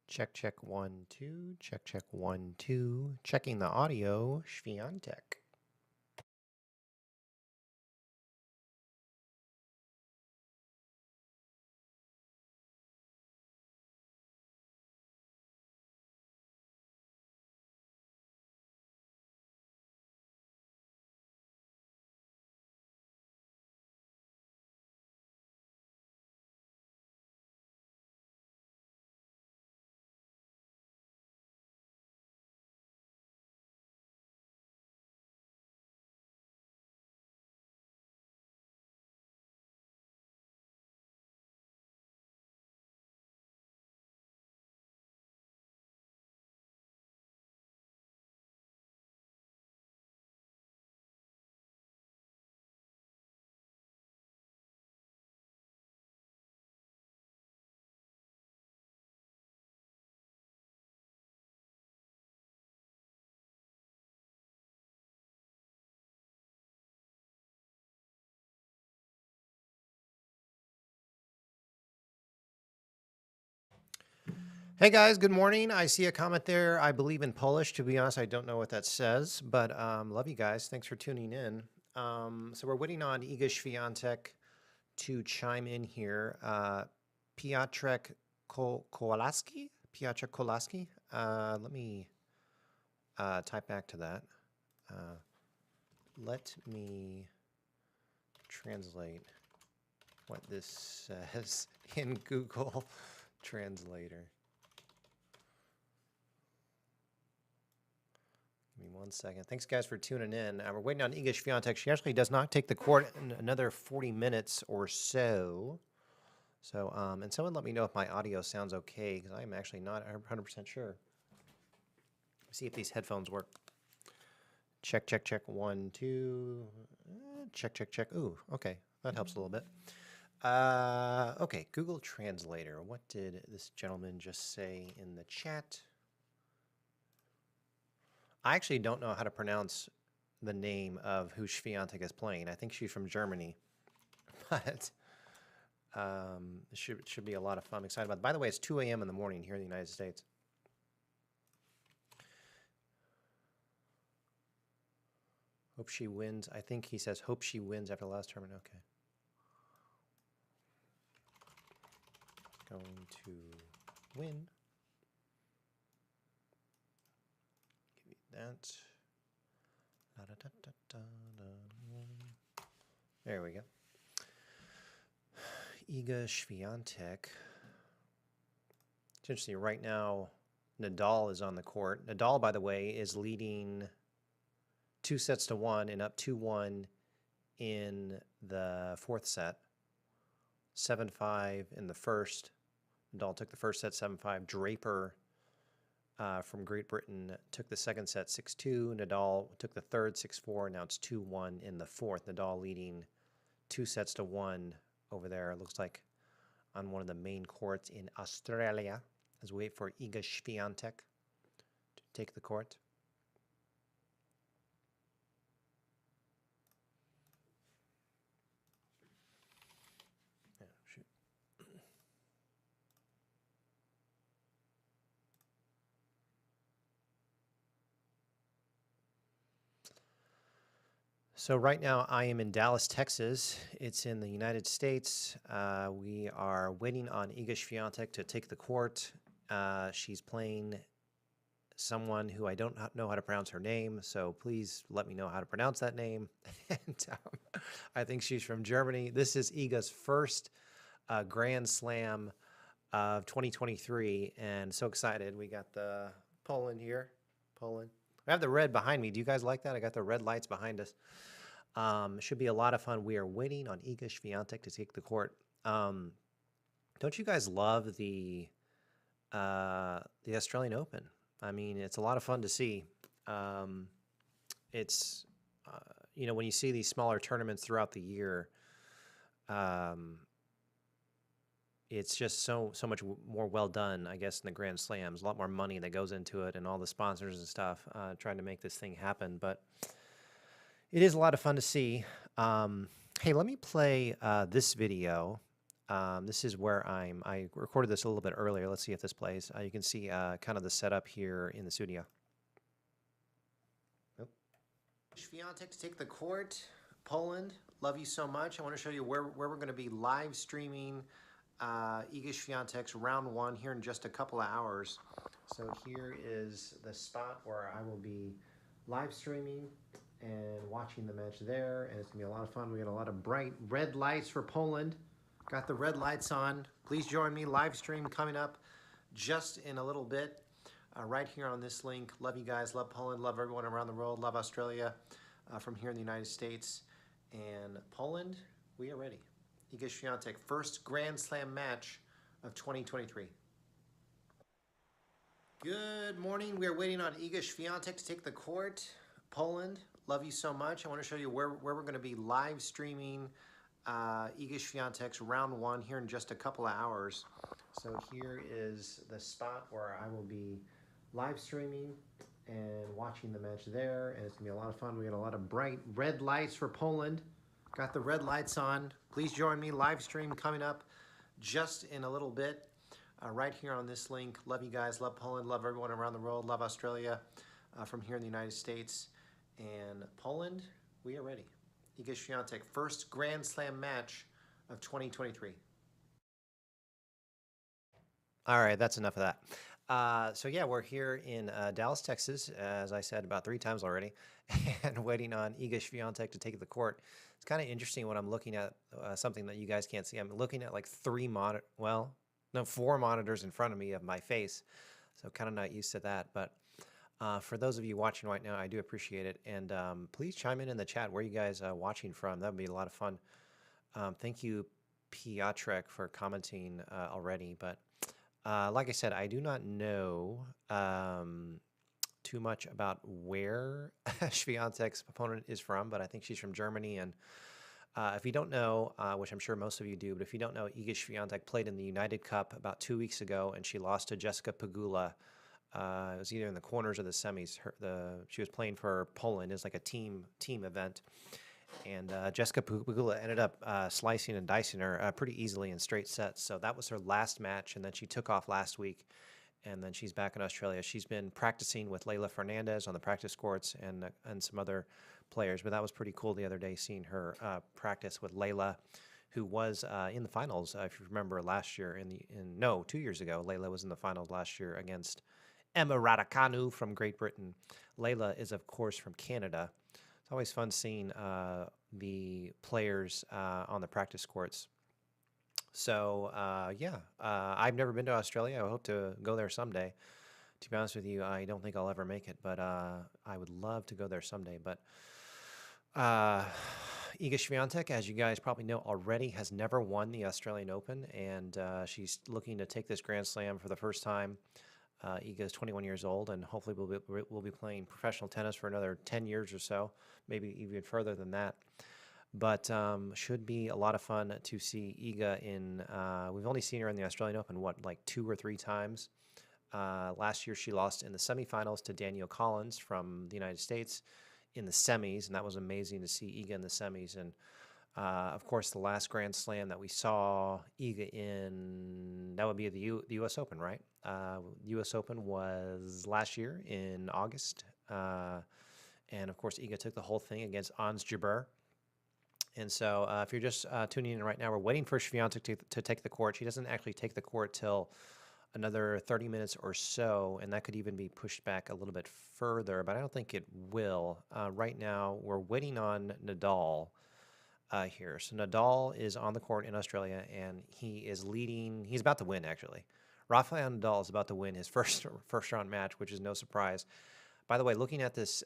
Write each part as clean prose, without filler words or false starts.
Check, check, 1, 2. Check, check, 1, 2. Checking the audio, Świątek. Hey guys, good morning. I see a comment there. I believe in Polish. To be honest, I don't know what that says, but love you guys. Thanks for tuning in. So we're waiting on Iga Świątek to chime in here. Piotrek Kowalski? Piotrek Kowalski? Let me type back to that. Let me translate what this says in Google Translator. Give me 1 second. Thanks, guys, for tuning in. We're waiting on Iga Świątek. She actually does not take the court in another 40 minutes or so. So, and someone let me know if my audio sounds okay, because I'm actually not 100% sure. See if these headphones work. Check, check, check. 1, 2. Check, check, check. Ooh, okay. That helps a little bit. Okay, Google Translator. What did this gentleman just say in the chat? I actually don't know how to pronounce the name of who Świątek is playing. I think she's from Germany, but it should be a lot of fun. I'm excited about it. By the way, it's 2 a.m. in the morning here in the United States. Hope she wins. I think he says, hope she wins after the last tournament. Okay. Going to win. Give me that. There we go. Iga Świątek. It's interesting. Right now, Nadal is on the court. Nadal, by the way, is leading 2-1 and up 2-1 in the fourth set. 7-5 in the first. Nadal took the first set 7-5. Draper from Great Britain took the second set 6-2. Nadal took the third 6-4. Now it's 2-1 in the fourth. Nadal leading 2-1 over there. It looks like on one of the main courts in Australia as we wait for Iga Świątek to take the court. So right now I am in Dallas, Texas. It's in the United States. We are waiting on Iga Świątek to take the court. She's playing someone who I don't know how to pronounce her name, so please let me know how to pronounce that name. And I think she's from Germany. This is Iga's first Grand Slam of 2023, and so excited. We got the Poland here. Poland. I have the red behind me. Do you guys like that? I got the red lights behind us. Should be a lot of fun. We are waiting on Iga Świątek to take the court. Don't you guys love the Australian Open? I mean, it's a lot of fun to see. It's you know, when you see these smaller tournaments throughout the year, it's just so much more well done, I guess, in the Grand Slams. A lot more money that goes into it and all the sponsors and stuff trying to make this thing happen. But it is a lot of fun to see. Hey, let me play this video. This is where I recorded this a little bit earlier. Let's see if this plays. You can see kind of the setup here in the studio. Nope. Świątek to take the court. Poland, love you so much. I want to show you where we're going to be live streaming Iga Świątek's round 1 here in just a couple of hours. So here is the spot where I will be live streaming and watching the match there, and it's going to be a lot of fun. We got a lot of bright red lights for Poland. Got the red lights on. Please join me. Live stream coming up just in a little bit right here on this link. Love you guys. Love Poland. Love everyone around the world. Love Australia from here in the United States. And Poland, we are ready. Iga Świątek, first Grand Slam match of 2023. Good morning. We are waiting on Iga Świątek to take the court. Poland, love you so much. I want to show you where we're going to be live streaming Iga Świątek's round 1 here in just a couple of hours. So here is the spot where I will be live streaming and watching the match there, and it's going to be a lot of fun. We got a lot of bright red lights for Poland. Got the red lights on. Please join me. Live stream coming up just in a little bit right here on this link. Love you guys. Love Poland. Love everyone around the world. Love Australia from here in the United States. And Poland, we are ready. Iga Świątek, first Grand Slam match of 2023. All right, that's enough of that. So yeah, we're here in Dallas, Texas, as I said about 3 times already, and waiting on Iga Świątek to take the court. It's kind of interesting when I'm looking at something that you guys can't see. I'm looking at like 4 monitors in front of me of my face, so kind of not used to that. But for those of you watching right now, I do appreciate it. And please chime in the chat where you guys are watching from. That would be a lot of fun. Thank you, Piotrek, for commenting already. But like I said, I do not know too much about where Świątek's opponent is from, but I think she's from Germany. And if you don't know, which I'm sure most of you do, but if you don't know, Iga Świątek played in the United Cup about 2 weeks ago, and she lost to Jessica Pegula. It was either in the quarters or the semis. She was playing for Poland. It was like a team event. And Jessica Pegula ended up slicing and dicing her pretty easily in straight sets. So that was her last match, and then she took off last week, and then she's back in Australia. She's been practicing with Leylah Fernandez on the practice courts and some other players. But that was pretty cool the other day, seeing her practice with Leylah, who was in the finals, if you remember, last year. 2 years ago, Leylah was in the finals last year against Emma Raducanu from Great Britain. Leylah is, of course, from Canada. It's always fun seeing the players on the practice courts. So, I've never been to Australia. I hope to go there someday. To be honest with you, I don't think I'll ever make it, but I would love to go there someday. But Iga Świątek, as you guys probably know already, has never won the Australian Open, and she's looking to take this Grand Slam for the first time. Iga is 21 years old, and hopefully we'll be playing professional tennis for another 10 years or so, maybe even further than that. But should be a lot of fun to see Iga in. We've only seen her in the Australian Open, like 2 or 3 times. Last year she lost in the semifinals to Danielle Collins from the United States in the semis, and that was amazing to see Iga in the semis. And of course, the last Grand Slam that we saw Iga in, that would be the U.S. Open, right? U.S. Open was last year in August. And, of course, Iga took the whole thing against Ons Jabeur. And so if you're just tuning in right now, we're waiting for Świątek to take the court. She doesn't actually take the court till another 30 minutes or so, and that could even be pushed back a little bit further, but I don't think it will. Right now, we're waiting on Nadal here. So Nadal is on the court in Australia, and he is leading. He's about to win, actually. Rafael Nadal is about to win his first round match, which is no surprise. By the way, looking at this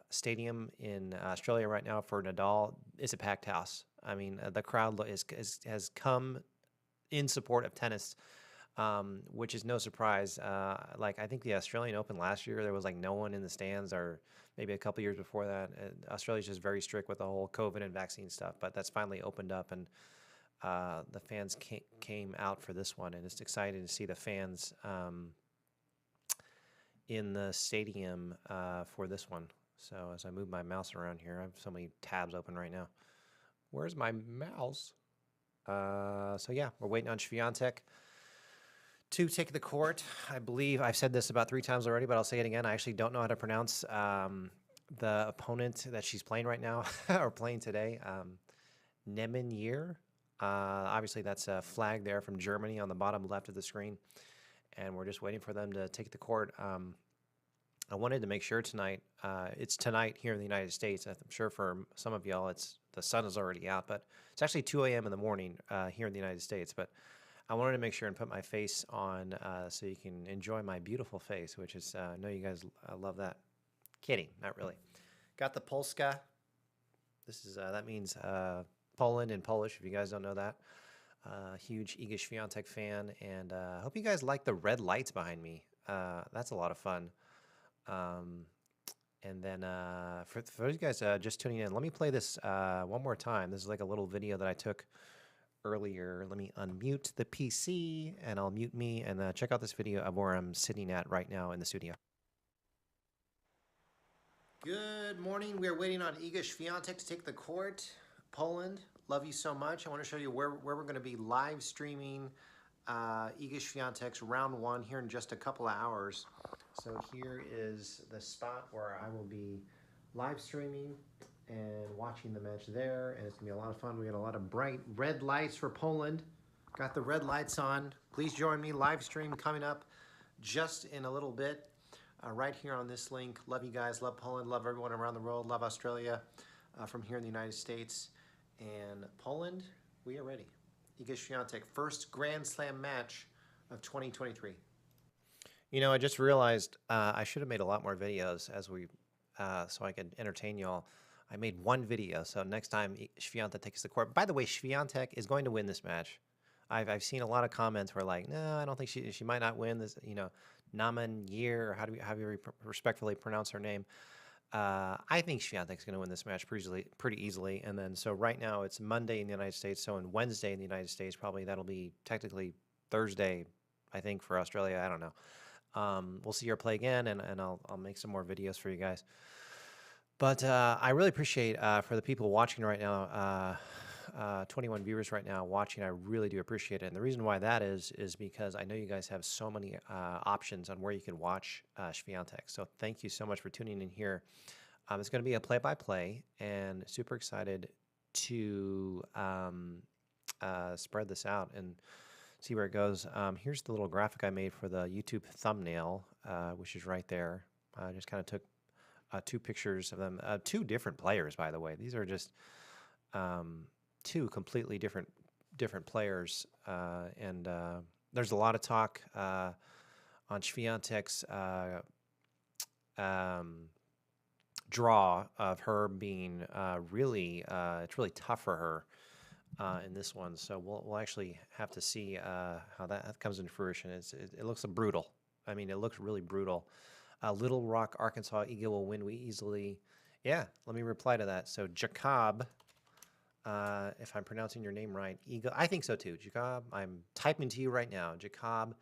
stadium in Australia right now for Nadal, it's a packed house. I mean, the crowd has come in support of tennis, which is no surprise. I think the Australian Open last year, there was like no one in the stands, or maybe a couple years before that. Australia's just very strict with the whole COVID and vaccine stuff, but that's finally opened up, and the fans came out for this one, and it's exciting to see the fans in the stadium for this one. So as I move my mouse around here, I have so many tabs open right now. Where's my mouse? So yeah, we're waiting on Świątek to take the court. I believe I've said this about 3 times already, but I'll say it again. I actually don't know how to pronounce the opponent that she's playing right now or playing today. NIEMEIER. Obviously, that's a flag there from Germany on the bottom left of the screen, and we're just waiting for them to take the court. I wanted to make sure tonight, it's tonight here in the United States. I'm sure for some of y'all, the sun is already out, but it's actually 2 a.m. in the morning here in the United States. But I wanted to make sure and put my face on so you can enjoy my beautiful face, which is, I know you guys love that. Kidding, not really. Got the Polska. This is, that means Poland in Polish, if you guys don't know that. Huge Iga Świątek fan, and I hope you guys like the red lights behind me. That's a lot of fun. And then for those of you guys just tuning in, let me play this one more time. This is like a little video that I took earlier. Let me unmute the PC, and I'll mute me, and check out this video of where I'm sitting at right now in the studio. Good morning. We are waiting on Iga Świątek to take the court. Poland, love you so much. I want to show you where we're going to be live streaming Iga Świątek's round 1 here in just a couple of hours. So here is the spot where I will be live streaming and watching the match there, and it's going to be a lot of fun. We got a lot of bright red lights for Poland. Got the red lights on. Please join me. Live stream coming up just in a little bit. Right here on this link. Love you guys. Love Poland. Love everyone around the world. Love Australia from here in the United States. And Poland, we are ready. Iga Świątek, first Grand Slam match of 2023. You know, I just realized I should have made a lot more videos as we, so I could entertain y'all. I made one video, so next time Świątek takes the court. By the way, Świątek is going to win this match. I've seen a lot of comments where like, no, I don't think she might not win this. You know, NIEMEIER, or how do you respectfully pronounce her name? I think Świątek's going to win this match pretty easily. And then, so right now it's Monday in the United States. So on Wednesday in the United States, probably that'll be technically Thursday, I think, for Australia. I don't know. We'll see her play again, and I'll make some more videos for you guys. But I really appreciate for the people watching right now, 21 viewers right now watching. I really do appreciate it. And the reason why that is because I know you guys have so many options on where you can watch Świątek. So thank you so much for tuning in here. It's going to be a play-by-play, and super excited to spread this out and see where it goes. Here's the little graphic I made for the YouTube thumbnail, which is right there. I just kind of took 2 pictures of them. 2 different players, by the way. These are just 2 completely different players, and there's a lot of talk on Świątek's draw of her being really, it's really tough for her in this one. So we'll actually have to see how that comes into fruition. It looks brutal. I mean, it looks really brutal. Little Rock, Arkansas, Iga will win easily. Yeah, let me reply to that. So Jacob, if I'm pronouncing your name right, Iga, I think so too. Jacob, I'm typing to you right now. Jacob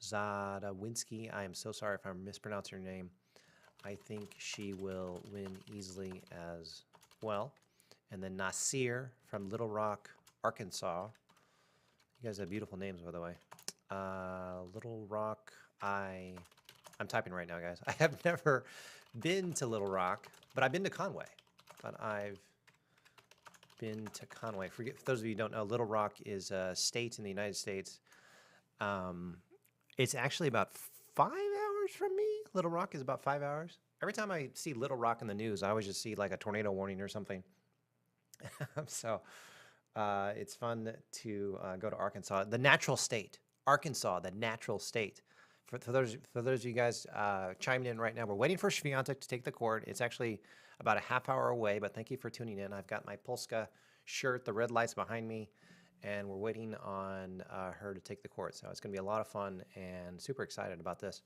Zadawinski, I am so sorry if I'm mispronouncing your name. I think she will win easily as well. And then Nasir from Little Rock, Arkansas. You guys have beautiful names, by the way. Little Rock, I'm typing right now, guys. I have never been to Little Rock, but I've been to Conway. But I've been to Conway. For those of you who don't know, Little Rock is a state in the United States. It's actually about 5 hours from me. Little Rock is about 5 hours. Every time I see Little Rock in the news, I always just see like a tornado warning or something. So it's fun to go to Arkansas, the natural state. Arkansas, the natural state. For those of you guys chiming in right now, we're waiting for Świątek to take the court. It's actually about a half hour away, but thank you for tuning in. I've got my Polska shirt, the red lights behind me, and we're waiting on her to take the court. So it's going to be a lot of fun, and super excited about this.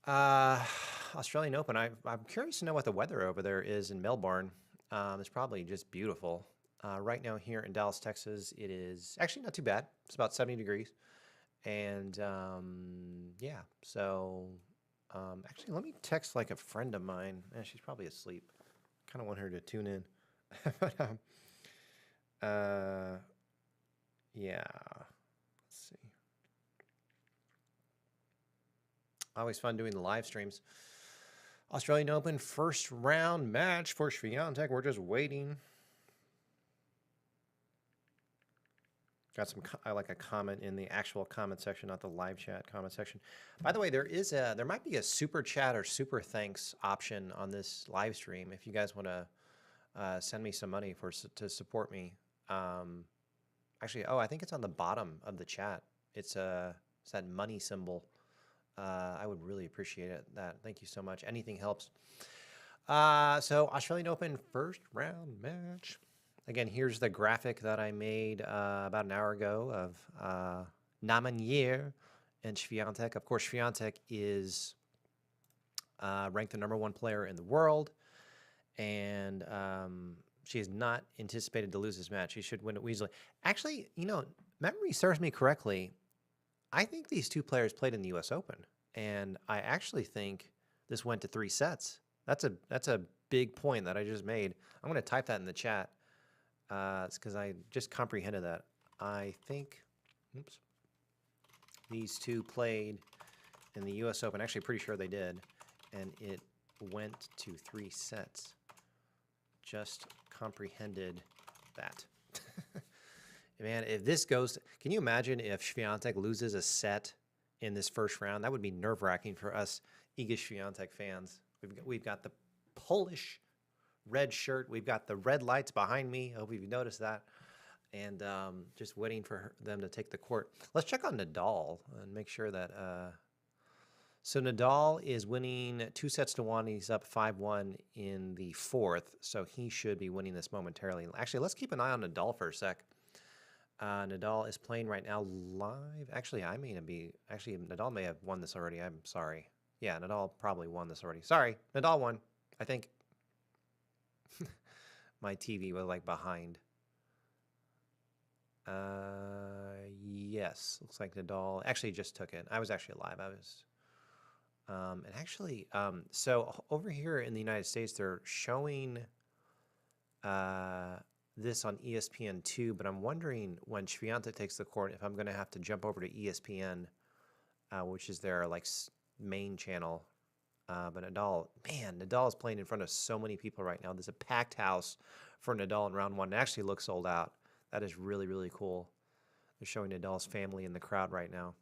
Australian Open, I'm curious to know what the weather over there is in Melbourne. It's probably just beautiful. Right now here in Dallas, Texas, it is actually not too bad. It's about 70 degrees. And yeah, so actually, let me text like a friend of mine. She's probably asleep. Kind of want her to tune in. But, Yeah. Let's see. Always fun doing the live streams. Australian Open first round match for Świątek. We're just waiting. Got some, I like a comment in the actual comment section, not the live chat comment section. By the way, there might be a super chat or super thanks option on this live stream if you guys want to send me some money to support me. Actually, oh, I think it's on the bottom of the chat. It's that money symbol. I would really appreciate it. Thank you so much. Anything helps. So Australian Open first round match. Again, here's the graphic that I made about an hour ago of NIEMEIER and Świątek. Of course, Świątek is ranked the #1 player in the world, and she is not anticipated to lose this match. She should win it easily. Actually, you know, memory serves me correctly. I think these two players played in the U.S. Open, and I actually think this went to 3 sets. That's a big point that I just made. I'm going to type that in the chat. It's because I just comprehended that. I think, oops, these two played in the U.S. Open. Actually, pretty sure they did, and it went to 3 sets. Just comprehended that. Man, if this goes, can you imagine if Świątek loses a set in this first round? That would be nerve-wracking for us Iga Świątek fans. We've got the Polish red shirt. We've got the red lights behind me. I hope you've noticed that. And just waiting for them to take the court. Let's check on Nadal and make sure that... So Nadal is winning 2-1. He's up 5-1 in the 4th. So he should be winning this momentarily. Actually, let's keep an eye on Nadal for a sec. Nadal is playing right now live. Actually, I may not be. Actually, Nadal may have won this already. I'm sorry. Yeah, Nadal probably won this already. Sorry, Nadal won, I think. My TV was like behind. Yes, looks like Nadal actually just took it. I was actually live. I was. And actually, so over here in the United States, they're showing this on ESPN2, but I'm wondering when Świątek takes the court if I'm going to have to jump over to ESPN, which is their like main channel. But Nadal, man, Nadal is playing in front of so many people right now. There's a packed house for Nadal in round 1. It actually looks sold out. That is really, really cool. They're showing Nadal's family in the crowd right now.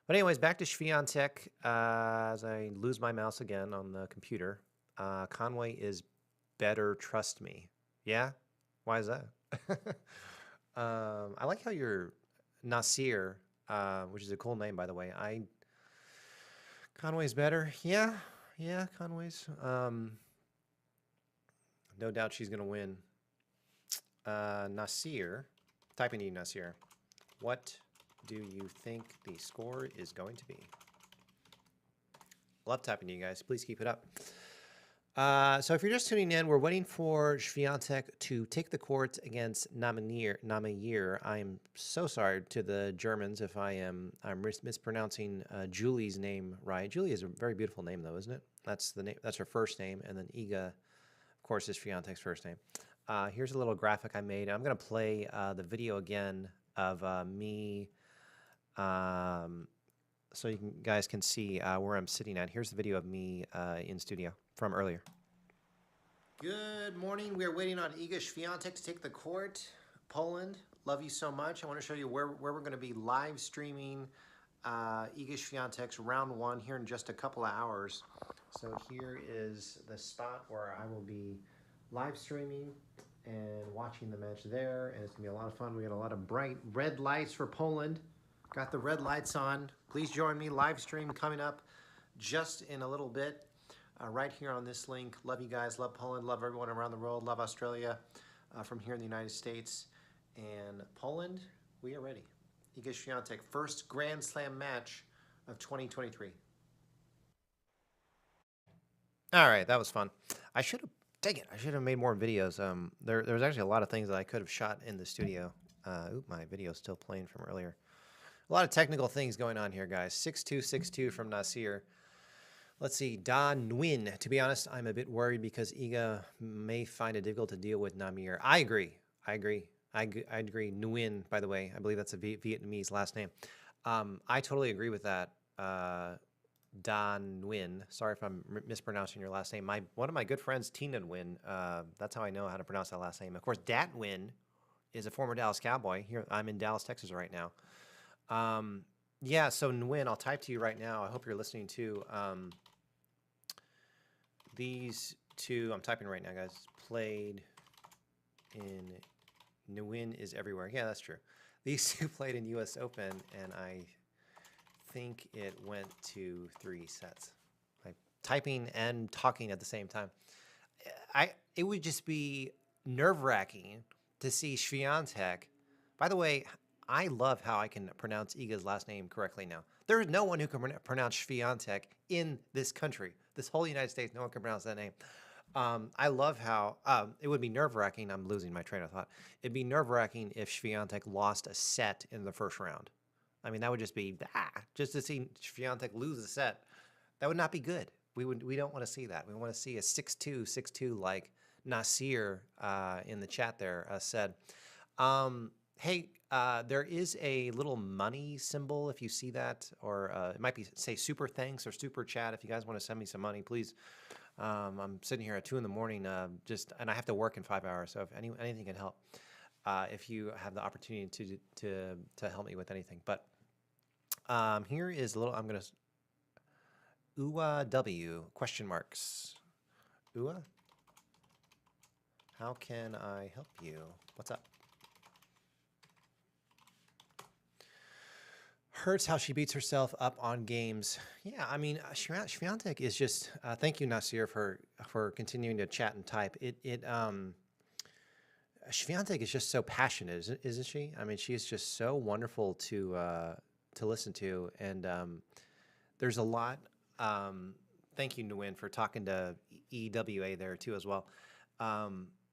But anyways, back to Świątek as I lose my mouse again on the computer. Conway is better, trust me. Yeah? Why is that? I like how you're Nasir, which is a cool name, by the way. Conway's better. Yeah, Conway's. No doubt she's going to win. Nasir, typing to you, Nasir. What do you think the score is going to be? Love typing to you guys. Please keep it up. So if you're just tuning in, we're waiting for Świątek to take the court against NIEMEIER. I'm so sorry to the Germans if I'm mispronouncing Julie's name right. Julie is a very beautiful name, though, isn't it? That's the name. That's her first name, and then Iga, of course, is Świątek's first name. Here's a little graphic I made. I'm going to play the video again of me, so you guys can see where I'm sitting at. Here's the video of me in studio from earlier. Good morning. We are waiting on Iga Świątek to take the court. Poland, love you so much. I want to show you where we're going to be live streaming Iga Świątek's round 1 here in just a couple of hours. So here is the spot where I will be live streaming and watching the match there, and it's going to be a lot of fun. We got a lot of bright red lights for Poland. Got the red lights on. Please join me. Live stream coming up just in a little bit. Right here on this link. Love you guys. Love Poland. Love everyone around the world. Love Australia from here in the United States. And Poland, we are ready. Iga Świątek, first Grand Slam match of 2023. All right, that was fun. I should have, dang it, I should have made more videos. There was actually a lot of things that I could have shot in the studio. My video is still playing from earlier. A lot of technical things going on here, guys. 6262 from Nasir. Let's see, Da Nguyen. To be honest, I'm a bit worried because Iga may find it difficult to deal with NIEMEIER. I agree. I agree. Nguyen, by the way, I believe that's a Vietnamese last name. I totally agree with that. Dan Nguyen. Sorry if I'm mispronouncing your last name. One of my good friends, Tina Nguyen. That's how I know how to pronounce that last name. Of course, Dat Nguyen is a former Dallas Cowboy. Here, I'm in Dallas, Texas right now. Yeah, so Nguyen, I'll type to you right now. I hope you're listening too. These two, I'm typing right now, guys. Played in Nguyen is everywhere. Yeah, that's true. These two played in U.S. Open, and I think it went to 3 sets. Like typing and talking at the same time. It would just be nerve-wracking to see Świątek. By the way, I love how I can pronounce Iga's last name correctly now. There is no one who can pronounce Świątek in this country. This whole United States, no one can pronounce that name. I love how it would be nerve-wracking. I'm losing my train of thought. It'd be nerve-wracking if Świątek lost a set in the first round. I mean, that would just be just to see Świątek lose a set. That would not be good. We don't want to see that. We want to see a 6-2, 6-2 like Nasir in the chat there said. Hey, there is a little money symbol if you see that, or it might be say super thanks or super chat. If you guys want to send me some money, please. I'm sitting here at 2 in the morning, and I have to work in 5 hours. So if anything can help, if you have the opportunity to help me with anything. But here is a little. I'm gonna W question marks. Ua, how can I help you? What's up? Hurts how she beats herself up on games. Yeah, I mean, Świątek is just. Thank you, Nasir, for continuing to chat and type. Świątek is just so passionate, isn't she? I mean, she is just so wonderful to listen to, and there's a lot. Thank you, Nguyen, for talking to EWA there too as well.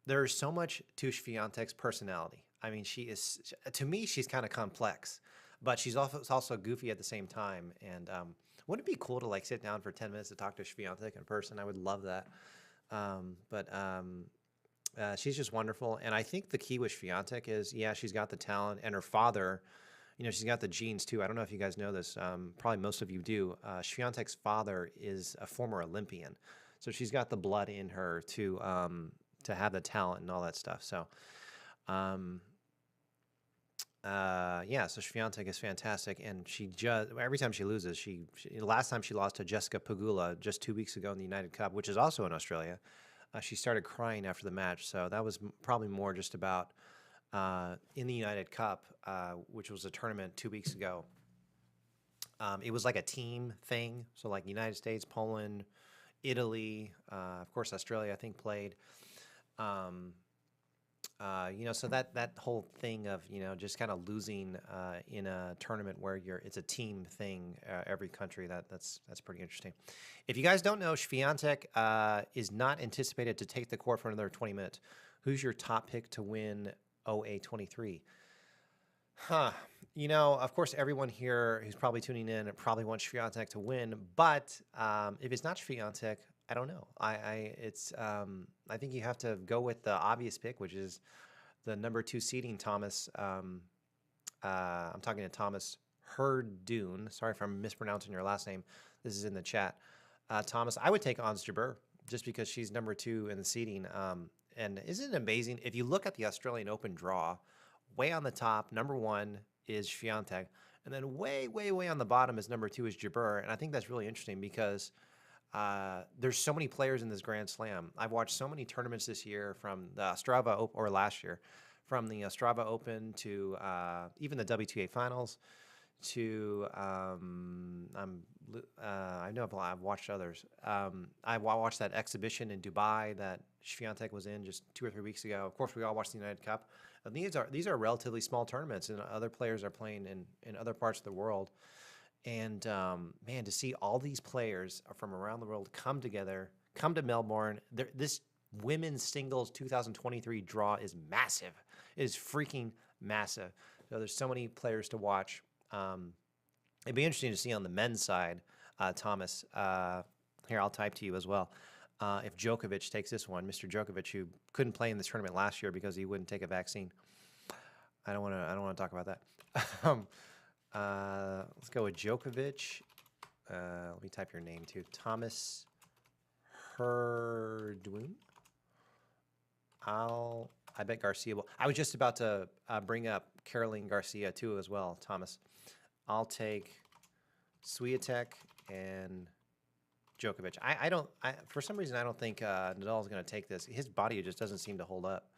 There's so much to Świątek's personality. I mean, to me, she's kind of complex. But she's also goofy at the same time. And wouldn't it be cool to like sit down for 10 minutes to talk to Świątek in person? I would love that. She's just wonderful. And I think the key with Świątek is, yeah, she's got the talent, and her father, she's got the genes too. I don't know if you guys know this. Probably most of you do. Świątek's father is a former Olympian. So she's got the blood in her to have the talent and all that stuff. So, yeah, so Świątek is fantastic, and every time she loses, last time she lost to Jessica Pegula just 2 weeks ago in the United Cup, which is also in Australia, she started crying after the match. So that was probably more just about in the United Cup, which was a tournament 2 weeks ago. It was like a team thing, so like United States, Poland, Italy, of course Australia, I think played. So that whole thing of, just kind of losing in a tournament where it's a team thing, every country, that's pretty interesting. If you guys don't know, Świątek is not anticipated to take the court for another 20 minutes. Who's your top pick to win OA23? Of course, everyone here who's probably tuning in probably wants Świątek to win, but if it's not Świątek, I don't know. I think you have to go with the obvious pick, which is the number 2 seeding Thomas. I'm talking to Thomas Herdune. Sorry if I'm mispronouncing your last name. This is in the chat. Thomas, I would take Ons Jabeur just because she's number 2 in the seeding. And isn't it amazing? If you look at the Australian Open draw, way on the top, number 1 is Świątek, and then way, way, way on the bottom is number 2 is Jabeur. And I think that's really interesting because there's so many players in this Grand Slam. I've watched so many tournaments this year, from the Ostrava Open, or last year, from the Ostrava Open to even the WTA Finals to I know I've watched others. I watched that exhibition in Dubai that Świątek was in just 2 or 3 weeks ago. Of course, we all watched the United Cup. And these are relatively small tournaments, and other players are playing in other parts of the world. And man, to see all these players from around the world come together, come to Melbourne, this women's singles 2023 draw is massive. It is freaking massive. So there's so many players to watch. It'd be interesting to see on the men's side, Thomas. Here, I'll type to you as well. If Djokovic takes this one, Mr. Djokovic, who couldn't play in this tournament last year because he wouldn't take a vaccine. I don't want to. I don't want to talk about that. um, let's go with Djokovic. Let me type your name too. Thomas Herdwin. I bet Garcia will. I was just about to bring up Caroline Garcia too as well, Thomas. I'll take Swiatek and Djokovic. I don't. For some reason, I don't think Nadal's going to take this. His body just doesn't seem to hold up.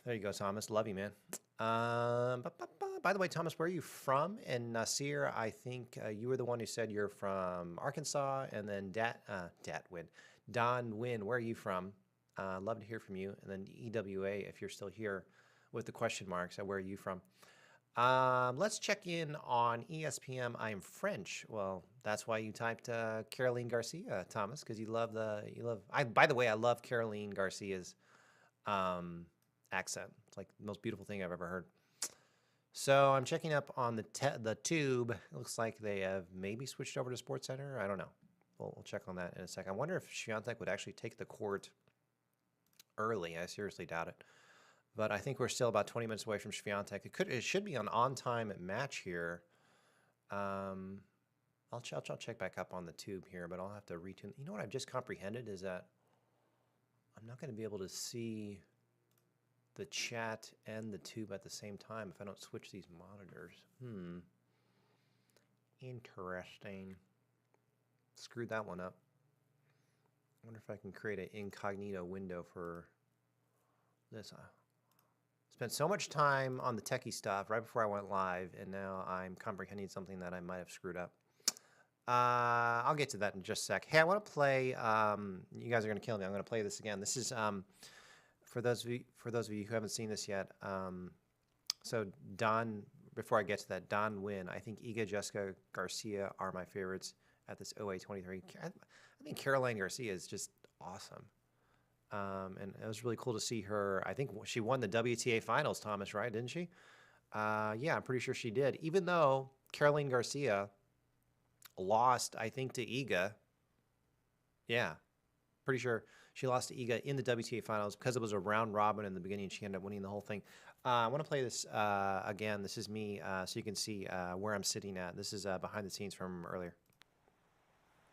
There you go, Thomas. Love you, man. By the way, Thomas, where are you from? And Nasir, I think you were the one who said you're from Arkansas, and then Don Win, where are you from? Love to hear from you. And then EWA, if you're still here with the question marks, where are you from? Let's check in on ESPN. I am French. Well, that's why you typed Caroline Garcia, Thomas, because you love. By the way, I love Caroline Garcia's accent. It's like the most beautiful thing I've ever heard. So I'm checking up on the tube. It looks like they have maybe switched over to SportsCenter. I don't know. We'll check on that in a sec. I wonder if Świątek would actually take the court early. I seriously doubt it. But I think we're still about 20 minutes away from Świątek. It should be an on-time match here. I'll check back up on the tube here, but I'll have to retune. You know what I've just comprehended is that I'm not going to be able to see the chat and the tube at the same time if I don't switch these monitors. Interesting. Screwed that one up. I wonder if I can create an incognito window for this. Spent so much time on the techie stuff right before I went live, and now I'm comprehending something that I might have screwed up. I'll get to that in just a sec. Hey, I want to play. You guys are going to kill me. I'm going to play this again. This is for those of you who haven't seen this yet. So Don, before I get to that, Don Win. I think Iga, Jessica, Garcia are my favorites at this OA 23. I think Caroline Garcia is just awesome. And it was really cool to see her. I think she won the WTA finals, Thomas, right? Didn't she? Yeah, I'm pretty sure she did. Even though Caroline Garcia lost, I think, to Iga. Yeah, pretty sure she lost to Iga in the WTA finals because it was a round robin in the beginning. She ended up winning the whole thing. I want to play this again. This is me, so you can see where I'm sitting at. This is behind the scenes from earlier.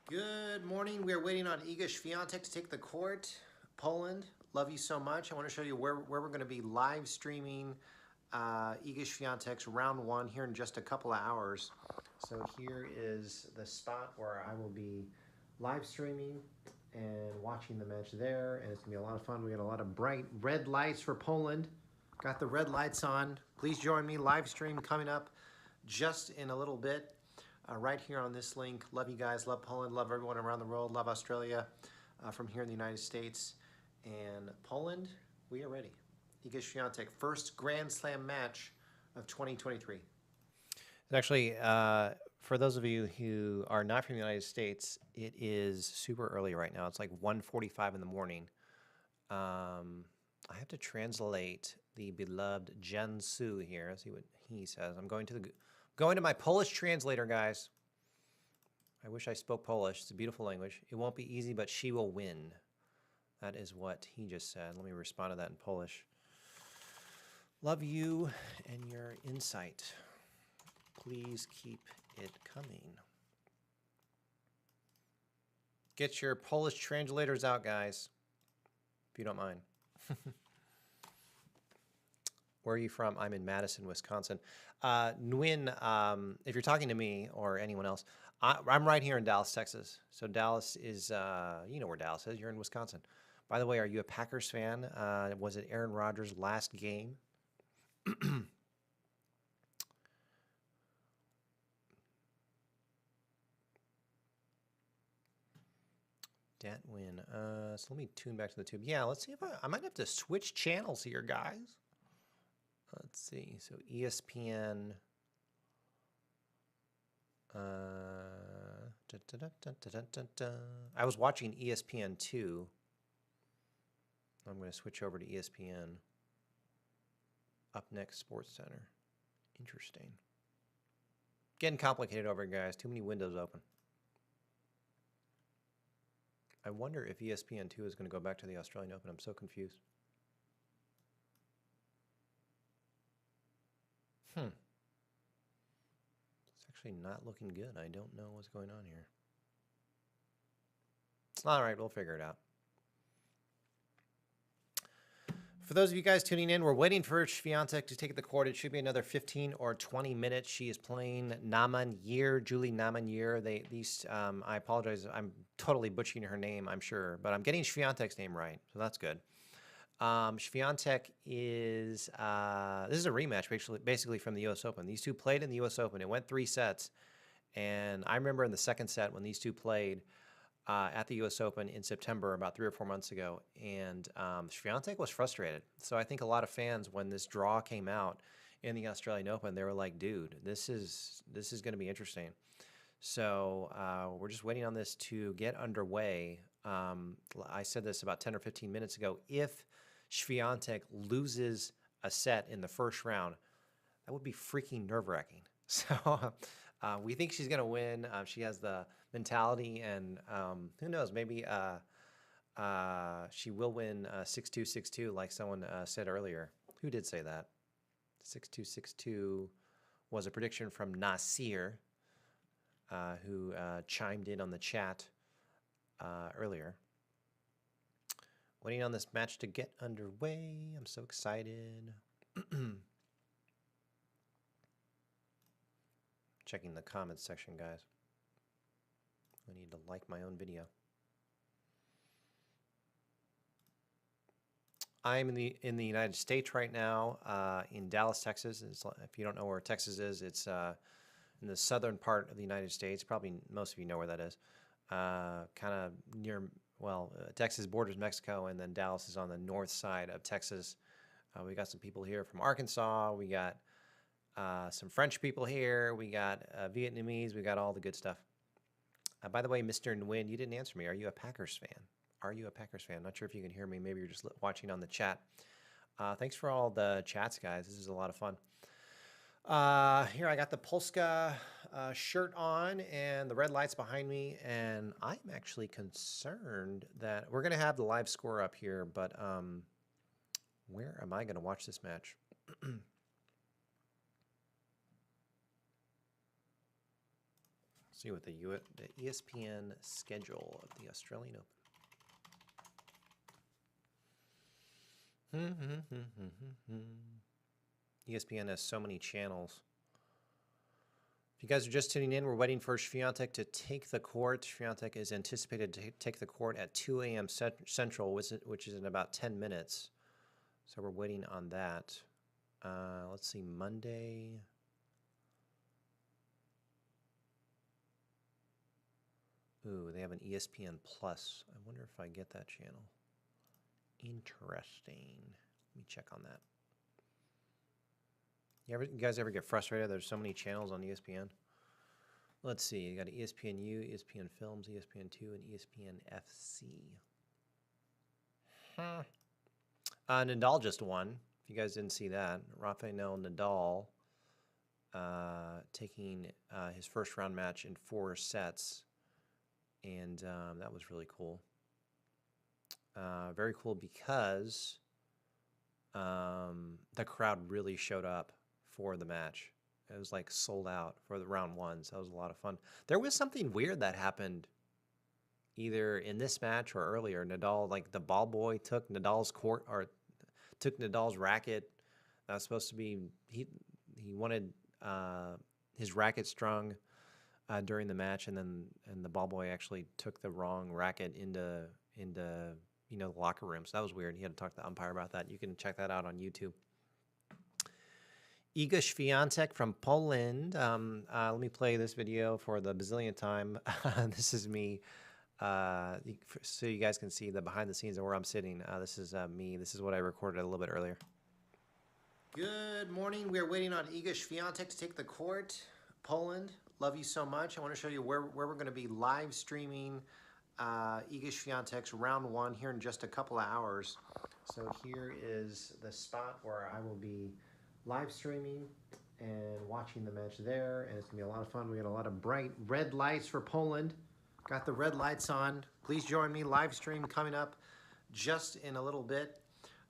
Good morning. We are waiting on Iga Świątek to take the court. Poland, love you so much. I want to show you where we're going to be live streaming Iga Świątek's round one here in just a couple of hours. So here is the spot where I will be live streaming and watching the match there, and it's going to be a lot of fun. We got a lot of bright red lights for Poland. Got the red lights on. Please join me. Live stream coming up just in a little bit. Right here on this link. Love you guys. Love Poland. Love everyone around the world. Love Australia from here in the United States. And Poland, we are ready. Iga Świątek, first Grand Slam match of 2023. Actually, for those of you who are not from the United States, it is super early right now. It's like 1:45 in the morning. I have to translate the beloved Jen Su here. Let's see what he says. I'm going to my Polish translator, guys. I wish I spoke Polish. It's a beautiful language. It won't be easy, but she will win. That is what he just said. Let me respond to that in Polish. Love you and your insight. Please keep it coming. Get your Polish translators out, guys, if you don't mind. Where are you from? I'm in Madison, Wisconsin. Nguyen, if you're talking to me or anyone else, I'm right here in Dallas, Texas. So Dallas is, you know where Dallas is. You're in Wisconsin. By the way, are you a Packers fan? Was it Aaron Rodgers' last game? Dat win. So let me tune back to the tube. Yeah, let's see if I might have to switch channels here, guys. Let's see. So ESPN. I was watching ESPN 2. I'm going to switch over to ESPN. Up next, SportsCenter. Interesting. Getting complicated over here, guys. Too many windows open. I wonder if ESPN 2 is going to go back to the Australian Open. I'm so confused. It's actually not looking good. I don't know what's going on here. All right, we'll figure it out. For those of you guys tuning in, we're waiting for Świątek to take the court. It should be another 15 or 20 minutes. She is playing NIEMEIER, Julie NIEMEIER. I apologize. I'm totally butchering her name, I'm sure. But I'm getting Świątek's name right, so that's good. Świątek is, this is a rematch basically from the U.S. Open. These two played in the U.S. Open. It went 3 sets. And I remember in the second set when these two played, at the U.S. Open in September about 3 or 4 months ago, and Świątek was frustrated. So I think a lot of fans, when this draw came out in the Australian Open, they were like, "Dude, this is going to be interesting." So we're just waiting on this to get underway. I said this about 10 or 15 minutes ago. If Świątek loses a set in the first round, that would be freaking nerve-wracking. So we think she's going to win. She has the mentality, and who knows, maybe she will win 6-2, 6-2, like someone said earlier. Who did say that? 6-2, 6-2 was a prediction from Nasir, who chimed in on the chat earlier. Waiting on this match to get underway. I'm so excited. Checking the comments section, guys. I need to like my own video. I'm in the United States right now, in Dallas, Texas. If you don't know where Texas is, it's in the southern part of the United States. Probably most of you know where that is. Kind of near, well, Texas borders Mexico, and then Dallas is on the north side of Texas. We got some people here from Arkansas. We got some French people here. We got Vietnamese. We got all the good stuff. By the way, Mr. Nguyen, you didn't answer me. Are you a Packers fan? Are you a Packers fan? Not sure if you can hear me. Maybe you're just watching on the chat. Thanks for all the chats, guys. This is a lot of fun. Here I got the Polska shirt on and the red lights behind me, and I'm actually concerned that we're going to have the live score up here, but where am I going to watch this match? See what the ESPN schedule of the Australian Open. ESPN has so many channels. If you guys are just tuning in, we're waiting for Świątek to take the court. Świątek is anticipated to take the court at 2 a.m. Central, which is in about 10 minutes. So we're waiting on that. Let's see, Monday. Ooh, they have an ESPN Plus. I wonder if I get that channel. Interesting. Let me check on that. You guys ever get frustrated? There's so many channels on ESPN. Let's see. You got ESPNU, ESPN Films, ESPN2, and ESPN FC. Nadal just won. If you guys didn't see that, Rafael Nadal taking his first round match in 4 sets. And that was really cool. Very cool because the crowd really showed up for the match. It was like sold out for the round 1, so that was a lot of fun. There was something weird that happened either in this match or earlier. Nadal, like the ball boy, took Nadal's court or took Nadal's racket. That was supposed to be he wanted his racket strung during the match, and the ball boy actually took the wrong racket into the locker room. So that was weird. He had to talk to the umpire about that. You can check that out on YouTube. Iga Świątek from Poland. Let me play this video for the bazillionth time. This is me, so you guys can see the behind the scenes of where I'm sitting. This is me. This is what I recorded a little bit earlier. Good morning. We are waiting on Iga Świątek to take the court. Poland, love you so much. I want to show you where we're going to be live streaming Iga Świątek's round 1 here in just a couple of hours. So here is the spot where I will be live streaming and watching the match there, and it's gonna be a lot of fun. We got a lot of bright red lights for Poland. Got the red lights on. Please join me. Live stream coming up just in a little bit,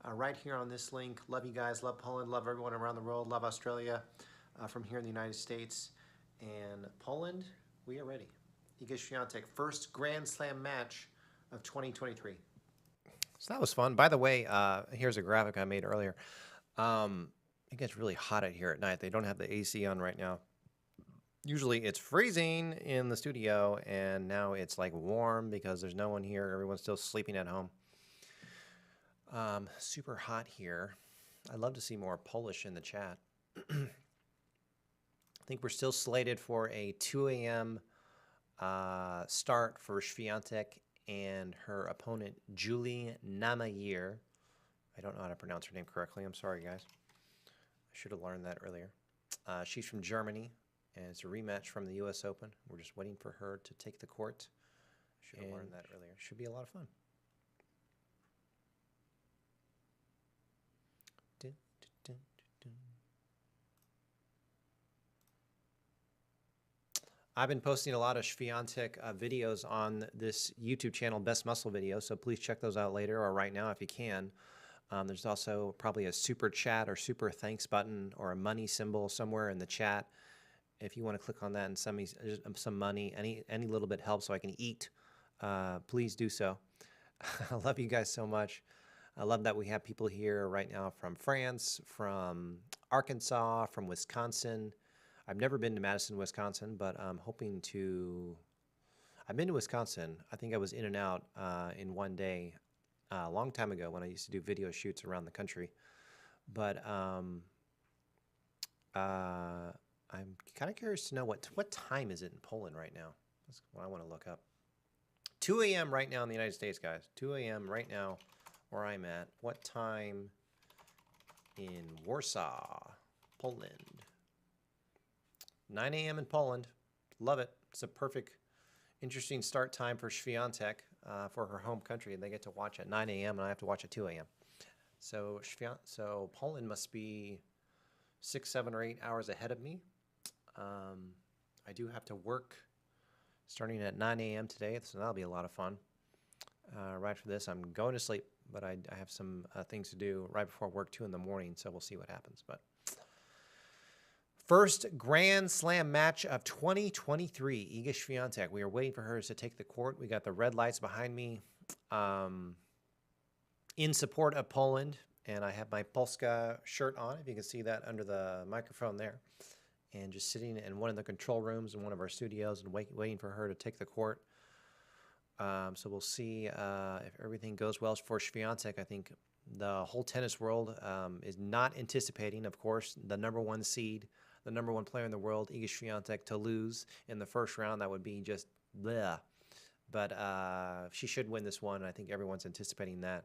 right here on this link. Love you guys. Love Poland. Love everyone around the world. Love Australia. from here in the United States. And Poland, we are ready. Iga Świątek, first Grand Slam match of 2023. So that was fun. By the way, here's a graphic I made earlier. It gets really hot out here at night. They don't have the AC on right now. Usually it's freezing in the studio, and now it's like warm because there's no one here. Everyone's still sleeping at home. Super hot here. I'd love to see more Polish in the chat. I think we're still slated for a 2 a.m. Start for Świątek and her opponent, NIEMEIER. I don't know how to pronounce her name correctly. I'm sorry, guys. I should have learned that earlier. She's from Germany, and it's a rematch from the U.S. Open. We're just waiting for her to take the court. Should have learned that earlier. Should be a lot of fun. I've been posting a lot of Świątek videos on this YouTube channel, Best Muscle Videos, so please check those out later or right now if you can. There's also probably a super chat or super thanks button or a money symbol somewhere in the chat. If you want to click on that and send me some money, any little bit helps so I can eat, please do so. I love you guys so much. I love that we have people here right now from France, from Arkansas, from Wisconsin. I've never been to Madison, Wisconsin, but I'm hoping to. I've been to Wisconsin. I think I was in and out in one day a long time ago when I used to do video shoots around the country. But I'm kind of curious to know what time is it in Poland right now. That's what I want to look up. 2 a.m. right now in the United States, guys. 2 a.m. right now where I'm at. What time in Warsaw, Poland? 9 a.m. in Poland. Love it. It's a perfect, interesting start time for Świątek for her home country. And they get to watch at 9 a.m. and I have to watch at 2 a.m. So Poland must be 6, 7, or 8 hours ahead of me. I do have to work starting at 9 a.m. today, so that'll be a lot of fun. Right after this, I'm going to sleep, but I have some things to do right before work, 2 in the morning, so we'll see what happens. But first Grand Slam match of 2023, Iga Świątek. We are waiting for her to take the court. We got the red lights behind me in support of Poland, and I have my Polska shirt on, if you can see that under the microphone there, and just sitting in one of the control rooms in one of our studios and waiting for her to take the court. So we'll see if everything goes well for Świątek. I think the whole tennis world is not anticipating, of course, the #1 seed, the #1 player in the world, Iga Świątek, to lose in the first round. That would be just bleh. But she should win this one. I think everyone's anticipating that.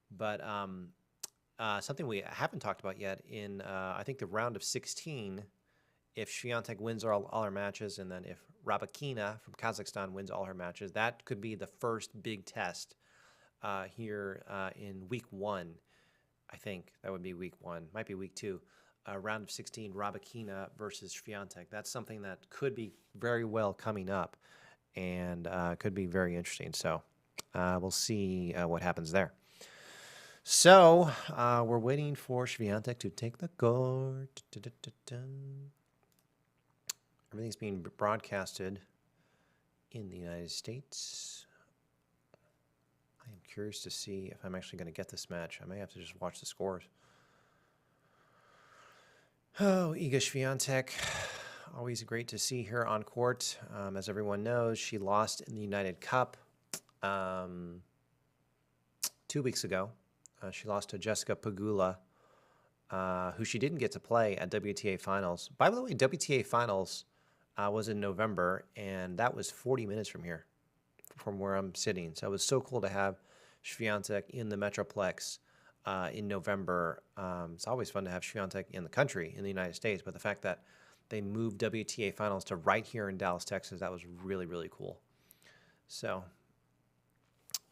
But something we haven't talked about yet in, I think, the round of 16, if Świątek wins all her matches, and then if Rybakina from Kazakhstan wins all her matches, that could be the first big test here in week 1. I think that would be week 1. Might be week 2. Round of 16, Rybakina versus Świątek. That's something that could be very well coming up and could be very interesting. So we'll see what happens there. So we're waiting for Świątek to take the court. Everything's being broadcasted in the United States. I am curious to see if I'm actually going to get this match. I may have to just watch the scores. Oh, Iga Świątek. Always great to see her on court. As everyone knows, she lost in the United Cup 2 weeks ago. She lost to Jessica Pegula, who she didn't get to play at WTA Finals. By the way, WTA Finals was in November, and that was 40 minutes from here, from where I'm sitting. So it was so cool to have Świątek in the Metroplex in November. It's always fun to have Świątek in the country, in the United States, but the fact that they moved WTA Finals to right here in Dallas, Texas, that was really, really cool. So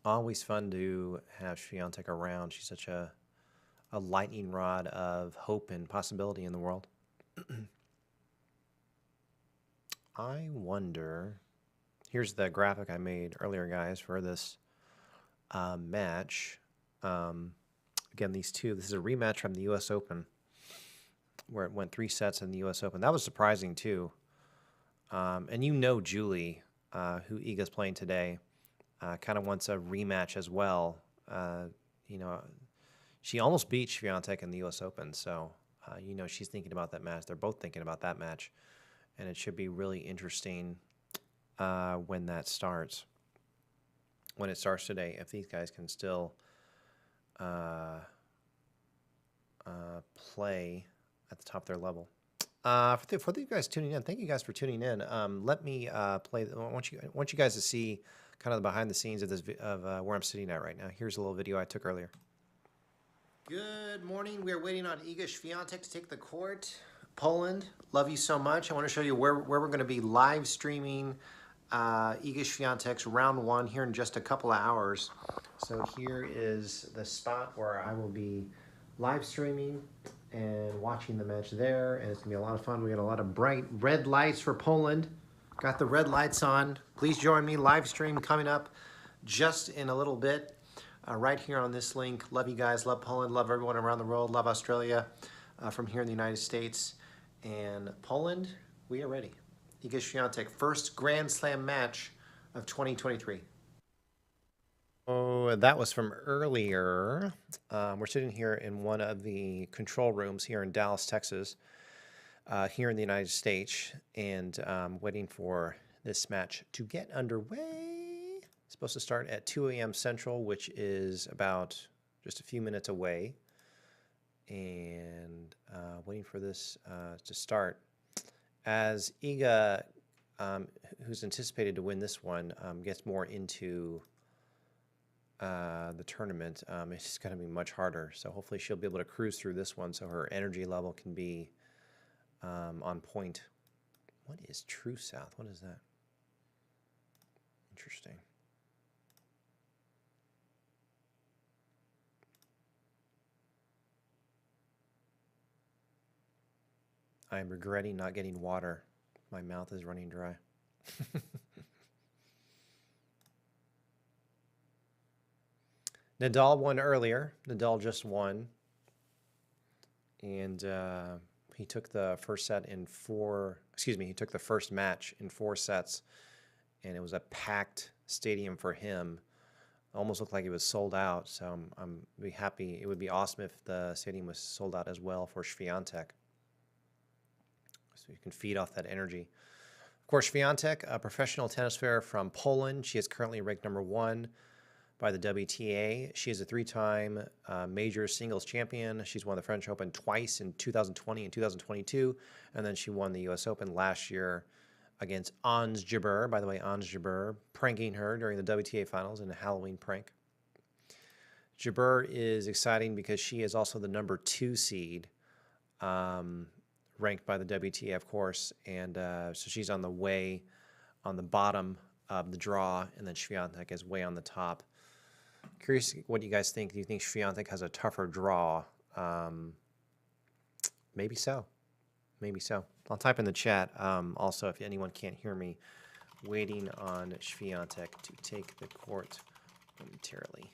always fun to have Świątek around. She's such a lightning rod of hope and possibility in the world. I wonder, here's the graphic I made earlier, guys, for this match. Again, these two, this is a rematch from the U.S. Open. where it went 3 sets in the U.S. Open. That was surprising too. And you know Julie, who Iga's playing today, kind of wants a rematch as well. You know, she almost beat Świątek in the U.S. Open, so you know she's thinking about that match. They're both thinking about that match, and it should be really interesting when that starts. When it starts today, if these guys can still play at the top of their level. For you guys tuning in, thank you guys for tuning in. Let me play. I want you guys to see kind of the behind the scenes of this where I'm sitting at right now. Here's a little video I took earlier. Good morning. We are waiting on Iga Świątek to take the court. Poland, love you so much. I want to show you where we're going to be live streaming Iga Świątek's round 1 here in just a couple of hours. So here is the spot where I will be live streaming and watching the match there, and it's gonna be a lot of fun. We got a lot of bright red lights for Poland. Got the red lights on. Please join me. Live stream coming up just in a little bit, right here on this link. Love you guys. Love Poland. Love everyone around the world. Love Australia from here in the United States. And Poland, we are ready. Iga Świątek, first Grand Slam match of 2023. Oh, that was from earlier. We're sitting here in one of the control rooms here in Dallas, Texas, here in the United States, and waiting for this match to get underway. It's supposed to start at 2 a.m. Central, which is about just a few minutes away, and waiting for this to start. As Iga, who's anticipated to win this one, gets more into the tournament, it's going to be much harder. So hopefully she'll be able to cruise through this one so her energy level can be on point. What is True South? What is that? Interesting. I'm regretting not getting water. My mouth is running dry. Nadal won earlier. Nadal just won. And he took the first set in he took the first match in 4 sets. And it was a packed stadium for him. Almost looked like it was sold out. So I'm be happy. It would be awesome if the stadium was sold out as well for Świątek. So you can feed off that energy. Of course, Świątek, a professional tennis player from Poland. She is currently ranked #1 by the WTA. She is a 3-time major singles champion. She's won the French Open twice in 2020 and 2022, and then she won the U.S. Open last year against Ons Jabeur. By the way, Ons Jabeur pranking her during the WTA finals in a Halloween prank. Jabeur is exciting because she is also the #2 seed, ranked by the WTA, of course, and so she's on the bottom of the draw, and then Świątek is way on the top. Curious what you guys think. Do you think Świątek has a tougher draw? Maybe so. Maybe so. I'll type in the chat. Also, if anyone can't hear me, waiting on Świątek to take the court momentarily.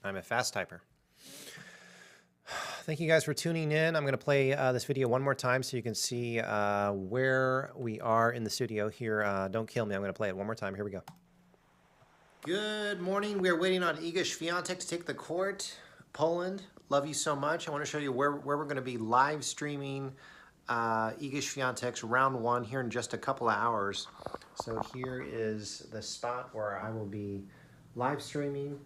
I'm a fast typer. Thank you guys for tuning in. I'm going to play this video one more time so you can see where we are in the studio here. Don't kill me. I'm going to play it one more time. Here we go. Good morning. We are waiting on Iga Świątek to take the court. Poland, love you so much. I want to show you where we're going to be live streaming Iga Świątek's round 1 here in just a couple of hours. So here is the spot where I will be live streaming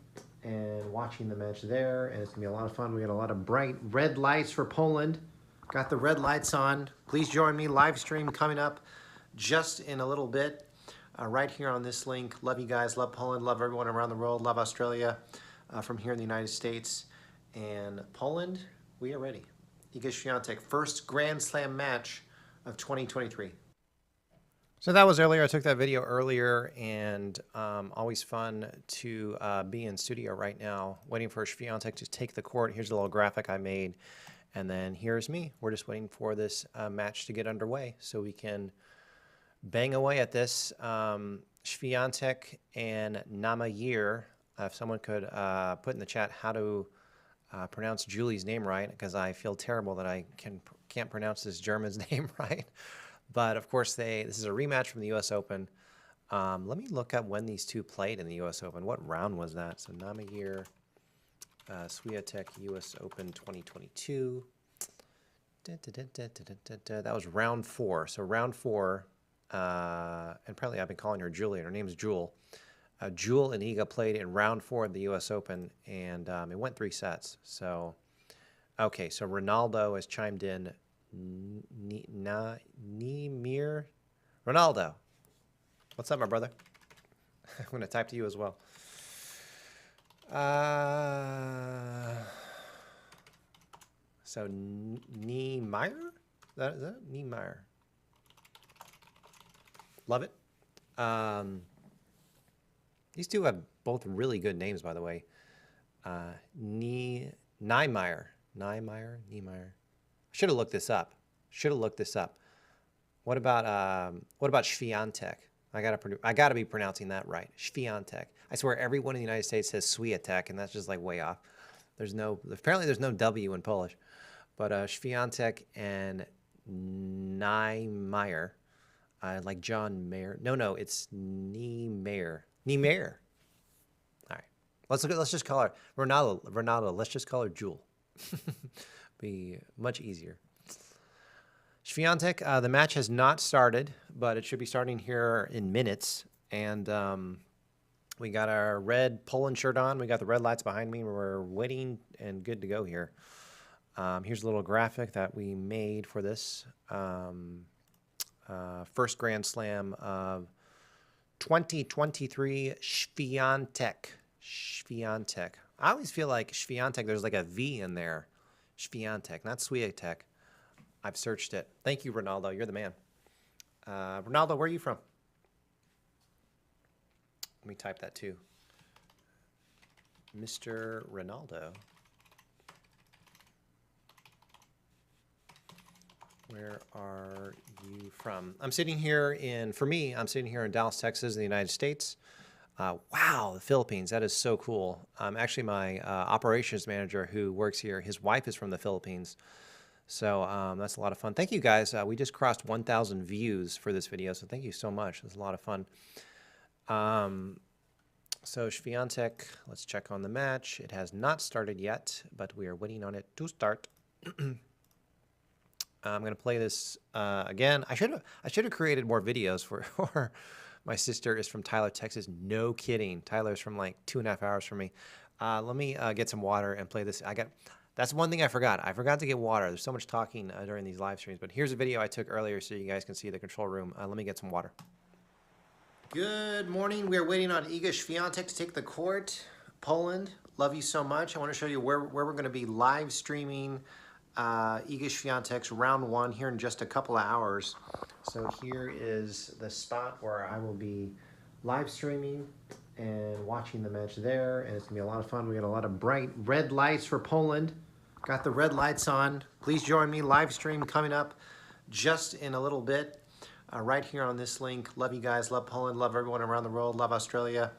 and watching the match there, and it's gonna be a lot of fun. We got a lot of bright red lights for Poland. Got the red lights on. Please join me. Live stream coming up just in a little bit, right here on this link. Love you guys. Love Poland. Love everyone around the world. Love Australia from here in the United States. And Poland, we are ready. Iga Świątek, first Grand Slam match of 2023. So that was earlier. I took that video earlier, and always fun to be in studio right now, waiting for Świątek to take the court. Here's a little graphic I made, and then here's me. We're just waiting for this match to get underway so we can bang away at this. Świątek and NIEMEIER If someone could put in the chat how to pronounce Julie's name right, because I feel terrible that I can't pronounce this German's name right. But of course, this is a rematch from the U.S. Open. Let me look up when these two played in the U.S. Open. What round was that? So NIEMEIER, Swiatek, U.S. Open 2022. That was round 4. So round 4, and apparently I've been calling her Julie, and her name's Jewel. Jewel and Iga played in round 4 of the U.S. Open, and it went 3 sets. So, okay, so Ronaldo has chimed in. NIEMEIER? Ronaldo. What's up, my brother? I'm going to type to you as well. So, NIEMEIER? Is that NIEMEIER? Love it. These two have both really good names, by the way. NIEMEIER. NIEMEIER? I should have looked this up. What about Świątek? I gotta be pronouncing that right. Świątek. I swear everyone in the United States says Swiatek, and that's just like way off. Apparently there's no W in Polish. But Świątek and NIEMEIER, like John Mayer. No, it's NIEMEIER. NIEMEIER. All right. Let's just call her Ronaldo. Let's just call her Jewel. Be much easier. Świątek, the match has not started, but it should be starting here in minutes. And we got our red Poland shirt on. We got the red lights behind me. We're waiting and good to go here. Here's a little graphic that we made for this first Grand Slam of 2023 Świątek. I always feel like Świątek, there's like a V in there. Świątek, not Swiatek. I've searched it. Thank you, Ronaldo. You're the man. Ronaldo, where are you from? Let me type that too. Mr. Ronaldo. Where are you from? I'm sitting here in Dallas, Texas, in the United States. Wow, the Philippines. That is so cool. Actually, my operations manager who works here, his wife is from the Philippines. So that's a lot of fun. Thank you, guys. We just crossed 1,000 views for this video, so thank you so much. It was a lot of fun. So Świątek, let's check on the match. It has not started yet, but we are waiting on it to start. I'm going to play this again. I should have created more videos for my sister is from Tyler, Texas. No kidding. Tyler's from like 2.5 hours from me. Let me get some water and play this. That's one thing I forgot. I forgot to get water. There's so much talking during these live streams. But here's a video I took earlier so you guys can see the control room. Let me get some water. Good morning. We are waiting on Iga Świątek to take the court. Poland, love you so much. I want to show you where we're going to be live streaming Iga Świątek's round 1 here in just a couple of hours. So here is the spot where I will be live streaming and watching the match there, and it's gonna be a lot of fun. We got a lot of bright red lights for Poland. Got the red lights on. Please join me. Live stream coming up just in a little bit. Right here on this link. Love you guys. Love Poland. Love everyone around the world. Love Australia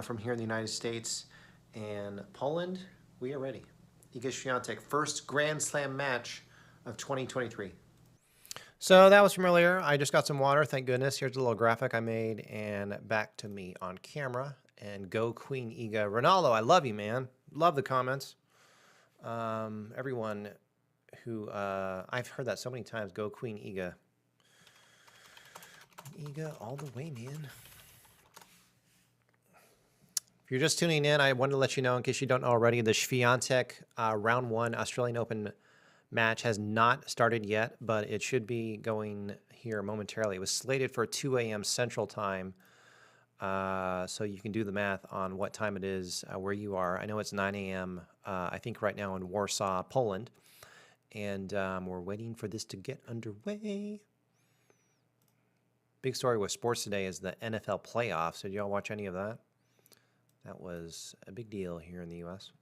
from here in the United States. And Poland, we are ready. Iga Świątek, first Grand Slam match of 2023. So that was from earlier. I just got some water, thank goodness. Here's a little graphic I made, and back to me on camera. And go Queen Iga. Ronaldo, I love you, man. Love the comments. Everyone who, I've heard that so many times, go Queen Iga. Iga all the way, man. If you're just tuning in, I wanted to let you know, in case you don't know already, the Świątek round 1 Australian Open match has not started yet, but it should be going here momentarily. It was slated for 2 a.m. Central Time, so you can do the math on what time it is where you are. I know it's 9 a.m., I think right now in Warsaw, Poland, and we're waiting for this to get underway. Big story with sports today is the NFL playoffs. Did y'all watch any of that? That was a big deal here in the U.S.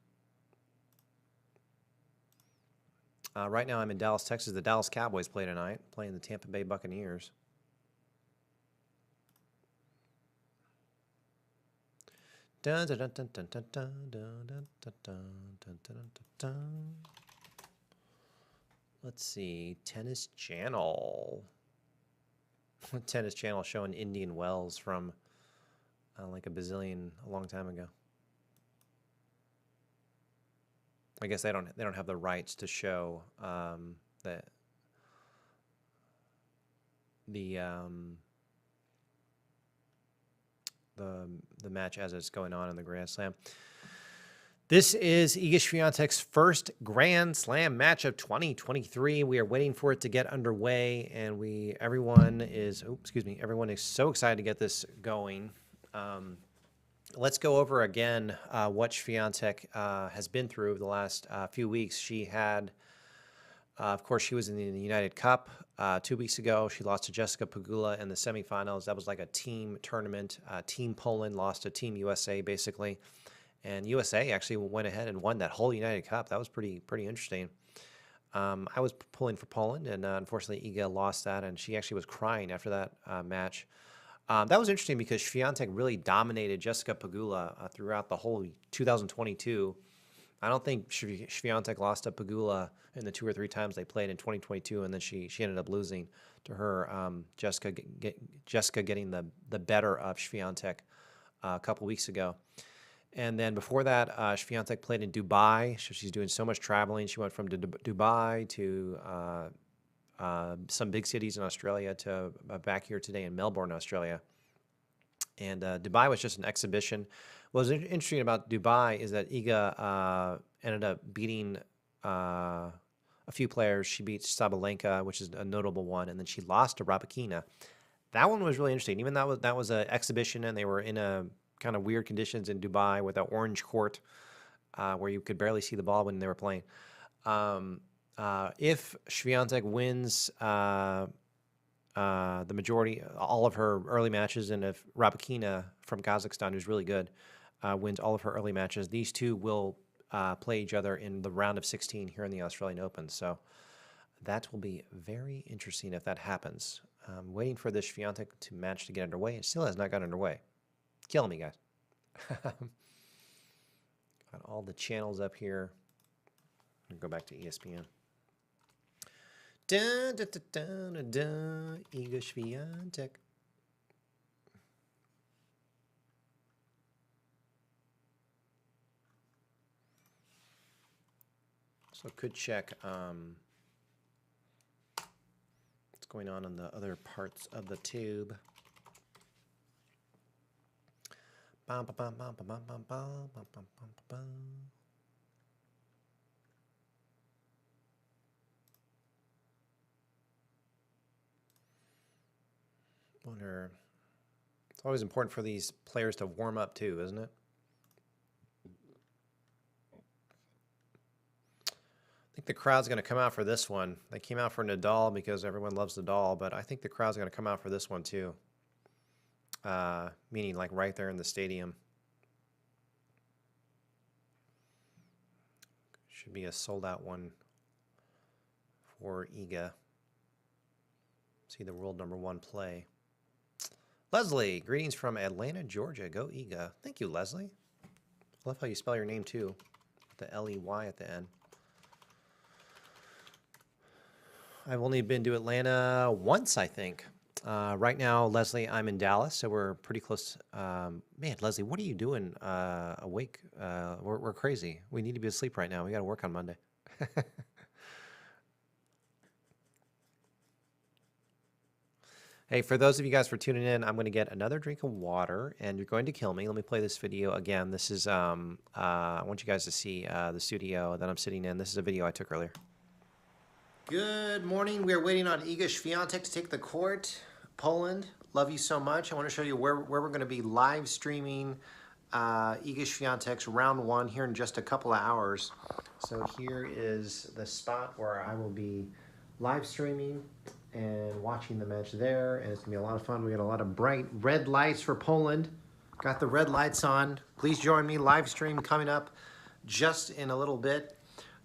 Right now I'm in Dallas, Texas. The Dallas Cowboys play tonight, playing the Tampa Bay Buccaneers. Dun, dun, dun, dun, dun, dun, dun, dun, dun, dun, dun, dun, dun, dun. Let's see, Tennis Channel. Tennis Channel showing Indian Wells from like a long time ago. I guess they don't have the rights to show the match as it's going on in the Grand Slam. This is Iga Świątek's first Grand Slam match of 2023. We are waiting for it to get underway, and everyone is so excited to get this going. Let's go over again what Świątek has been through the last few weeks. She had, of course, she was in the United Cup 2 weeks ago. She lost to Jessica Pegula in the semifinals. That was like a team tournament. Team Poland lost to Team USA, basically. And USA actually went ahead and won that whole United Cup. That was pretty interesting. I was pulling for Poland, and unfortunately, Iga lost that, and she actually was crying after that match. That was interesting because Świątek really dominated Jessica Pegula throughout the whole 2022. I don't think Świątek lost to Pegula in the 2 or 3 times they played in 2022, and then she ended up losing to her. Jessica getting the better of Świątek a couple weeks ago. And then before that, Świątek played in Dubai. So she's doing so much traveling. She went from Dubai to some big cities in Australia to back here today in Melbourne, Australia. And Dubai was just an exhibition. What was interesting about Dubai is that Iga ended up beating a few players. She beat Sabalenka, which is a notable one, and then she lost to Rybakina. That one was really interesting. Even that was an exhibition, and they were in a kind of weird conditions in Dubai with an orange court where you could barely see the ball when they were playing. If Świątek wins the majority, all of her early matches, and if Rybakina from Kazakhstan, who's really good, wins all of her early matches, these two will play each other in the round of 16 here in the Australian Open. So that will be very interesting if that happens. Waiting for this Świątek match to get underway. It still has not got underway. Killing me, guys. Got all the channels up here. I'm go back to ESPN. Dun, dun, dun, dun, dun, Iga Świątek. So could check what's going on in the other parts of the tube. Bum, bum, bum, bum, bum, bum, bum, bum, bum, bum, bum. Wonder. It's always important for these players to warm up too, isn't it? I think the crowd's going to come out for this one. They came out for Nadal because everyone loves Nadal, but I think the crowd's going to come out for this one too. Meaning like right there in the stadium. Should be a sold-out one for Iga. See the world #1 play. Leslie, greetings from Atlanta, Georgia. Go Iga. Thank you, Leslie. I love how you spell your name too. The L-E-Y at the end. I've only been to Atlanta once, I think. Right now, Leslie, I'm in Dallas, so we're pretty close. Man, Leslie, what are you doing awake? We're crazy. We need to be asleep right now. We got to work on Monday. Hey, for those of you guys for tuning in, I'm going to get another drink of water, and you're going to kill me. Let me play this video again. This is, I want you guys to see the studio that I'm sitting in. This is a video I took earlier. Good morning. We are waiting on Iga Świątek to take the court. Poland, love you so much. I want to show you where we're going to be live streaming Iga Świątek's round 1 here in just a couple of hours. So here is the spot where I will be live streaming and watching the match there, and it's going to be a lot of fun. We got a lot of bright red lights for Poland. Got the red lights on. Please join me. Live stream coming up just in a little bit.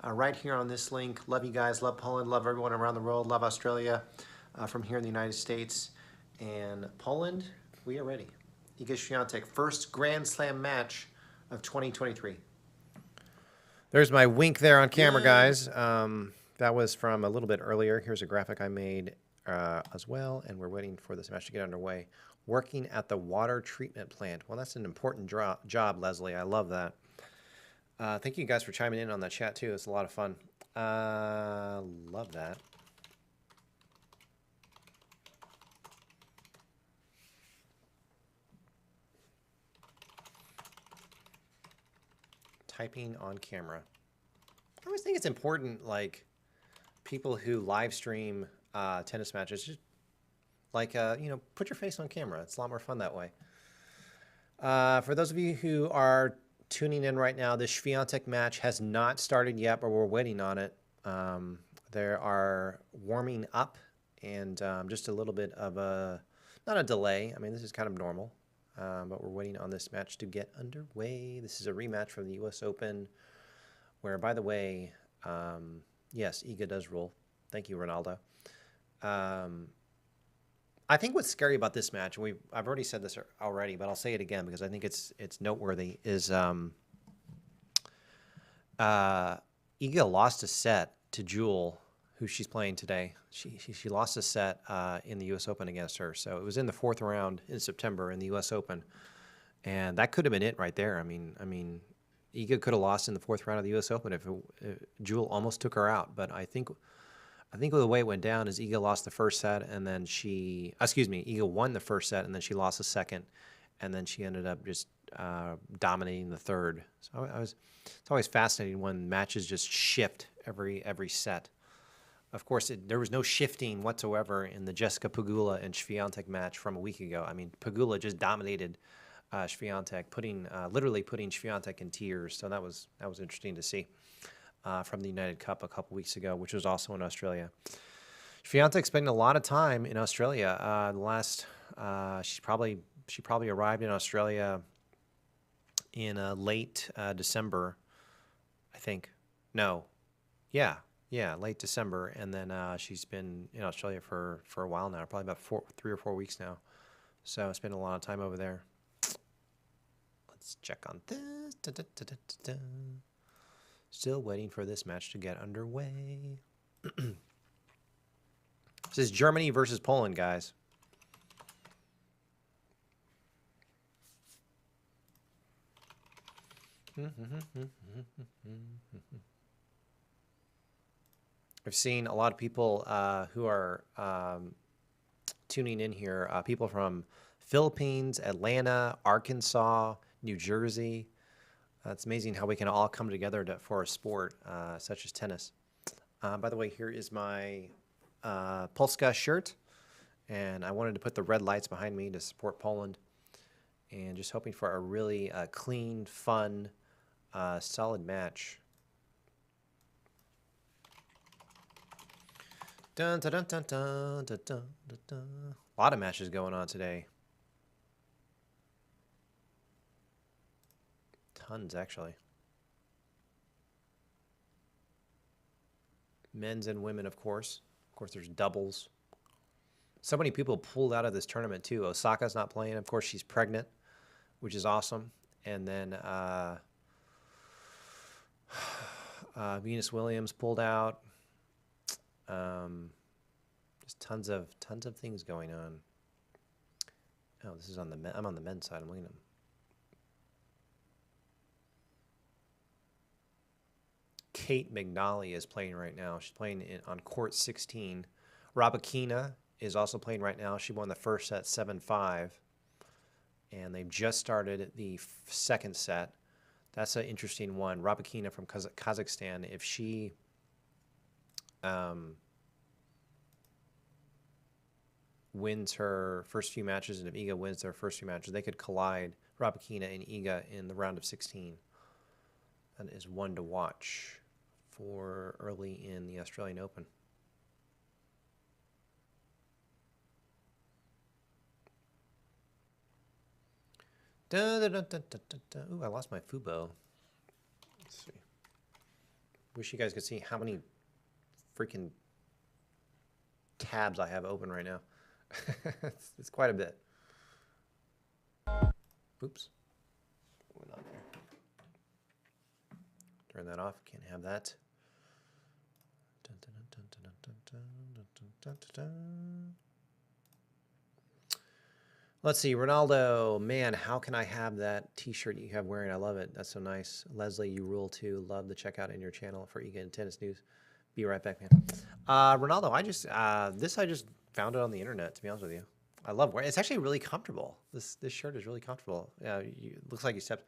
Right here on this link. Love you guys. Love Poland. Love everyone around the world. Love Australia from here in the United States. And Poland, we are ready. Iga Świątek, first Grand Slam match of 2023. There's my wink there on camera, guys. That was from a little bit earlier. Here's a graphic I made as well, and we're waiting for this match to get underway. Working at the water treatment plant. Well, that's an important job, Leslie. I love that. Thank you guys for chiming in on that chat, too. It's a lot of fun. Love that. Typing on camera. I always think it's important, like, people who live stream tennis matches, just like, you know, put your face on camera. It's a lot more fun that way. For those of you who are tuning in right now, the Świątek match has not started yet, but we're waiting on it. There are warming up and just a little bit of a, not a delay. I mean, this is kind of normal, but we're waiting on this match to get underway. This is a rematch from the U.S. Open, where, by the way, yes, Iga does rule. Thank you, Ronaldo. I think what's scary about this match, and I've already said this already, but I'll say it again because I think it's noteworthy, is Iga lost a set to Jewel, who she's playing today. She lost a set in the U.S. Open against her. So it was in the 4th round in September in the U.S. Open, and that could have been it right there. I mean, Iga could have lost in the 4th round of the U.S. Open if Jewel almost took her out. But I think the way it went down is Iga lost the first set, and then Iga won the first set, and then she lost the second, and then she ended up just dominating the third. So it's always fascinating when matches just shift every set. Of course, there was no shifting whatsoever in the Jessica Pegula and Świątek match from a week ago. I mean, Pegula just dominated Świątek, literally putting Świątek in tears. So that was interesting to see. From the United Cup a couple weeks ago, which was also in Australia. Świątek spending a lot of time in Australia. She probably arrived in Australia in late December, I think. No, yeah, late December, and then she's been in Australia for a while now, probably about 3 or 4 weeks now. So spent a lot of time over there. Let's check on this. Still waiting for this match to get underway. This is Germany versus Poland, guys. I've seen a lot of people who are tuning in here, people from Philippines, Atlanta, Arkansas, New Jersey. It's amazing how we can all come together for a sport such as tennis. By the way, here is my Polska shirt, and I wanted to put the red lights behind me to support Poland, and just hoping for a really clean, fun, solid match. Dun, dun, dun, dun, dun, dun, dun, dun. A lot of matches going on today. Tons, actually. Men's and women, of course. Of course, there's doubles. So many people pulled out of this tournament, too. Osaka's not playing. Of course, she's pregnant, which is awesome. And then Venus Williams pulled out. Just tons of things going on. Oh, this is on the I'm on the men's side. I'm looking at them. Kate McNally is playing right now. She's playing on court 16. Rabakina is also playing right now. She won the first set 7-5. And they've just started the second set. That's an interesting one. Rabakina from Kazakhstan, if she wins her first few matches, and if Iga wins their first few matches, they could collide, Rabakina and Iga, in the round of 16. That is one to watch for early in the Australian Open. Ooh, I lost my Fubo. Let's see. Wish you guys could see how many freaking tabs I have open right now. It's quite a bit. Oops. Went on there. Turn that off. Can't have that. Dun, dun, dun, dun, dun, dun, dun, dun, dun, dun, dun. Let's see, Ronaldo. Man, how can I have that T-shirt you have wearing? I love it. That's so nice. Leslie, you rule too. Love the checkout in your channel for EGA and tennis news. Be right back, man. Ronaldo, I just found it on the internet. To be honest with you, I love wearing. It's actually really comfortable. This shirt is really comfortable. Yeah, looks like you stepped.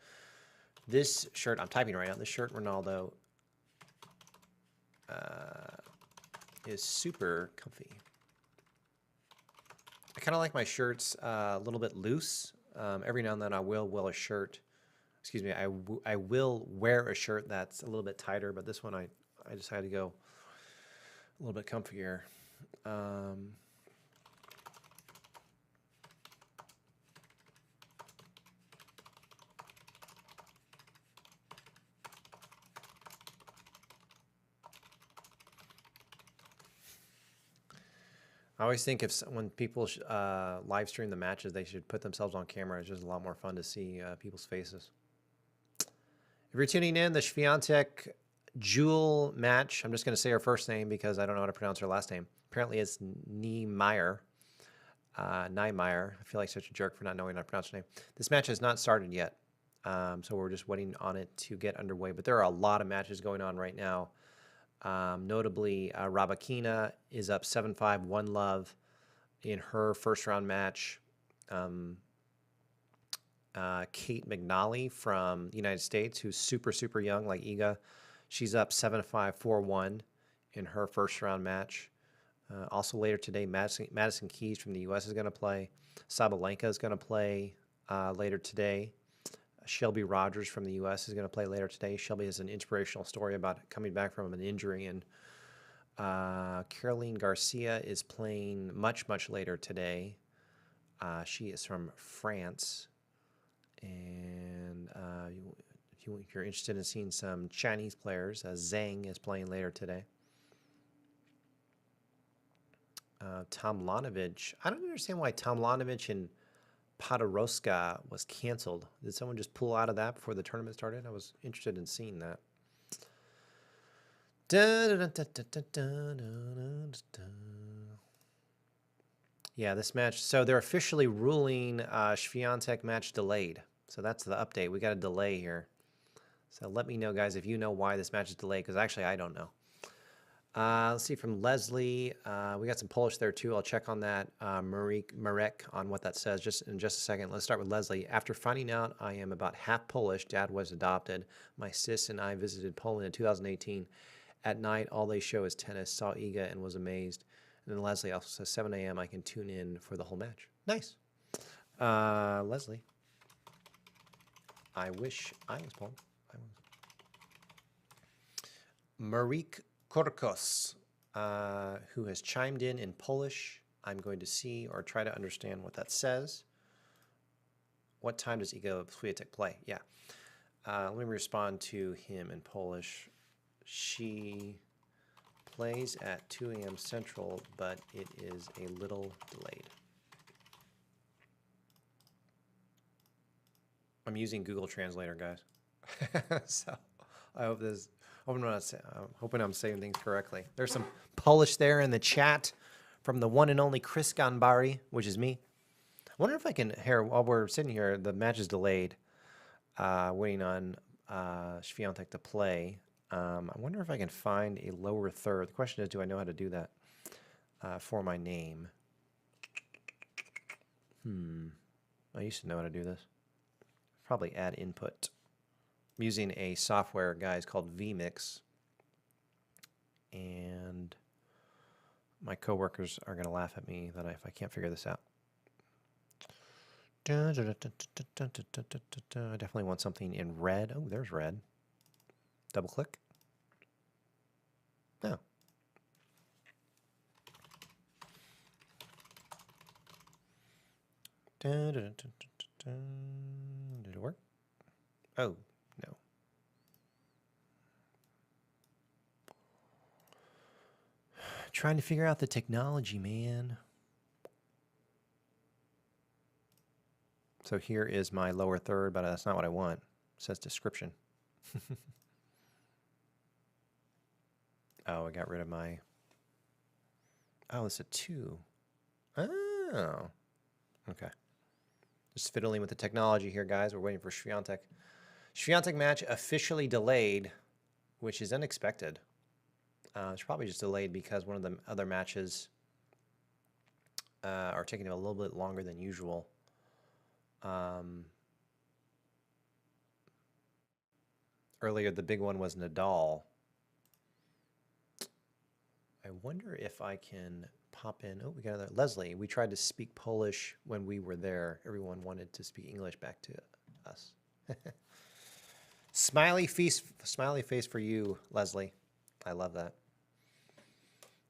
This shirt, I'm typing right now. This shirt, Ronaldo, is super comfy. I kind of like my shirts a little bit loose. Every now and then I will wear a shirt. Excuse me, I will wear a shirt that's a little bit tighter, but this one I decided to go a little bit comfier. I always think when people live stream the matches, they should put themselves on camera. It's just a lot more fun to see people's faces. If you're tuning in, the Świątek Jewel match, I'm just going to say her first name because I don't know how to pronounce her last name. Apparently it's NIEMEIER. NIEMEIER. I feel like such a jerk for not knowing how to pronounce her name. This match has not started yet, so we're just waiting on it to get underway. But there are a lot of matches going on right now. Notably, Rabakina is up 7-5, 1-love in her first round match. Kate McNally from the United States, who's super, super young, like Iga, she's up 7-5, 4-1 in her first round match. Also later today, Madison Keys from the U.S. is going to play. Sabalenka is going to play later today. Shelby Rogers from the U.S. is going to play later today. Shelby has an inspirational story about coming back from an injury. And Caroline Garcia is playing much, much later today. She is from France. And if you're interested in seeing some Chinese players, Zhang is playing later today. Tomljanovic. I don't understand why Tomljanovic and Podoroska was canceled. Did someone just pull out of that before the tournament started? I was interested in seeing that. Yeah, this match. So they're officially ruling Świątek match delayed. So that's the update. We got a delay here. So let me know, guys, if you know why this match is delayed, because actually I don't know. Let's see, from Leslie. We got some Polish there, too. I'll check on that. Marek on what that says just in just a second. Let's start with Leslie. After finding out I am about half Polish, Dad was adopted. My sis and I visited Poland in 2018. At night, all they show is tennis. Saw Iga and was amazed. And then Leslie also says 7 a.m. I can tune in for the whole match. Nice. Leslie. I wish I was Polish. I was. Marik Korkos, who has chimed in Polish. I'm going to see or try to understand what that says. What time does Iga Swiatek play? Yeah. Let me respond to him in Polish. She plays at 2 a.m. Central, but it is a little delayed. I'm using Google Translator, guys. So I hope this. I'm hoping I'm saying things correctly. There's some Polish there in the chat from the one and only Chris Ganbari, which is me. I wonder if I can hear while we're sitting here. The match is delayed, waiting on Świątek to play. I wonder if I can find a lower third. The question is, do I know how to do that for my name? I used to know how to do this. Probably add input. I'm using a software, guys, called vMix. And my coworkers are going to laugh at me that if I can't figure this out. I definitely want something in red. Oh, there's red. Double click. No. Did it work? Oh, no. Trying to figure out the technology, man. So here is my lower third, but that's not what I want. It says description. Oh, I got rid of my... Oh, it's a 2. Oh. Okay. Just fiddling with the technology here, guys. We're waiting for Świątek. Świątek match officially delayed, which is unexpected. It's probably just delayed because one of the other matches are taking a little bit longer than usual. Earlier, the big one was Nadal. I wonder if I can pop in. Oh, we got another. Leslie, we tried to speak Polish when we were there. Everyone wanted to speak English back to us. Smiley face for you, Leslie. I love that.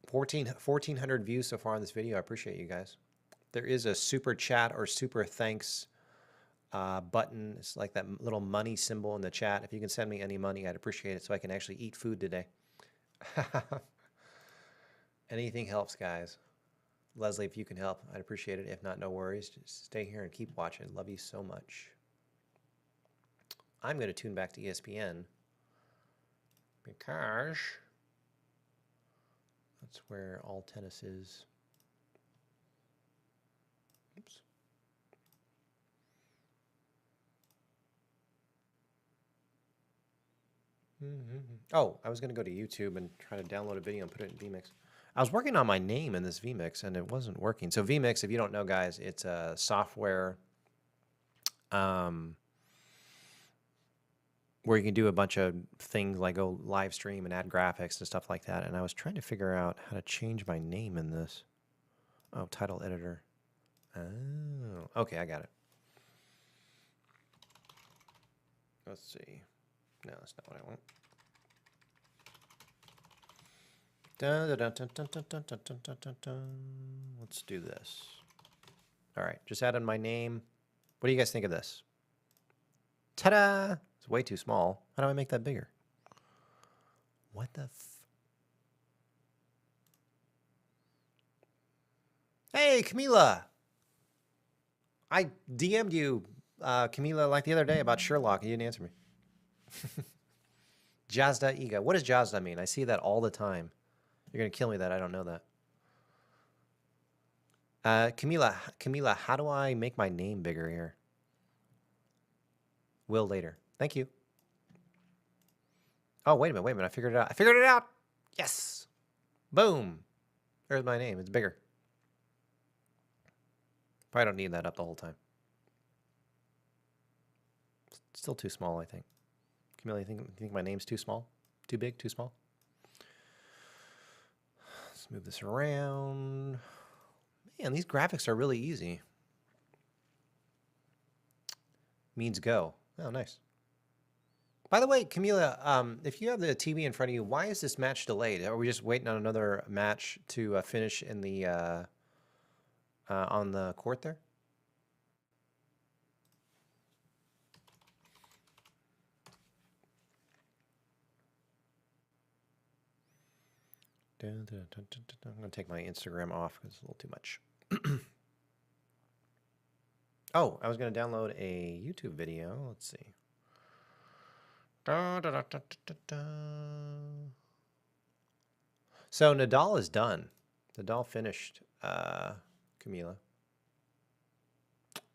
1,400 views so far on this video. I appreciate you guys. There is a super chat or super thanks button. It's like that little money symbol in the chat. If you can send me any money, I'd appreciate it so I can actually eat food today. Anything helps, guys. Leslie, if you can help, I'd appreciate it. If not, no worries. Just stay here and keep watching. Love you so much. I'm going to tune back to ESPN because that's where all tennis is. Oops. Oh, I was going to go to YouTube and try to download a video and put it in vMix. I was working on my name in this vMix and it wasn't working. So vMix, if you don't know, guys, it's a software where you can do a bunch of things like go live stream and add graphics and stuff like that. And I was trying to figure out how to change my name in this. Oh, title editor. Oh, okay, I got it. Let's see. No, that's not what I want. Let's do this. All right, just add in my name. What do you guys think of this? Ta-da! It's way too small. How do I make that bigger? What the Hey, Camila! I DM'd you, Camila, like the other day about Sherlock, and you didn't answer me. Jazda Iga. What does Jazda mean? I see that all the time. You're going to kill me that I don't know that. Camila, how do I make my name bigger here? Will later. Thank you. Oh, wait a minute. I figured it out. I figured it out. Yes. Boom. There's my name. It's bigger. Probably don't need that up the whole time. Still too small, I think. Camila, you think my name's too small? Too big? Too small? Let's move this around. Man, these graphics are really easy. Means go. Oh, nice. By the way, Camila, if you have the TV in front of you, why is this match delayed? Are we just waiting on another match to finish in the on the court there? I'm going to take my Instagram off because it's a little too much. Oh, I was going to download a YouTube video. Let's see. So Nadal is done. Nadal finished, Camila.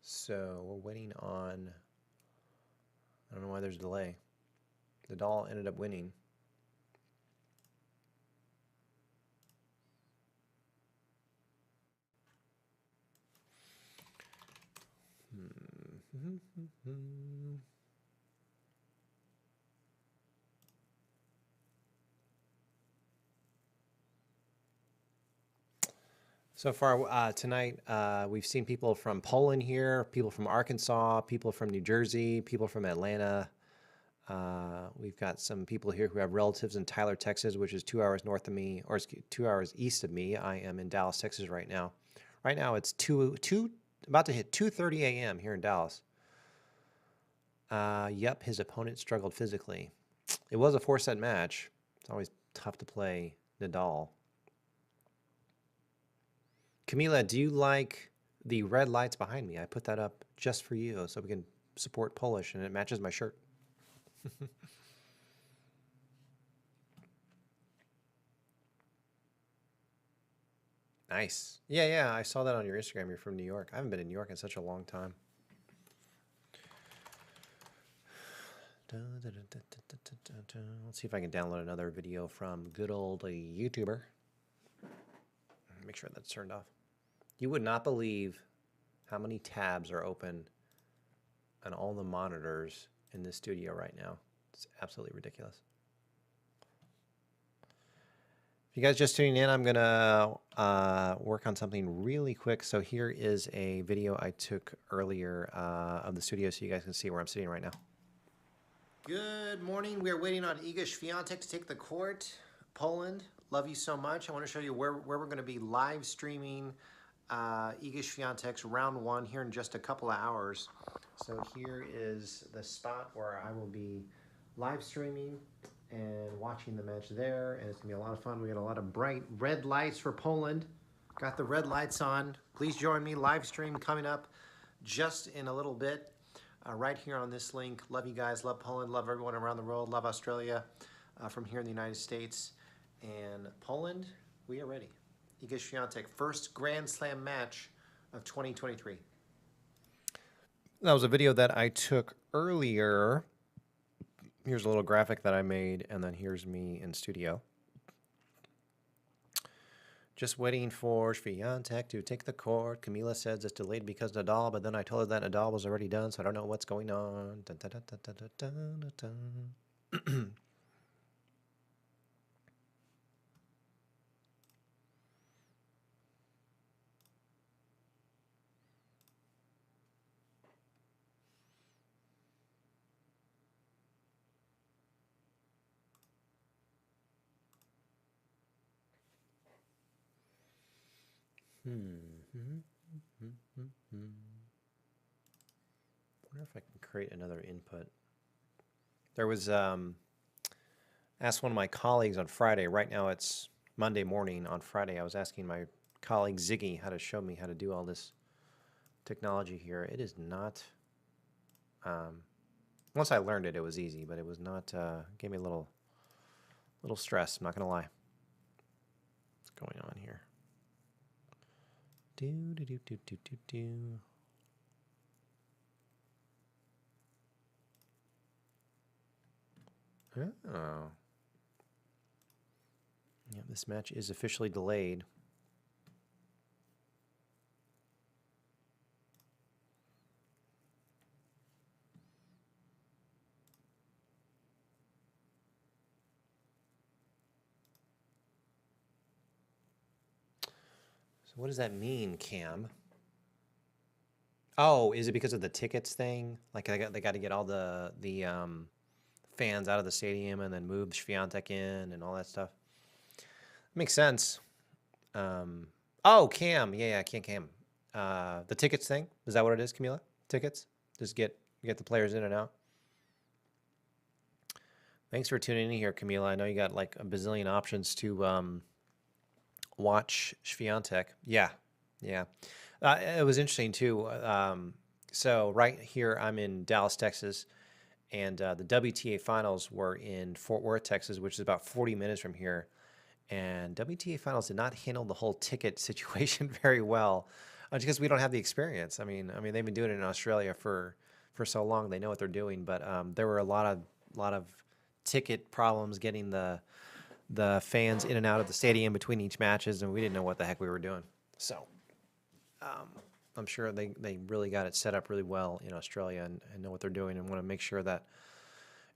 So we're waiting on... I don't know why there's a delay. Nadal ended up winning. So far tonight, we've seen people from Poland here, people from Arkansas, people from New Jersey, people from Atlanta. We've got some people here who have relatives in Tyler, Texas, which is 2 hours north of me, or 2 hours east of me. I am in Dallas, Texas right now. Right now it's about to hit 2:30 a.m. here in Dallas. Yep, his opponent struggled physically. It was a 4-set match. It's always tough to play Nadal. Camila, do you like the red lights behind me, I put that up just for you so we can support Polish, and it matches my shirt. Nice. Yeah, yeah, I saw that on your Instagram. You're from New York. I haven't been in New York in such a long time. Let's see if I can download another video from good old YouTuber. Make sure that's turned off. You would not believe how many tabs are open on all the monitors in this studio right now. It's absolutely ridiculous. If you guys just tuning in, I'm gonna work on something really quick. So here is a video I took earlier of the studio so you guys can see where I'm sitting right now. Good morning. We are waiting on Iga Świątek to take the court. Poland, love you so much. I want to show you where we're going to be live streaming Iga Świątek's round one here in just a couple of hours. So here is the spot where I will be live streaming and watching the match there, and it's going to be a lot of fun. We got a lot of bright red lights for Poland. Got the red lights on. Please join me. Live stream coming up just in a little bit. Right here on this link. Love you guys. Love Poland. Love everyone around the world. Love Australia from here in the United States. And Poland, we are ready. Iga Świątek, first Grand Slam match of 2023. That was a video that I took earlier. Here's a little graphic that I made, and then here's me in studio. Just waiting for Świątek to take the court. Camila says it's delayed because of Nadal, but then I told her that Nadal was already done, so I don't know what's going on. Dun, dun, dun, dun, dun, dun, dun, dun. Wonder if I can create another input. There was asked one of my colleagues on Friday. Right now it's Monday morning. On Friday I was asking my colleague Ziggy how to show me how to do all this technology here. It is not. Once I learned it, it was easy, but it was not. Gave me a little stress. I'm not gonna lie. What's going on here? Do. Oh. Yeah, this match is officially delayed. So what does that mean, Cam? Oh, is it because of the tickets thing? Like they got to get all the fans out of the stadium and then move Świątek in and all that stuff. Makes sense. Oh, Cam. Yeah, Cam. The tickets thing. Is that what it is, Camila? Tickets? Just get the players in and out. Thanks for tuning in here, Camila. I know you got like a bazillion options to watch Świątek. Yeah. It was interesting too. So right here, I'm in Dallas, Texas, and the WTA finals were in Fort Worth, Texas, which is about 40 minutes from here. And WTA finals did not handle the whole ticket situation very well, just because we don't have the experience. I mean, they've been doing it in Australia for so long; they know what they're doing. But there were a lot of ticket problems getting the fans in and out of the stadium between each matches, and we didn't know what the heck we were doing. So I'm sure they really got it set up really well in Australia and know what they're doing and want to make sure that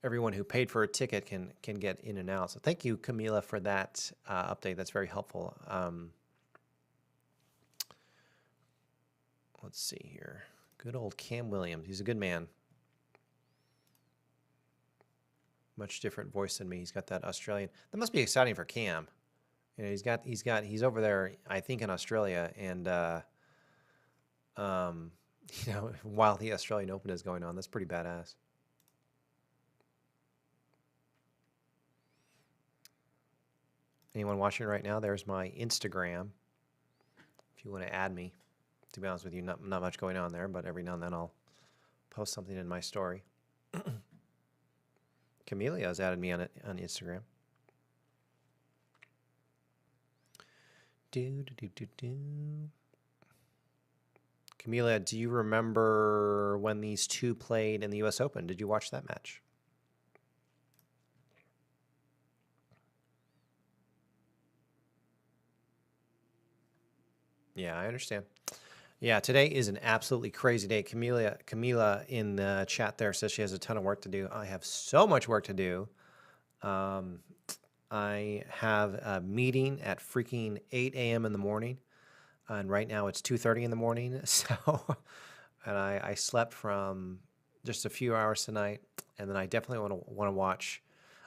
everyone who paid for a ticket can get in and out. So thank you, Camila, for that update. That's very helpful. Let's see here. Good old Cam Williams. He's a good man. Much different voice than me. He's got that Australian. That must be exciting for Cam. You know, he's over there, I think, in Australia, and you know, while the Australian Open is going on, that's pretty badass. Anyone watching right now? There's my Instagram. If you want to add me, To be honest with you, not much going on there, but every now and then I'll post something in my story. Camellia has added me on Instagram. Camellia, do you remember when these two played in the U.S. Open? Did you watch that match? Yeah, I understand. Yeah, today is an absolutely crazy day. Camila in the chat there says she has a ton of work to do. I have so much work to do. I have a meeting at freaking 8 a.m. in the morning, and right now it's 2:30 in the morning. So, and I slept from just a few hours tonight, and then I definitely want to watch.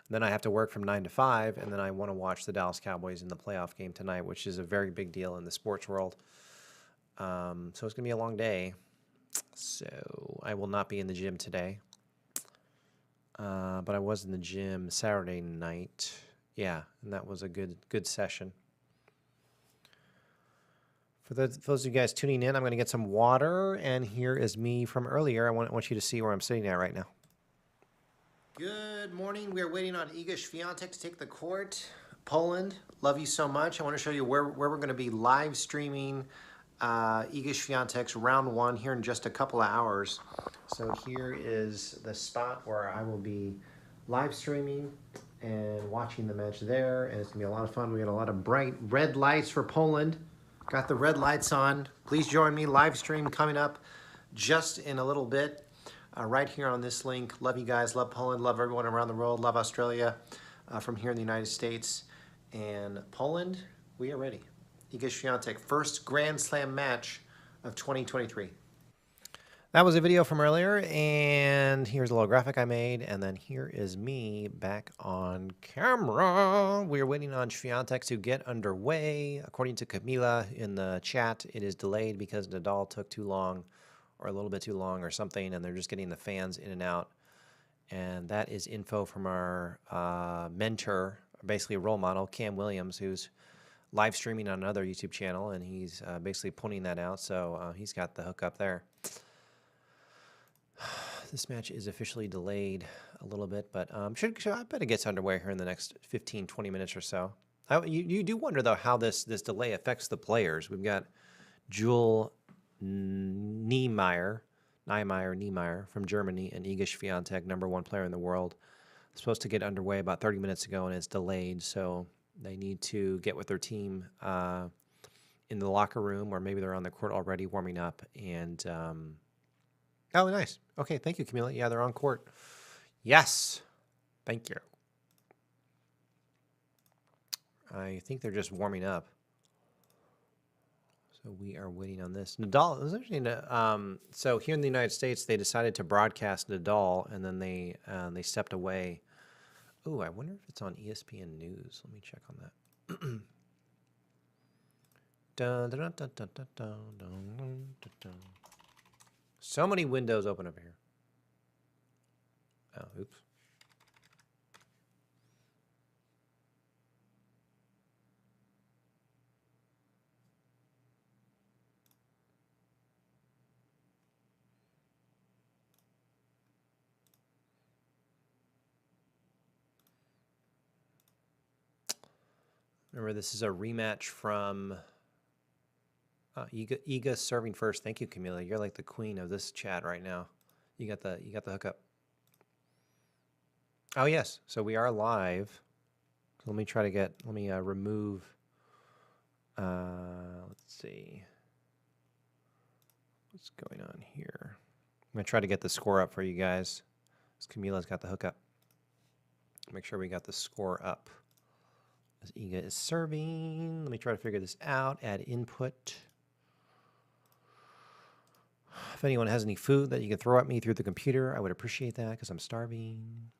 Then I have to work from 9 to 5, and then I want to watch the Dallas Cowboys in the playoff game tonight, which is a very big deal in the sports world. So it's going to be a long day. So I will not be in the gym today. But I was in the gym Saturday night. Yeah, and that was a good session. For those of you guys tuning in, I'm going to get some water, and here is me from earlier. I want you to see where I'm sitting at right now. Good morning. We are waiting on Iga Świątek to take the court. Poland, love you so much. I want to show you where we're going to be live streaming Iga Świątek's round one here in just a couple of hours. So here is the spot where I will be live streaming and watching the match there, and it's going to be a lot of fun. We got a lot of bright red lights for Poland. Got the red lights on. Please join me. Live stream coming up just in a little bit. Right here on this link. Love you guys. Love Poland. Love everyone around the world. Love Australia from here in the United States. And Poland, we are ready. Iga Świątek, first Grand Slam match of 2023. That was a video from earlier, and here's a little graphic I made, and then here is me back on camera. We're waiting on Świątek to get underway. According to Camila in the chat, it is delayed because Nadal took too long, or a little bit too long or something, and they're just getting the fans in and out. And that is info from our mentor, basically role model, Cam Williams, who's live streaming on another YouTube channel, and he's basically pointing that out, so he's got the hook up there. This match is officially delayed a little bit, but I bet it gets underway here in the next 15, 20 minutes or so. You do wonder, though, how this delay affects the players. We've got Jewel NIEMEIER from Germany, and Iga Świątek, #1 player in the world. Supposed to get underway about 30 minutes ago, and it's delayed, so they need to get with their team in the locker room, or maybe they're on the court already warming up. And oh, nice. Okay, thank you, Camila. Yeah, they're on court. Yes, thank you. I think they're just warming up. So we are waiting on this. Nadal, was actually so here in the United States, they decided to broadcast Nadal, and then they stepped away. Oh, I wonder if it's on ESPN News. Let me check on that. Dun, dun, dun, dun, dun, dun, dun, dun, dun. So many windows open up here. Oh, oops. Remember, this is a rematch from Iga serving first. Thank you, Camila. You're like the queen of this chat right now. You got the hookup. Oh yes, so we are live. So let me remove. Let's see what's going on here. I'm gonna try to get the score up for you guys. Camila's got the hookup. Make sure we got the score up. As Iga is serving. Let me try to figure this out. Add input. If anyone has any food that you can throw at me through the computer, I would appreciate that because I'm starving.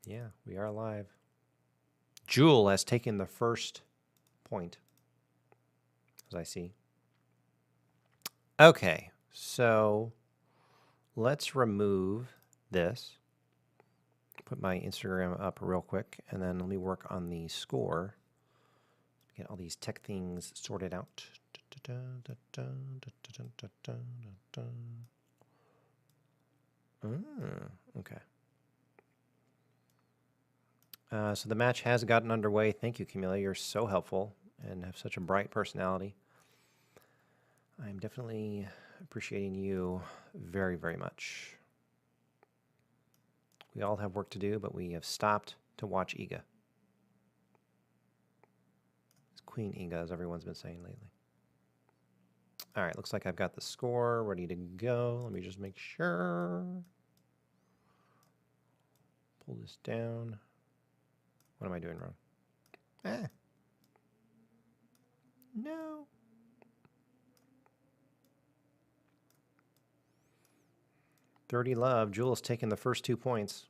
Yeah, we are live. Jewel has taken the first point, as I see. Okay, so let's remove this. Put my Instagram up real quick, and then let me work on the score. Get all these tech things sorted out. Okay. So the match has gotten underway. Thank you, Camilla. You're so helpful and have such a bright personality. I'm definitely appreciating you very, very much. We all have work to do, but we have stopped to watch Iga. It's Queen Iga, as everyone's been saying lately. All right, looks like I've got the score ready to go. Let me just make sure. Pull this down. What am I doing wrong? No. Dirty love. Jewel's taking the first 2 points.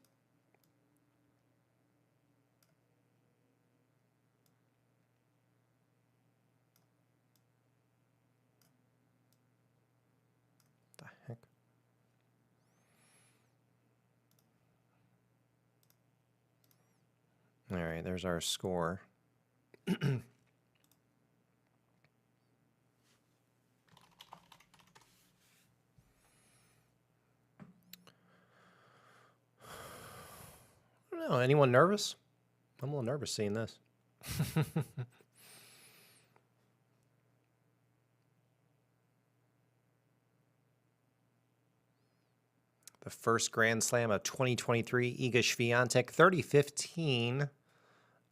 What the heck? All right, there's our score. I don't know. Anyone nervous? I'm a little nervous seeing this. The first Grand Slam of 2023, Iga Świątek, 30-15.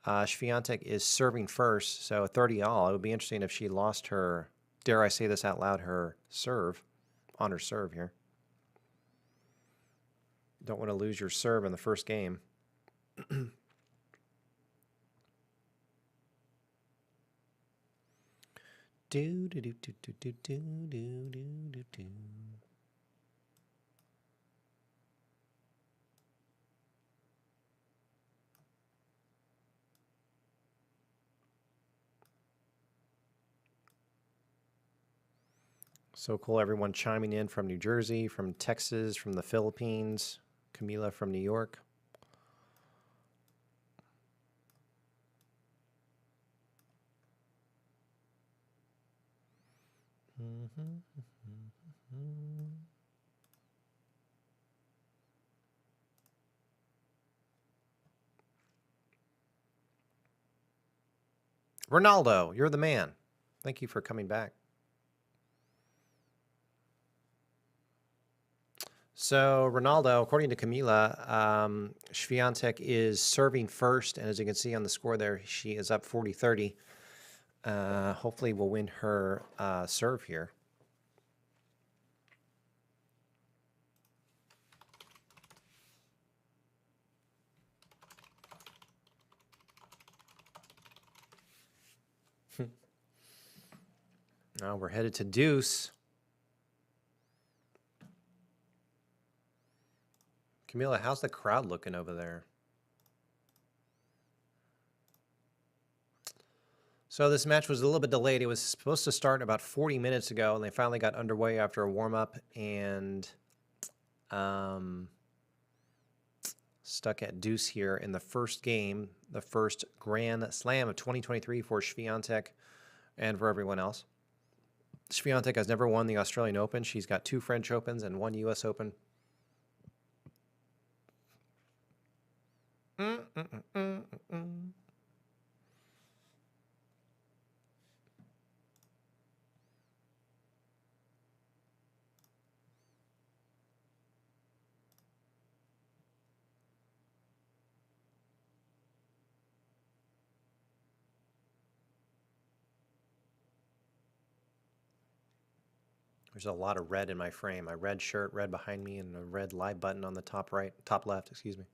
Świątek is serving first, so 30-all. It would be interesting if she lost her, dare I say this out loud, her serve, on her serve here. Don't want to lose your serve in the first game. Do do do do do do do do do do. So cool, everyone chiming in from New Jersey, from Texas, from the Philippines, Camila from New York. Ronaldo, you're the man. Thank you for coming back. So Ronaldo, according to Camila, Świątek is serving first, and as you can see on the score there, she is up 40-30. Hopefully we'll win her serve here. Now we're headed to deuce. Camila, how's the crowd looking over there? So this match was a little bit delayed. It was supposed to start about 40 minutes ago, and they finally got underway after a warm-up and stuck at deuce here in the first game, the first Grand Slam of 2023 for Świątek and for everyone else. Świątek has never won the Australian Open. She's got 2 French Opens and 1 U.S. Open. There's a lot of red in my frame. My red shirt, red behind me, and a red live button on the top right, top left, excuse me.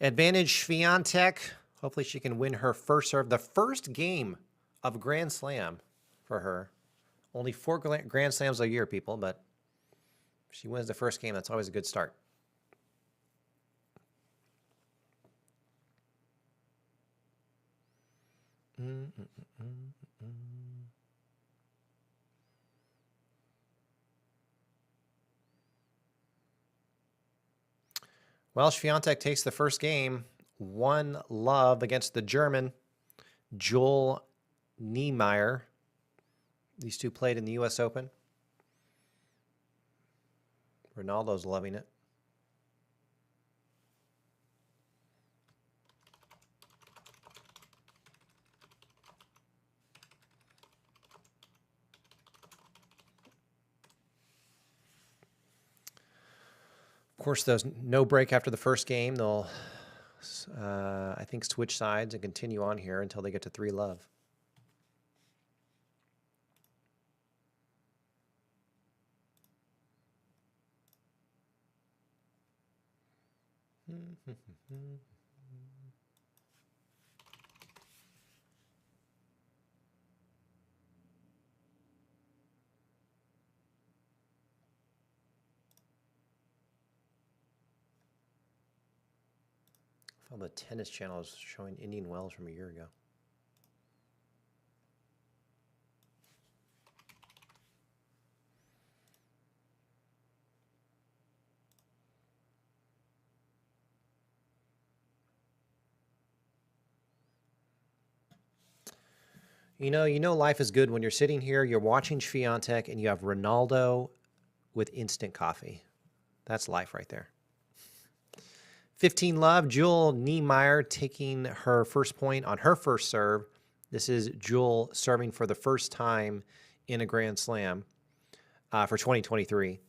Advantage Świątek. Hopefully she can win her first serve. The first game of Grand Slam for her. Only 4 Grand Slams a year, people, but if she wins the first game, that's always a good start. Well, Świątek takes the first game, 1-love against the German. Jewel NIEMEIER. These two played in the U.S. Open. Ronaldo's loving it. Of course, there's no break after the first game. They'll, I think, switch sides and continue on here until they get to 3-love. Oh, the tennis channel is showing Indian Wells from a year ago. You know, life is good when you're sitting here, you're watching Świątek, and you have Ronaldo with instant coffee. That's life right there. 15-love, Jewel NIEMEIER taking her first point on her first serve. This is Jewel serving for the first time in a Grand Slam for 2023.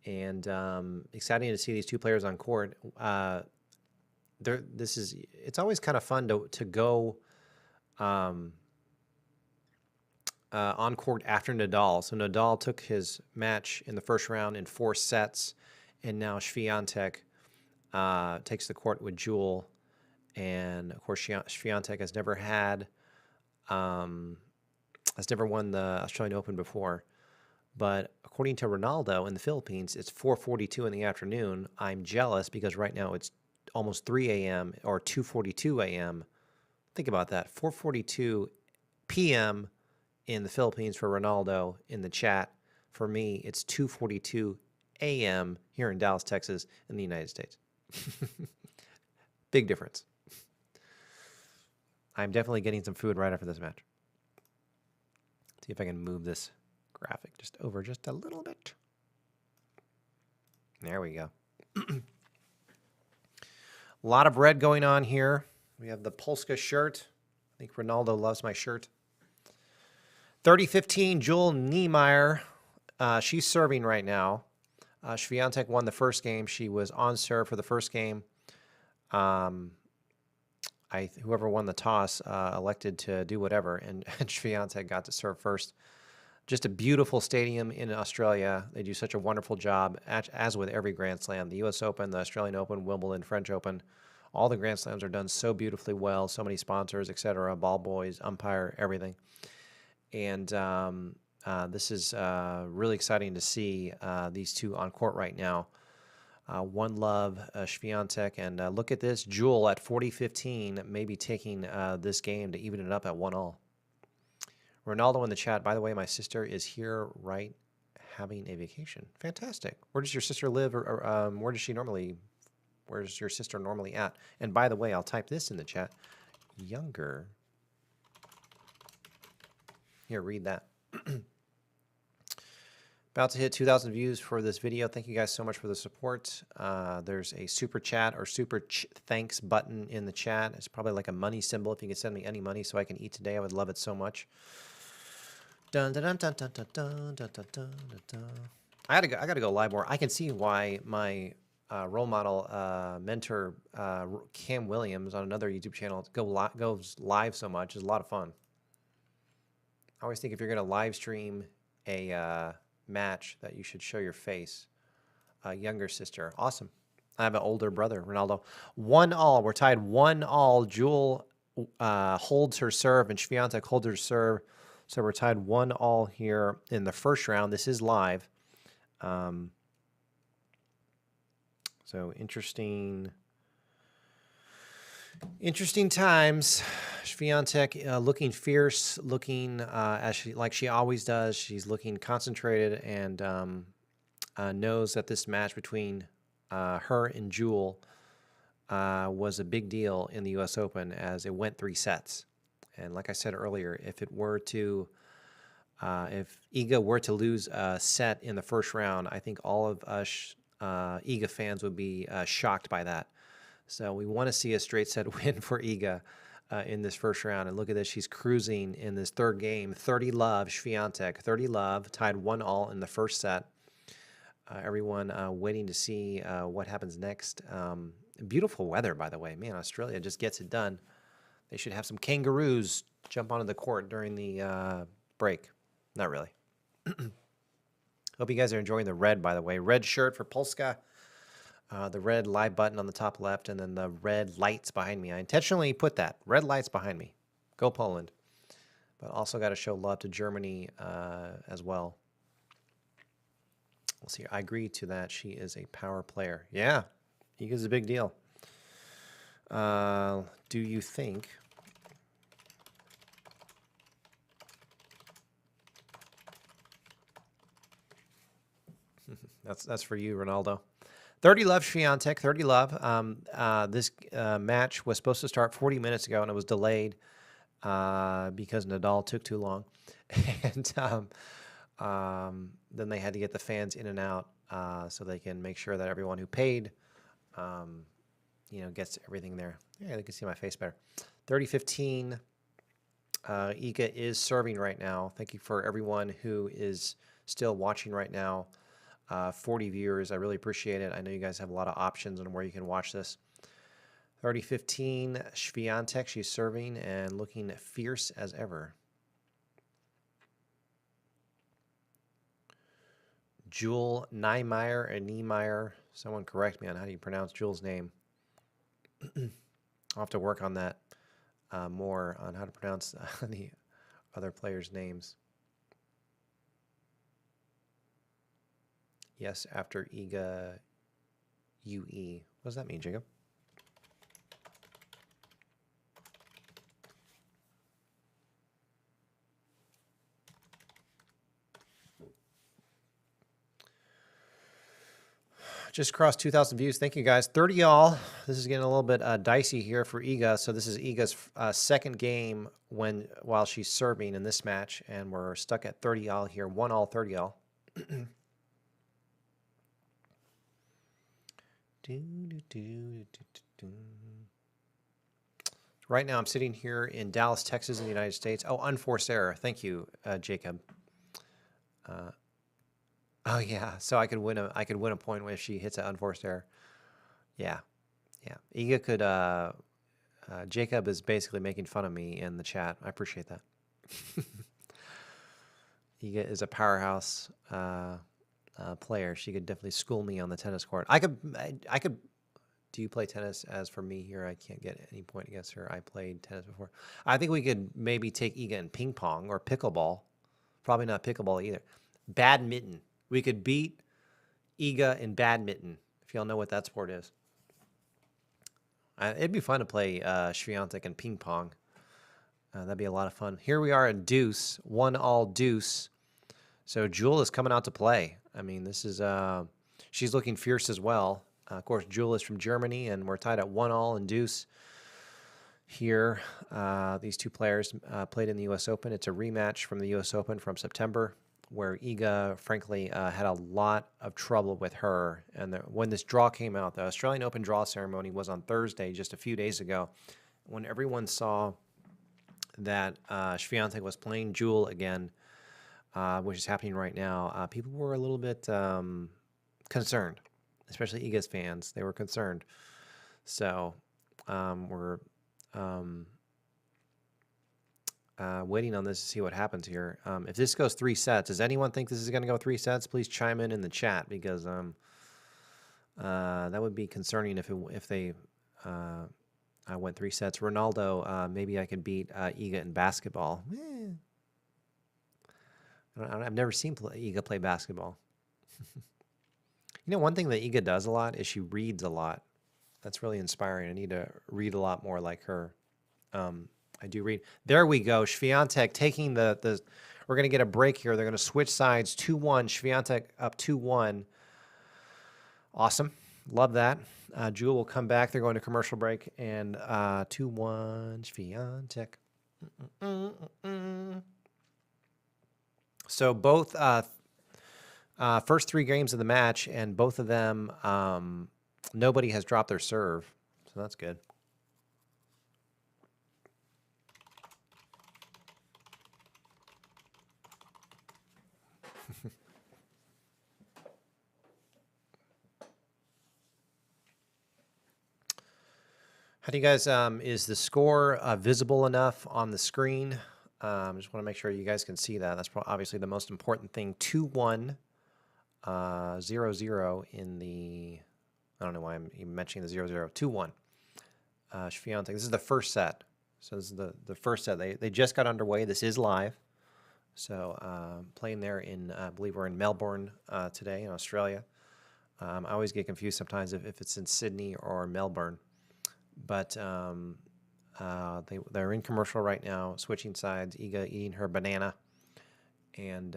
And exciting to see these two players on court. It's always kind of fun to go on court after Nadal. So Nadal took his match in the first round in 4 sets, and now Świątek takes the court with Jewel. And of course, Świątek has never won the Australian Open before. But according to Ronaldo in the Philippines, it's 4:42 in the afternoon. I'm jealous because right now it's almost 3 a.m. or 2:42 a.m. Think about that. 4:42 p.m. in the Philippines for Ronaldo in the chat. For me, it's 2:42 a.m. here in Dallas, Texas, in the United States. Big difference. I'm definitely getting some food right after this match. See if I can move this graphic just over just a little bit. There we go. A lot of red going on here. We have the Polska shirt. I think Ronaldo loves my shirt. 30-15, Jewel NIEMEIER. She's serving right now. Świątek won the first game. She was on serve for the first game. Whoever won the toss elected to do whatever, and Świątek got to serve first. Just a beautiful stadium in Australia. They do such a wonderful job, as with every Grand Slam. The U.S. Open, the Australian Open, Wimbledon, French Open. All the Grand Slams are done so beautifully well. So many sponsors, etc. Ball boys, umpire, everything. And this is really exciting to see these two on court right now. 1-love, Świątek, and look at this. Jewel at 40-15, maybe taking this game to even it up at 1-all. Ronaldo in the chat. By the way, my sister is here, right, having a vacation. Fantastic. Where does your sister live, or where does she normally? Where's your sister normally at? And by the way, I'll type this in the chat. Younger. Here, read that. About to hit 2,000 views for this video. Thank you guys so much for the support. There's a super chat or super thanks button in the chat. It's probably like a money symbol. If you can send me any money so I can eat today, I would love it so much. Dun, dun, dun, dun, dun, dun, dun, dun, dun, dun, dun. I gotta go live more. I can see why my role model mentor Cam Williams on another YouTube channel goes live so much. It's a lot of fun. I always think if you're gonna live stream a match that you should show your face. Younger sister. Awesome. I have an older brother, Ronaldo. 1-all. We're tied 1-all. Jewel holds her serve and Świątek holds her serve. So we're tied 1-all here in the first round. This is live. So interesting times. Świątek looking fierce, looking like she always does. She's looking concentrated and knows that this match between her and Jewel was a big deal in the U.S. Open as it went 3 sets. And like I said earlier, if it were to, if Iga were to lose a set in the first round, I think all of us Iga fans would be shocked by that. So we want to see a straight set win for Iga in this first round. And look at this, she's cruising in this third game. 30-love, Świątek, 30-love, tied 1-all in the first set. Everyone waiting to see what happens next. Beautiful weather, by the way. Man, Australia just gets it done. They should have some kangaroos jump onto the court during the break. Not really. Hope you guys are enjoying the red, by the way. Red shirt for Polska. The red live button on the top left, and then the red lights behind me. I intentionally put that. Red lights behind me. Go Poland. But also got to show love to Germany as well. We'll see. I agree to that. She is a power player. Yeah. Iga's a big deal. Do you think... That's for you, Ronaldo. 30-love, Świątek, 30-love. This match was supposed to start 40 minutes ago, and it was delayed because Nadal took too long. And then they had to get the fans in and out so they can make sure that everyone who paid, gets everything there. Yeah, they can see my face better. 30-15. Iga is serving right now. Thank you for everyone who is still watching right now. 40 viewers. I really appreciate it. I know you guys have a lot of options on where you can watch this. 30-15, Świątek. She's serving and looking fierce as ever. Jewel NIEMEIER or NIEMEIER. Someone correct me on how do you pronounce Jewel's name. I'll have to work on that more on how to pronounce the other players' names. Yes, after Iga UE. What does that mean, Jacob? Just crossed 2,000 views. Thank you, guys. 30 all. This is getting a little bit dicey here for Iga. So this is Iga's second game while she's serving in this match, and we're stuck at 30 all here. 1-all, 30 all. Right now, I'm sitting here in Dallas, Texas, in the United States. Oh, unforced error. Thank you, Jacob. Oh yeah, so I could win a point if she hits an unforced error. Yeah, yeah. Iga could. Jacob is basically making fun of me in the chat. I appreciate that. Iga is a powerhouse player. She could definitely school me on the tennis court. I could. Do you play tennis? As for me here, I can't get any point against her. I played tennis before. I think we could maybe take Iga in ping pong or pickleball. Probably not pickleball either. Badminton. We could beat Iga in badminton, if y'all know what that sport is. It'd be fun to play Świątek in ping pong. That'd be a lot of fun. Here we are in deuce, 1-all deuce. So Jewel is coming out to play. I mean, this is she's looking fierce as well. Of course, Jewel is from Germany, and we're tied at 1-all and deuce. Here, these two players played in the U.S. Open. It's a rematch from the U.S. Open from September, where Iga, frankly, had a lot of trouble with her. And when this draw came out, the Australian Open draw ceremony was on Thursday, just a few days ago. When everyone saw that Świątek was playing Jewel again, which is happening right now, people were a little bit concerned, especially Iga's fans. They were concerned. So we're waiting on this to see what happens here. If this goes 3 sets, does anyone think this is going to go 3 sets? Please chime in the chat, because that would be concerning if they went 3 sets. Ronaldo, maybe I could beat Iga in basketball. I've never seen Iga play basketball. You know, one thing that Iga does a lot is she reads a lot. That's really inspiring. I need to read a lot more like her. I do read. There we go. Świątek taking the we're going to get a break here. They're going to switch sides. 2-1. Świątek up 2-1. Awesome. Love that. Jewel will come back. They're going to commercial break. And 2-1 Świątek. So both first 3 games of the match, and both of them, nobody has dropped their serve, so that's good. How do you guys, is the score visible enough on the screen? Just want to make sure you guys can see that. That's obviously the most important thing. 2-1, 0-0 in the, I don't know why I'm even mentioning the 0-0. 2-1. Świątek. This is the first set. So this is the first set. They just got underway. This is live. So playing there in, I believe we're in Melbourne today in Australia. I always get confused sometimes if it's in Sydney or Melbourne. But they're in commercial right now, switching sides. Iga eating her banana. And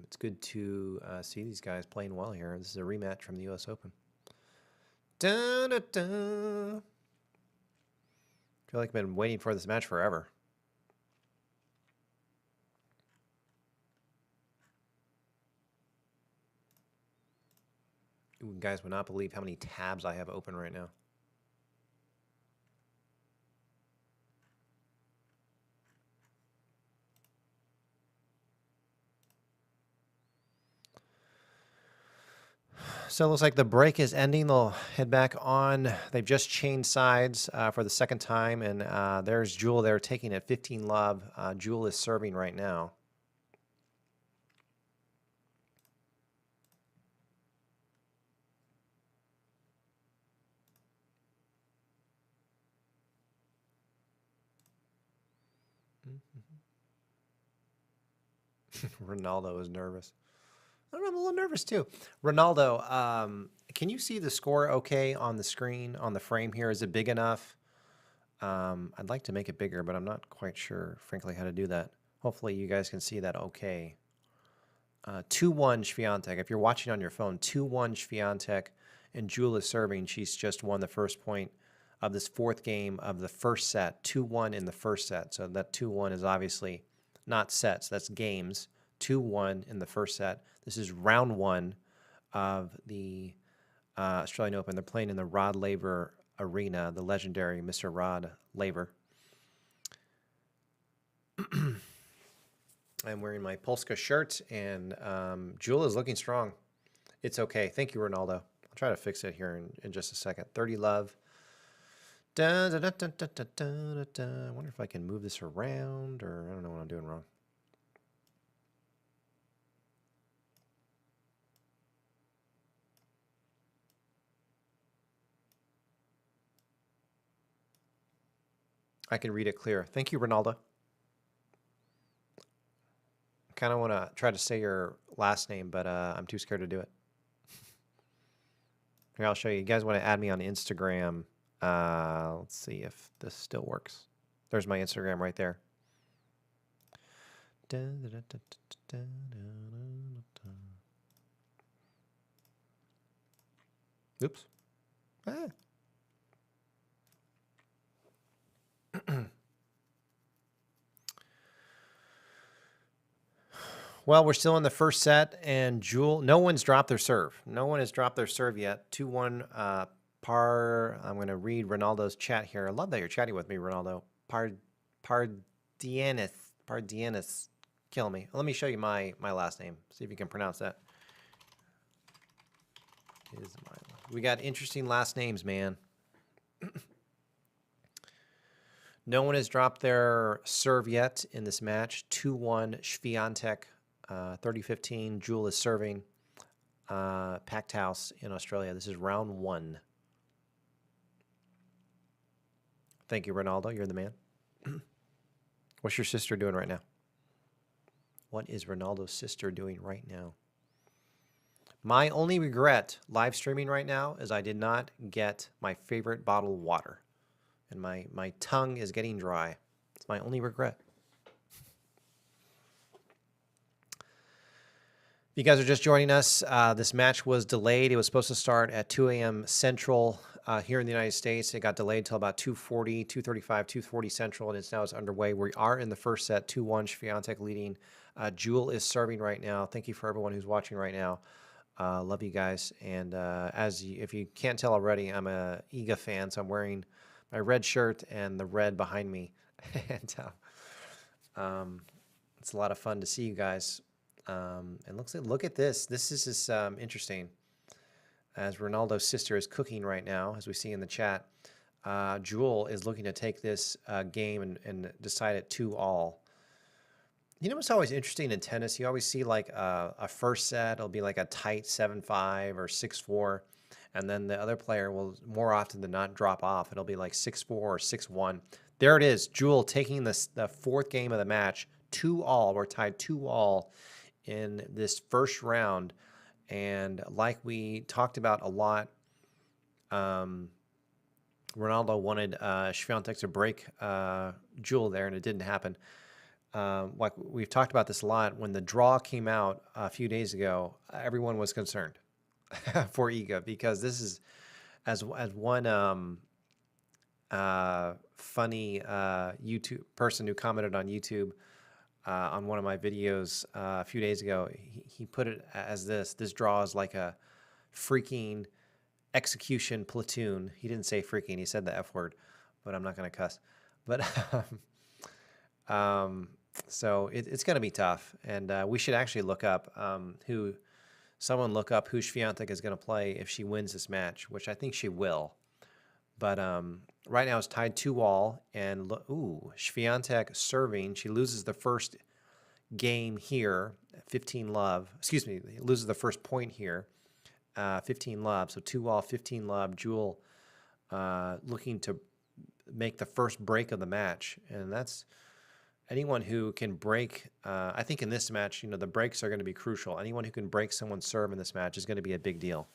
it's good to see these guys playing well here. This is a rematch from the U.S. Open. Dun, dun, dun. I feel like I've been waiting for this match forever. You guys would not believe how many tabs I have open right now. So it looks like the break is ending. They'll head back on. They've just changed sides for the second time, and there's Jewel there taking it 15-love. Jewel is serving right now. Ronaldo is nervous. I'm a little nervous too. Ronaldo, can you see the score okay on the screen, on the frame here? Is it big enough? I'd like to make it bigger, but I'm not quite sure, frankly, how to do that. Hopefully you guys can see that okay. 2-1 Świątek. If you're watching on your phone, 2-1 Świątek, and Jewel is serving. She's just won the first point of this 4th game of the first set. 2-1 in the first set. So that 2-1 is obviously not sets, that's games. 2-1 in the first set. This is round 1 of the Australian Open. They're playing in the Rod Laver Arena, the legendary Mr. Rod Laver. I'm wearing my Polska shirt, and Jewel is looking strong. It's okay. Thank you, Ronaldo. I'll try to fix it here in just a second. 30-love. Da, da, da, da, da, da, da, da. I wonder if I can move this around, or I don't know what I'm doing wrong. I can read it clear. Thank you, Ronaldo. I kind of want to try to say your last name, but I'm too scared to do it. Here, I'll show you. You guys want to add me on Instagram. Let's see if this still works. There's my Instagram right there. Oops. Ah. Well, we're still in the first set, and Jewel, no one's dropped their serve. No one has dropped their serve yet. 2-1 par. I'm going to read Ronaldo's chat here. I love that you're chatting with me, Ronaldo. Pardienis. Kill me. Let me show you my last name. See if you can pronounce that. We got interesting last names, man. No one has dropped their serve yet in this match. 2-1 Świątek, 30-15. Jewel is serving. Packed house in Australia. This is round 1. Thank you, Ronaldo. You're the man. What's your sister doing right now? What is Ronaldo's sister doing right now? My only regret live streaming right now is I did not get my favorite bottle of water. And my tongue is getting dry. It's my only regret. If you guys are just joining us, this match was delayed. It was supposed to start at 2 a.m. Central here in the United States. It got delayed until about 2:40, 2:35, 2:40 Central, and it's underway. We are in the first set, 2-1, Świątek leading. Jewel is serving right now. Thank you for everyone who's watching right now. Love you guys. And if you can't tell already, I'm a Iga fan, so I'm wearing my red shirt and the red behind me. And it's a lot of fun to see you guys. And look at this. This is just interesting. As Ronaldo's sister is cooking right now, as we see in the chat, Jewel is looking to take this game and decide it 2-all. You know what's always interesting in tennis? You always see like a first set, it'll be like a tight 7-5 or 6-4, and then the other player will more often than not drop off. It'll be like 6-4 or 6-1. There it is, Jewel taking the fourth game of the match, 2-all. We're tied 2-all in this first round, and like we talked about a lot, Ronaldo wanted Świątek to break Jewel there, and it didn't happen. Like we've talked about this a lot, when the draw came out a few days ago, everyone was concerned for Iga, because this is, as one funny YouTube person who commented on YouTube on one of my videos a few days ago, he put it as this draw is like a freaking execution platoon. He didn't say freaking, he said the F word, but I'm not going to cuss. But so it's going to be tough, and we should actually look up who Świątek is going to play if she wins this match, which I think she will. But right now it's tied 2-all, and Świątek serving. She loses the first game here, 15-love. Excuse me, loses the first point here, 15-love. So 2-all, 15-love. Jewel looking to make the first break of the match, and that's anyone who can break. I think in this match, the breaks are going to be crucial. Anyone who can break someone's serve in this match is going to be a big deal.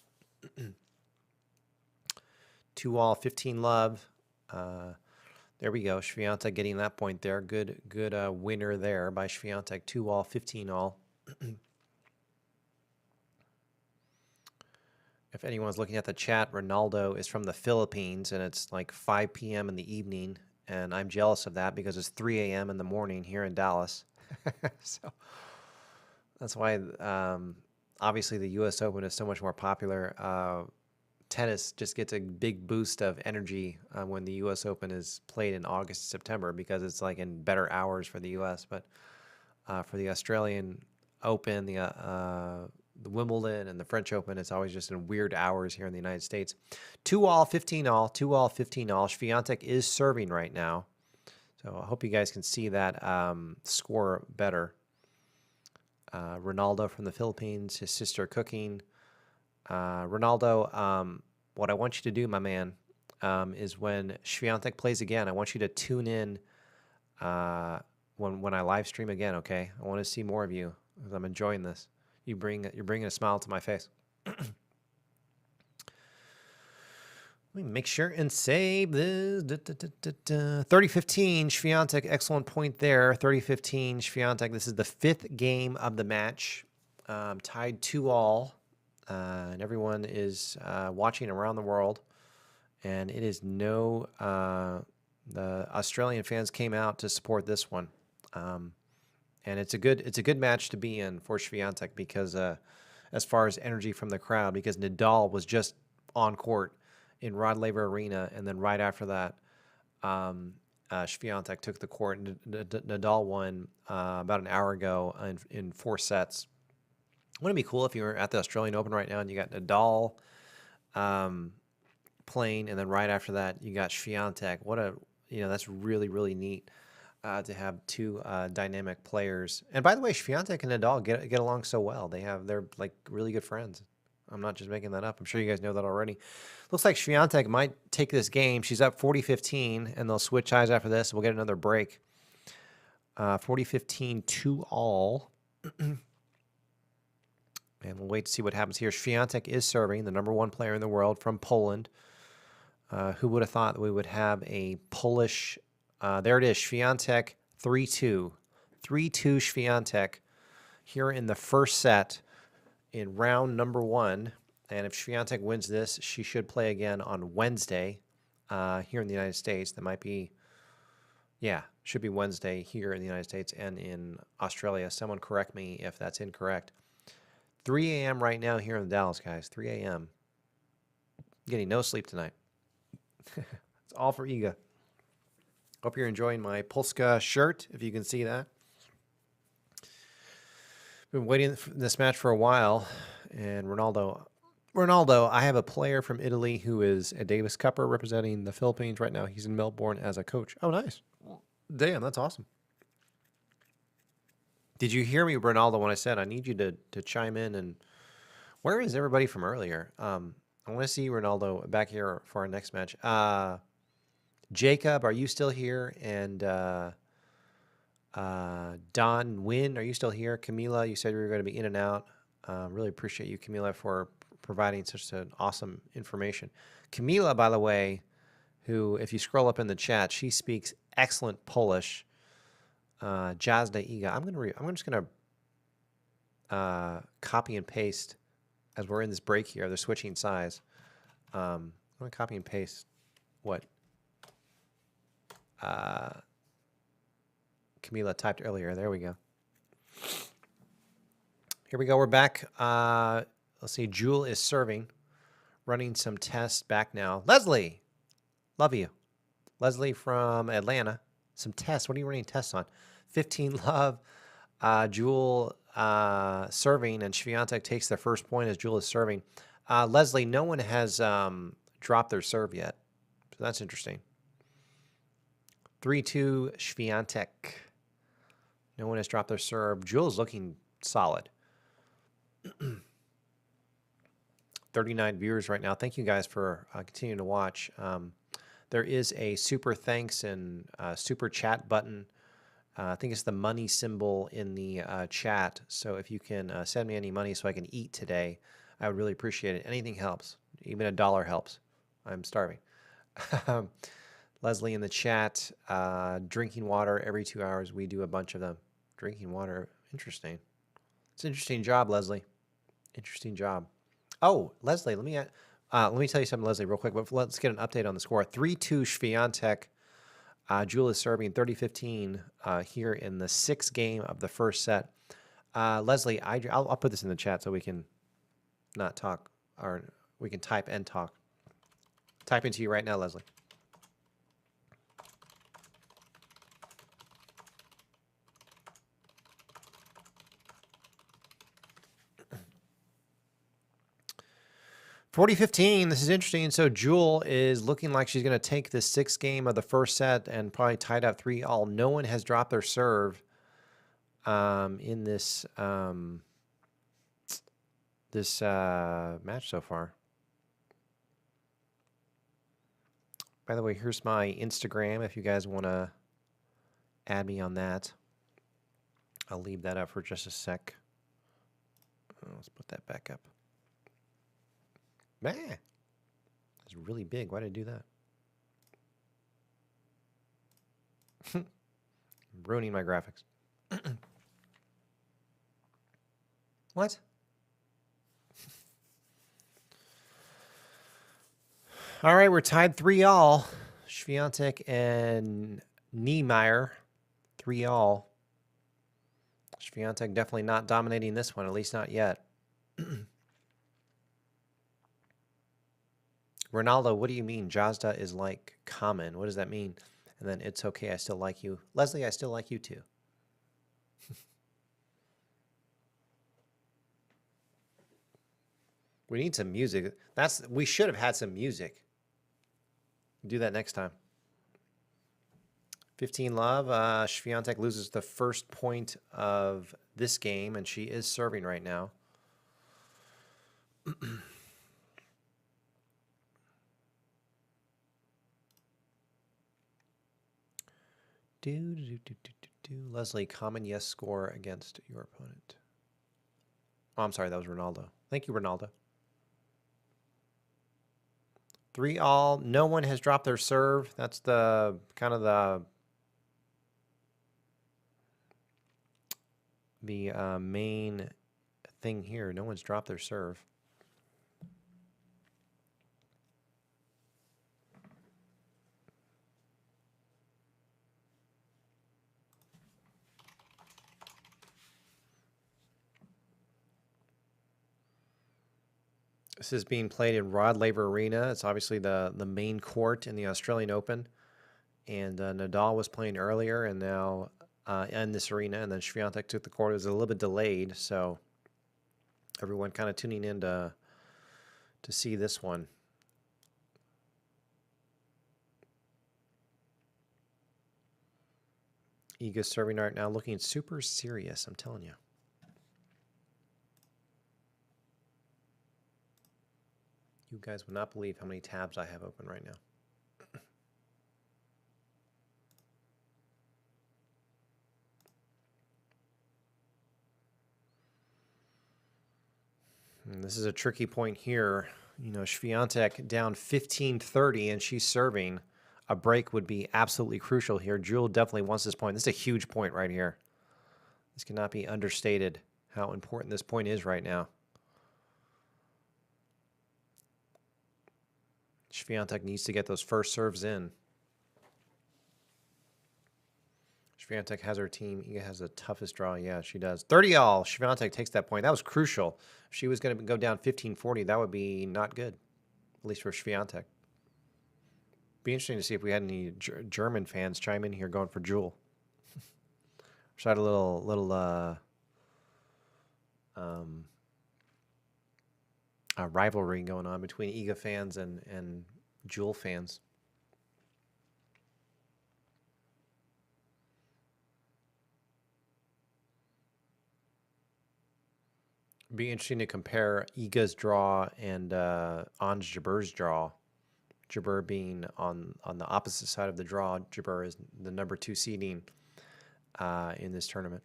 2-all, 15-love. There we go. Świątek getting that point there. Good winner there by Świątek. 2-all, 15-all. If anyone's looking at the chat, Ronaldo is from the Philippines, and it's like 5 p.m. in the evening, and I'm jealous of that because it's 3 a.m. in the morning here in Dallas. So that's why, obviously, the U.S. Open is so much more popular. Tennis just gets a big boost of energy when the U.S. Open is played in August and September, because it's like in better hours for the U.S. But for the Australian Open, the Wimbledon, and the French Open, it's always just in weird hours here in the United States. 2-all, 15-all, 2-all, 15-all. Świątek is serving right now, so I hope you guys can see that score better. Ronaldo from the Philippines, his sister cooking. Ronaldo, what I want you to do, my man, is when Świątek plays again, I want you to tune in when I live stream again, okay? I want to see more of you, because I'm enjoying this. You're bringing a smile to my face. Let me make sure and save this. 30-15, Świątek, excellent point there. 30-15, Świątek. This is the fifth game of the match, tied 2-all. And everyone is watching around the world, and it is the Australian fans came out to support this one, and it's a good match to be in for Świątek, because as far as energy from the crowd, because Nadal was just on court in Rod Laver Arena, and then right after that, Świątek took the court, and Nadal won about an hour ago in 4 sets. Wouldn't it be cool if you were at the Australian Open right now and you got Nadal playing, and then right after that you got Świątek? That's really, really neat to have two dynamic players. And by the way, Świątek and Nadal get along so well. They're like really good friends. I'm not just making that up. I'm sure you guys know that already. Looks like Świątek might take this game. She's up 40-15, and they'll switch eyes after this. We'll get another break. 40-15, 2-all. And we'll wait to see what happens here. Świątek is serving, the #1 player in the world from Poland. Who would have thought that we would have a Polish... there it is, Świątek 3-2. 3-2 Świątek here in the first set. in round number 1. And if Świątek wins this, she should play again on Wednesday here in the United States. That might be, yeah, should be Wednesday here in the United States and in Australia. Someone correct me if that's incorrect. 3 a.m. right now here in Dallas, guys. 3 a.m. Getting no sleep tonight. It's all for Iga. Hope you're enjoying my Polska shirt, if you can see that. Been waiting for this match for a while, and Ronaldo, I have a player from Italy who is a Davis Cupper representing the Philippines right now. He's in Melbourne as a coach. Oh, nice. Damn, that's awesome. Did you hear me, Ronaldo, when I said I need you to chime in? And where is everybody from earlier? I want to see Ronaldo back here for our next match. Jacob, are you still here? And Don Wynn, are you still here? Camila, you said you were going to be in and out. Really appreciate you, Camila, for providing such an awesome information. Camila, by the way, who, if you scroll up in the chat, she speaks excellent Polish. Jazda Iga. I'm just gonna copy and paste as we're in this break here. They're switching size. I'm gonna copy and paste what Camila typed earlier. There we go. Here we go. We're back. Let's see. Jewel is serving, running some tests back now. Leslie, love you. Leslie from Atlanta. Some tests. What are you running tests on? 15 love. Jewel serving, and Świątek takes the first point as Jewel is serving. Leslie, no one has dropped their serve yet. So that's interesting. 3-2 Świątek. No one has dropped their serve. Jewel's looking solid. 39 viewers right now. Thank you guys for continuing to watch. There is a super thanks and super chat button. I think it's the money symbol in the chat. So if you can send me any money so I can eat today, I would really appreciate it. Anything helps. Even $1 helps. I'm starving. Leslie in the chat. Drinking water every 2 hours. We do a bunch of them. Drinking water. Interesting. It's an interesting job, Leslie. Interesting job. Oh, Leslie, let me tell you something, Leslie, real quick. But let's get an update on the score. 3-2 Świątek. Jewel is serving 30-15 here in the 6th game of the first set. Leslie, I'll put this in the chat so we can not talk, or we can type and talk. Typing to you right now, Leslie. (40-15). This is interesting. So Jewel is looking like she's going to take the 6th game of the first set and probably tied up 3-all. No one has dropped their serve in this match so far. By the way, here's my Instagram if you guys want to add me on that. I'll leave that up for just a sec. Let's put that back up. Man, it's really big. Why did I do that? Ruining my graphics. What? All right, we're tied 3-all. Świątek and NIEMEIER, 3-all. Świątek definitely not dominating this one, at least not yet. Ronaldo, what do you mean? Jazda is like common. What does that mean? And then it's okay, I still like you. Leslie, I still like you too. We need some music. We should have had some music. Do that next time. 15 love. Świątek loses the first point of this game, and she is serving right now. Leslie, common yes score against your opponent. Oh, I'm sorry, that was Ronaldo. Thank you, Ronaldo. 3-all. No one has dropped their serve. That's the kind of the main thing here. No one's dropped their serve. This is being played in Rod Laver Arena. It's obviously the main court in the Australian Open. And Nadal was playing earlier, and now in this arena, and then Świątek took the court. It was a little bit delayed, so everyone kind of tuning in to see this one. Iga's serving right now looking super serious, I'm telling you. You guys would not believe how many tabs I have open right now. And this is a tricky point here. You know, Świątek down 15-30, and she's serving. A break would be absolutely crucial here. Jewel definitely wants this point. This is a huge point right here. This cannot be understated how important this point is right now. Świątek needs to get those first serves in. Świątek has her team. Iga has the toughest draw. Yeah, she does. 30-all. Świątek takes that point. That was crucial. If she was going to go down 15-40, that would be not good, at least for Świątek. Be interesting to see if we had any German fans chime in here going for Jewel. So I had a little rivalry going on between Iga fans and Jewel fans. Be interesting to compare Iga's draw and Ons Jabeur's draw. Jabeur being on the opposite side of the draw. Jabeur is the number 2 seeding in this tournament.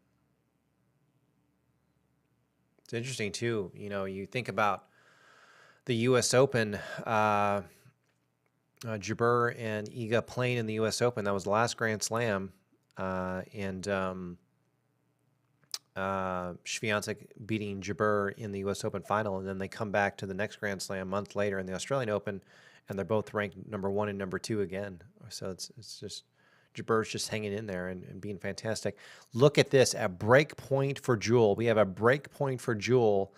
It's interesting too. You know, you think about the U.S. Open. Jabeur and Iga playing in the U.S. Open. That was the last Grand Slam, and Świątek beating Jabeur in the U.S. Open final, and then they come back to the next Grand Slam a month later in the Australian Open, and they're both ranked number 1 and number 2 again. So it's just Jabeur's just hanging in there and being fantastic. Look at this, a break point for Jewel. We have a break point for Jewel,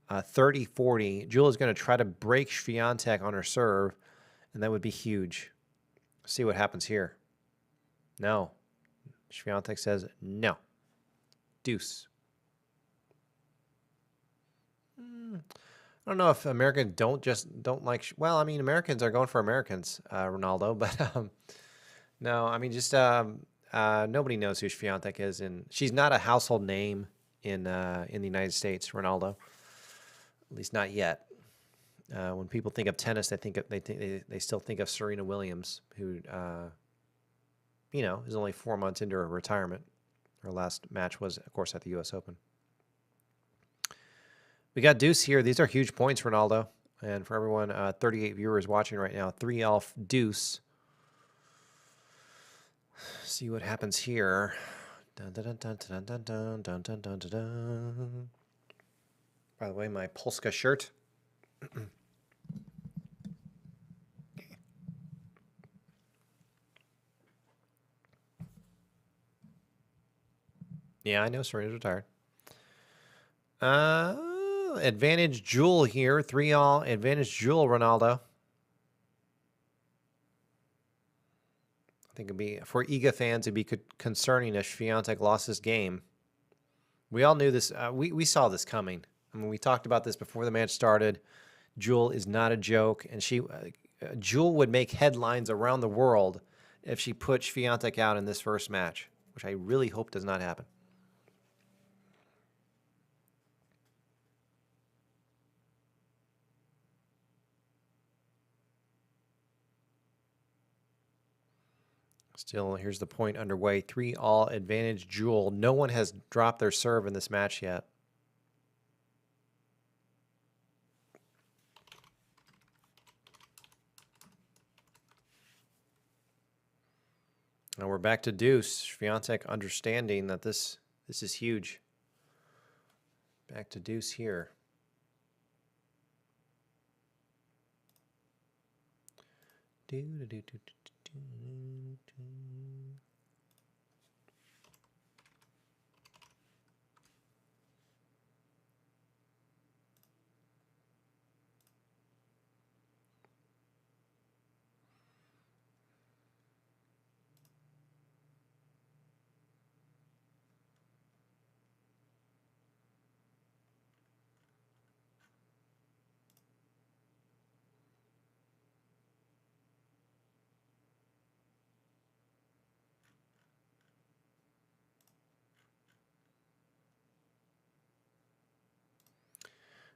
30-40. Jewel is going to try to break Świątek on her serve, and that would be huge. See what happens here. No. Świątek says no. Deuce. I don't know if Americans don't like. Well, I mean, Americans are going for Americans, Ronaldo. But no, I mean, just nobody knows who Świątek is, and she's not a household name in the United States, Ronaldo. At least not yet. When people think of tennis, they still think of Serena Williams, who you know, is only 4 months into her retirement. Her last match was, of course, at the U.S. Open. We got deuce here. These are huge points, Ronaldo. And for everyone, 38 viewers watching right now, 3-all deuce. See what happens here. Dun, dun, dun, dun, dun, dun, dun, dun, dun, dun, dun. By the way, my Polska shirt. Yeah, I know Serena's retired. Advantage Jewel here. 3-all advantage Jewel, Ronaldo. I think it'd be, for Iga fans, it'd be concerning if Świątek lost this game. We all knew this. We saw this coming. I mean, we talked about this before the match started. Jewel is not a joke, and Jewel would make headlines around the world if she put Świątek out in this first match, which I really hope does not happen. Still, here's the point underway. 3-all advantage Jewel. No one has dropped their serve in this match yet. Now we're back to deuce. Świątek understanding that this is huge. Back to deuce here.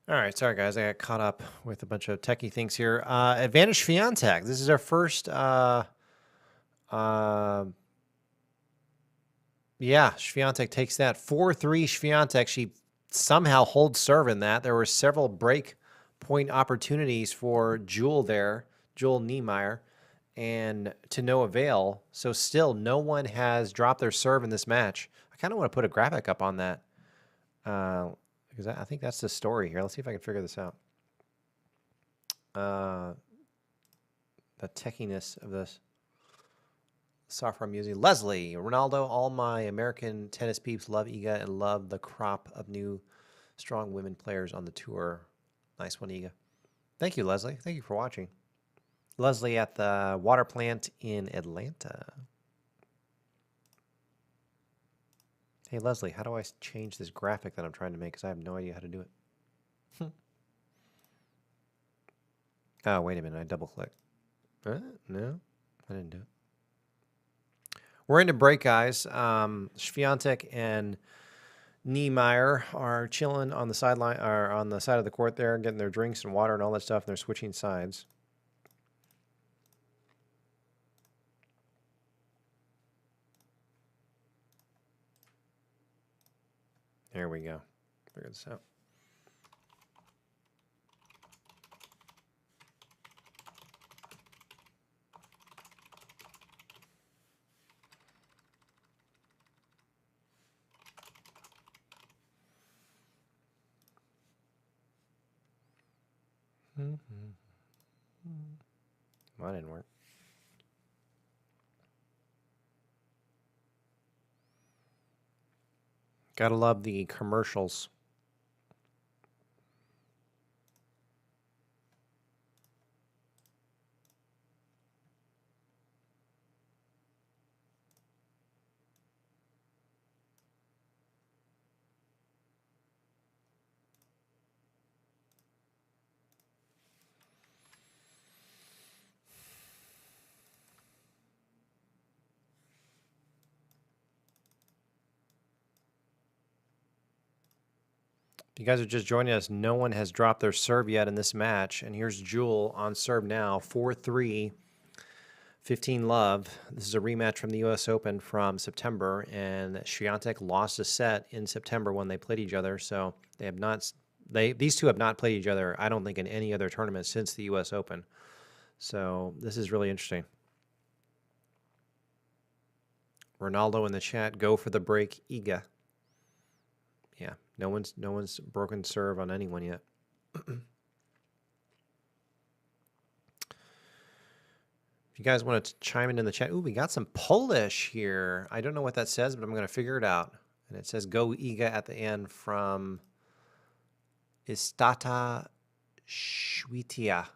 All right, sorry guys, I got caught up with a bunch of techie things here. Advantage Świątek. This is our first. Yeah, Świątek takes that 4-3. Świątek. She somehow holds serve in that. There were several break point opportunities for Jewel there, Jewel NIEMEIER, and to no avail. So still, no one has dropped their serve in this match. I kind of want to put a graphic up on that. Because I think that's the story here. Let's see if I can figure this out. The techiness of this software I'm using. Leslie, Ronaldo, all my American tennis peeps love Iga and love the crop of new strong women players on the tour. Nice one, Iga. Thank you, Leslie. Thank you for watching. Leslie at the water plant in Atlanta. Hey, Leslie, how do I change this graphic that I'm trying to make? Because I have no idea how to do it. Oh, wait a minute. I double-clicked. No, I didn't do it. We're into break, guys. Świątek and NIEMEIER are chilling on the sideline, or on the side of the court there, getting their drinks and water and all that stuff, and they're switching sides. There we go. Figure this out. Well, that didn't work. Gotta love the commercials. If you guys are just joining us, no one has dropped their serve yet in this match. And here's Jewel on serve now, 4-3, 15 love. This is a rematch from the U.S. Open from September, and Świątek lost a set in September when they played each other. So they have not. These two have not played each other, I don't think, in any other tournament since the U.S. Open. So this is really interesting. Ronaldo in the chat, go for the break, Iga. Yeah, no one's broken serve on anyone yet. If you guys want to chime in the chat. Ooh, we got some Polish here. I don't know what that says, but I'm going to figure it out. And it says go Iga at the end from Istata Swiatek.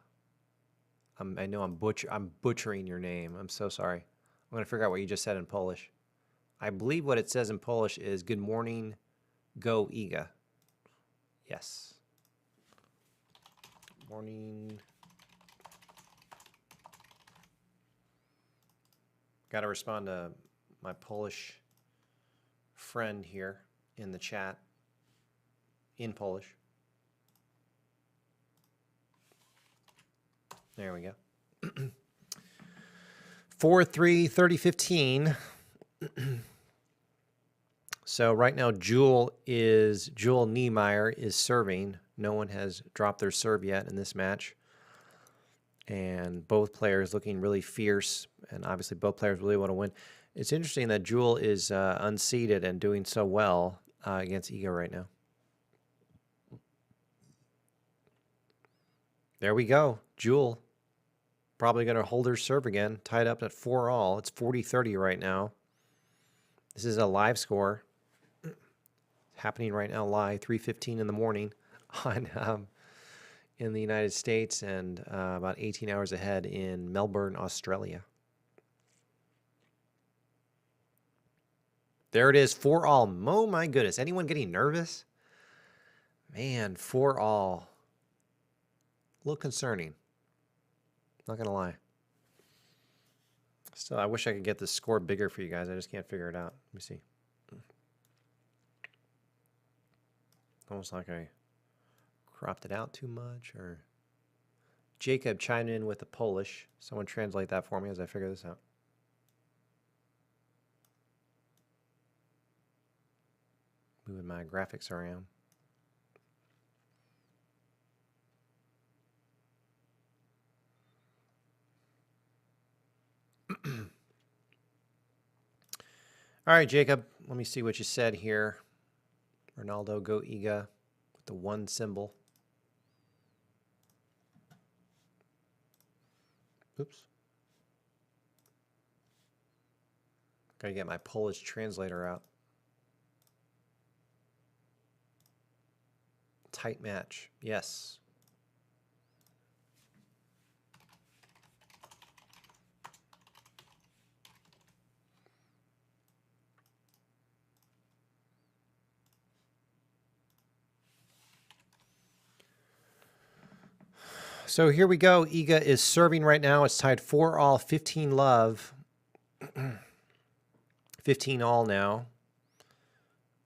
I know I'm butchering your name. I'm so sorry. I'm going to figure out what you just said in Polish. I believe what it says in Polish is good morning, go Iga. Yes. Good morning. Got to respond to my Polish friend here in the chat in Polish. There we go. 4-3, 30-15. So right now, Jewel NIEMEIER is serving. No one has dropped their serve yet in this match. And both players looking really fierce. And obviously both players really want to win. It's interesting that Jewel is unseeded and doing so well against Iga right now. There we go. Jewel probably going to hold her serve again. Tied up at 4-all. It's 40-30 right now. This is a live score. Happening right now live, 3:15 in the morning on in the United States, and about 18 hours ahead in Melbourne, Australia. There it is, 4-all. Oh my goodness. Anyone getting nervous? Man, 4-all. A little concerning. Not going to lie. Still, I wish I could get this score bigger for you guys. I just can't figure it out. Let me see. Almost like I cropped it out too much, or Jacob chimed in with the Polish. Someone translate that for me as I figure this out. Moving my graphics around. All right, Jacob, let me see what you said here. Ronaldo, go Iga with the 1 symbol. Oops. Gotta get my Polish translator out. Tight match. Yes. So here we go. Iga is serving right now. It's tied 4-all, 15-love. 15-all now.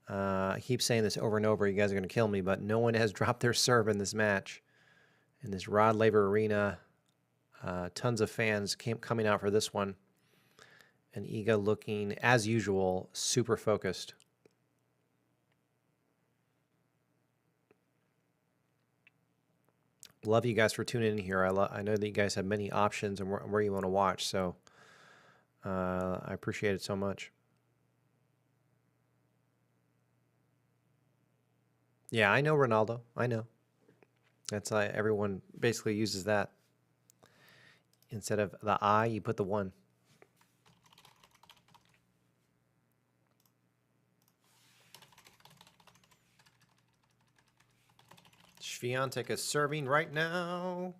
I keep saying this over and over. You guys are going to kill me, but no one has dropped their serve in this match. In this Rod Laver Arena, tons of fans coming out for this one. And Iga looking, as usual, super focused. Love you guys for tuning in here. I know that you guys have many options and where you want to watch, so I appreciate it so much. Yeah, I know Ronaldo. I know. That's everyone basically uses that. Instead of the I, you put the 1. Świątek is serving right now.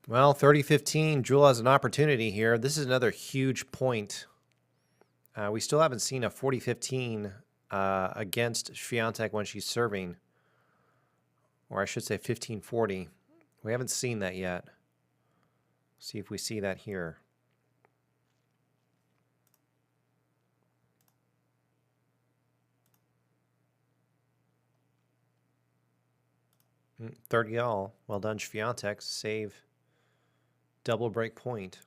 Well, 30-15, Jewel has an opportunity here. This is another huge point. We still haven't seen a 40-15 against Świątek when she's serving. Or I should say 15-40. We haven't seen that yet. See if we see that here. Mm, 30-all. Well done, Świątek. Save. Double break point.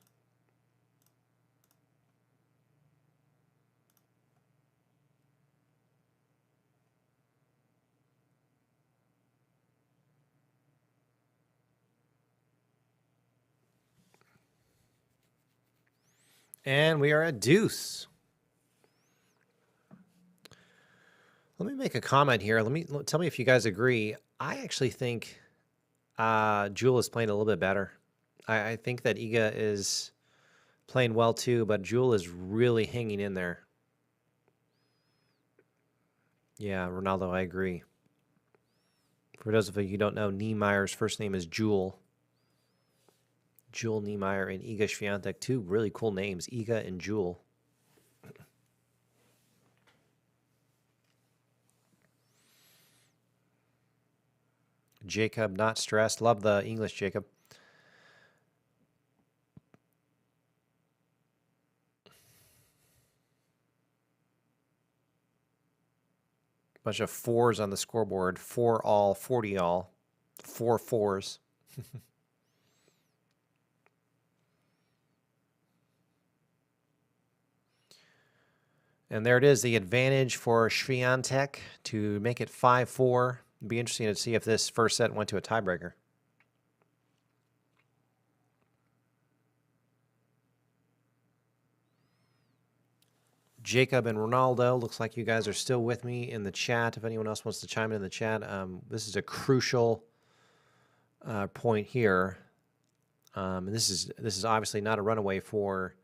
And we are at deuce. Let me make a comment here. Tell me if you guys agree. I actually think Jewel is playing a little bit better. I think that Iga is playing well too, but Jewel is really hanging in there. Yeah, Ronaldo, I agree. For those of you who don't know, NIEMEIER's first name is Jewel. Jewel NIEMEIER and Iga Świątek, 2 really cool names, Iga and Jewel. Jacob, not stressed. Love the English, Jacob. Bunch of 4s on the scoreboard. 4-all, 40-all. 4 4s. And there it is, the advantage for Świątek to make it 5-4. It'd be interesting to see if this first set went to a tiebreaker. Jacob and Ronaldo, looks like you guys are still with me in the chat. If anyone else wants to chime in the chat, this is a crucial point here. And this is obviously not a runaway for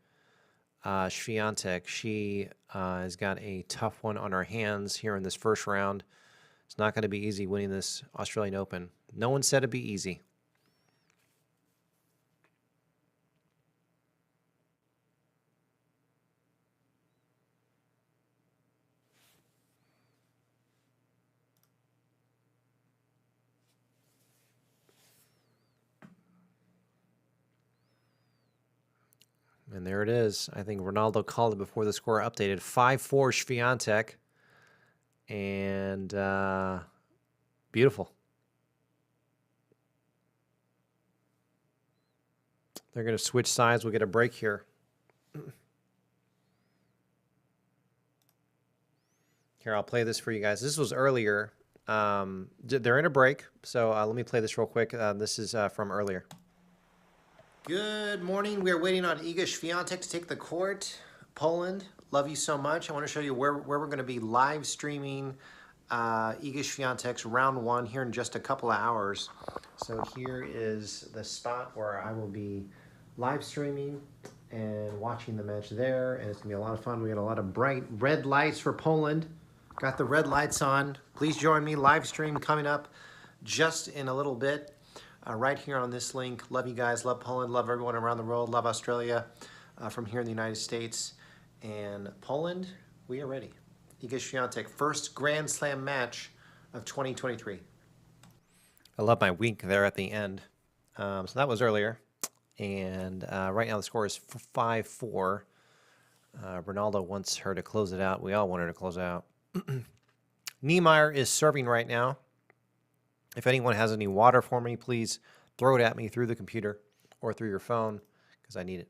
Świątek. She has got a tough one on her hands here in this first round. It's not going to be easy winning this Australian Open. No one said it'd be easy. And there it is. I think Ronaldo called it before the score updated. 5-4 Świątek. And beautiful. They're going to switch sides. We'll get a break here. Here, I'll play this for you guys. This was earlier. They're in a break. So let me play this real quick. This is from earlier. Good morning. We are waiting on Iga Świątek to take the court. Poland, love you so much. I want to show you where we're going to be live streaming Iga Świątek's round one here in just a couple of hours. So here is the spot where I will be live streaming and watching the match there. And it's going to be a lot of fun. We got a lot of bright red lights for Poland. Got the red lights on. Please join me. Live stream coming up just in a little bit. Right here on this link. Love you guys. Love Poland. Love everyone around the world. Love Australia from here in the United States. And Poland, we are ready. Iga Świątek, first Grand Slam match of 2023. I love my wink there at the end. So that was earlier. And right now the score is 5-4. Ronaldo wants her to close it out. We all want her to close it out. NIEMEIER is serving right now. If anyone has any water for me, please throw it at me through the computer or through your phone because I need it.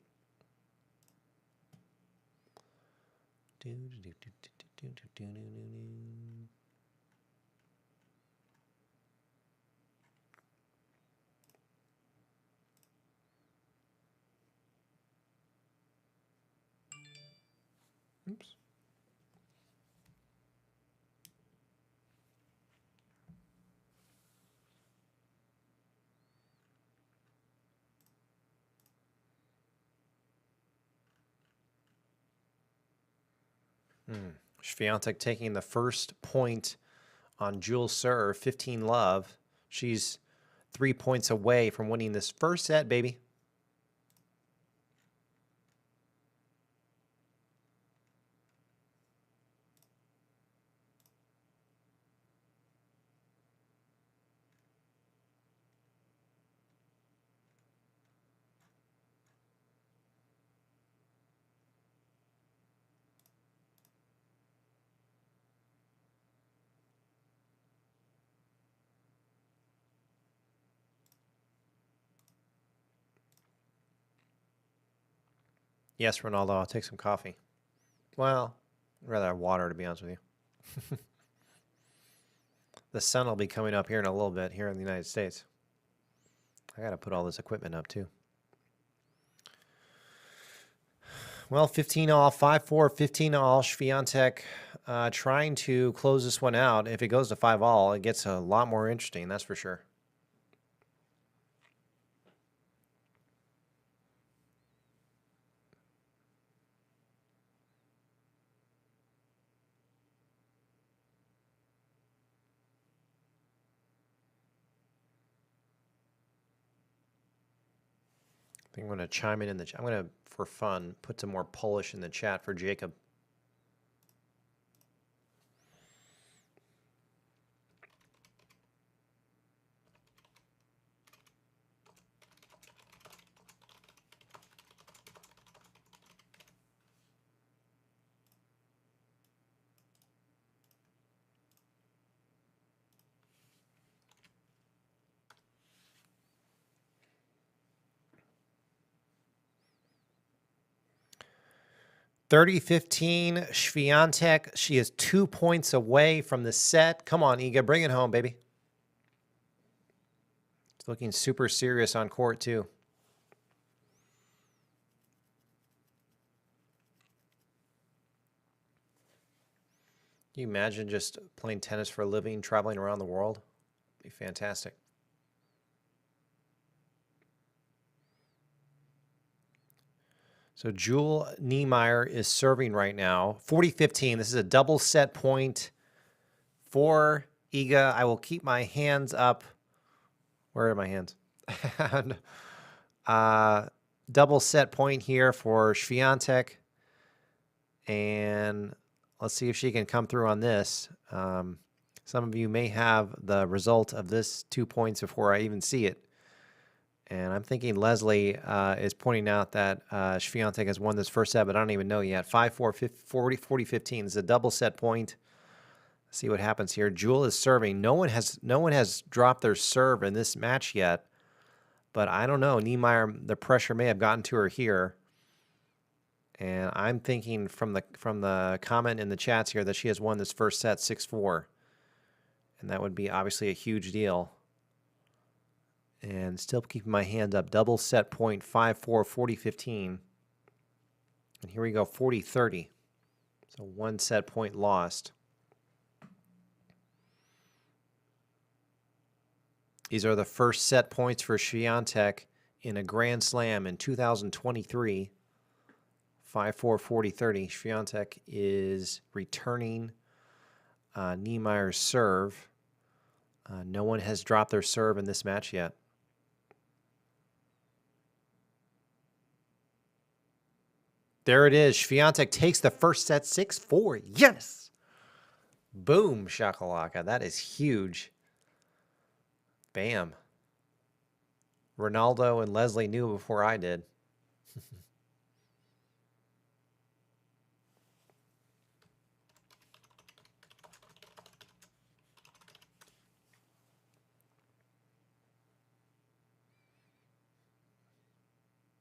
Oops. Świątek taking the first point on Jules serve, 15-love. She's 3 points away from winning this first set, baby. Yes, Ronaldo, I'll take some coffee. Well, I'd rather have water, to be honest with you. The sun will be coming up here in a little bit here in the United States. I got to put all this equipment up, too. Well, 15-all, 5-4, 15-all. Świątek trying to close this one out. If it goes to 5-all, it gets a lot more interesting, that's for sure. I think I'm going to chime in the chat. I'm going to, for fun, put some more Polish in the chat for Jacob. (30-15) Świątek. She is 2 points away from the set. Come on, Iga, bring it home, baby. Looking super serious on court, too. Can you imagine just playing tennis for a living, traveling around the world? Be fantastic. So Jewel NIEMEIER is serving right now. 40-15. This is a double set point for Iga. I will keep my hands up. Where are my hands? And, double set point here for Świątek. And let's see if she can come through on this. Some of you may have the result of this 2 points before I even see it. And I'm thinking Leslie is pointing out that Świątek has won this first set, but I don't even know yet. 5-4, 40-15. It's a double set point. Let's see what happens here. Jewel is serving. No one has dropped their serve in this match yet. But I don't know. NIEMEIER, the pressure may have gotten to her here. And I'm thinking from the comment in the chats here that she has won this first set 6-4. And that would be obviously a huge deal. And still keeping my hand up. Double set point, 5-4, 40-15. And here we go, 40-30. So 1 set point lost. These are the first set points for Świątek in a Grand Slam in 2023. 5-4, 40-30. Świątek is returning NIEMEIER's serve. No one has dropped their serve in this match yet. There it is. Świątek takes the first set 6-4. Yes! Boom, shakalaka. That is huge. Bam. Ronaldo and Leslie knew before I did.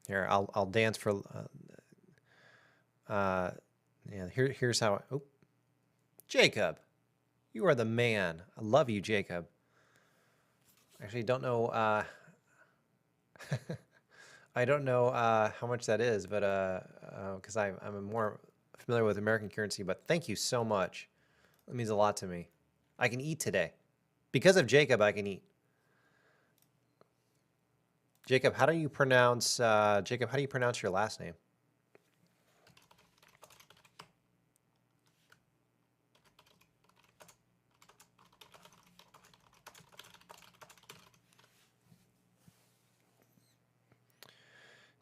Here, I'll dance for... yeah, here's how... Oh, Jacob, you are the man. I love you, Jacob. Actually, don't know... I don't know how much that is, but because I'm more familiar with American currency, but thank you so much. That means a lot to me. I can eat today. Because of Jacob, I can eat. Jacob, how do you pronounce your last name?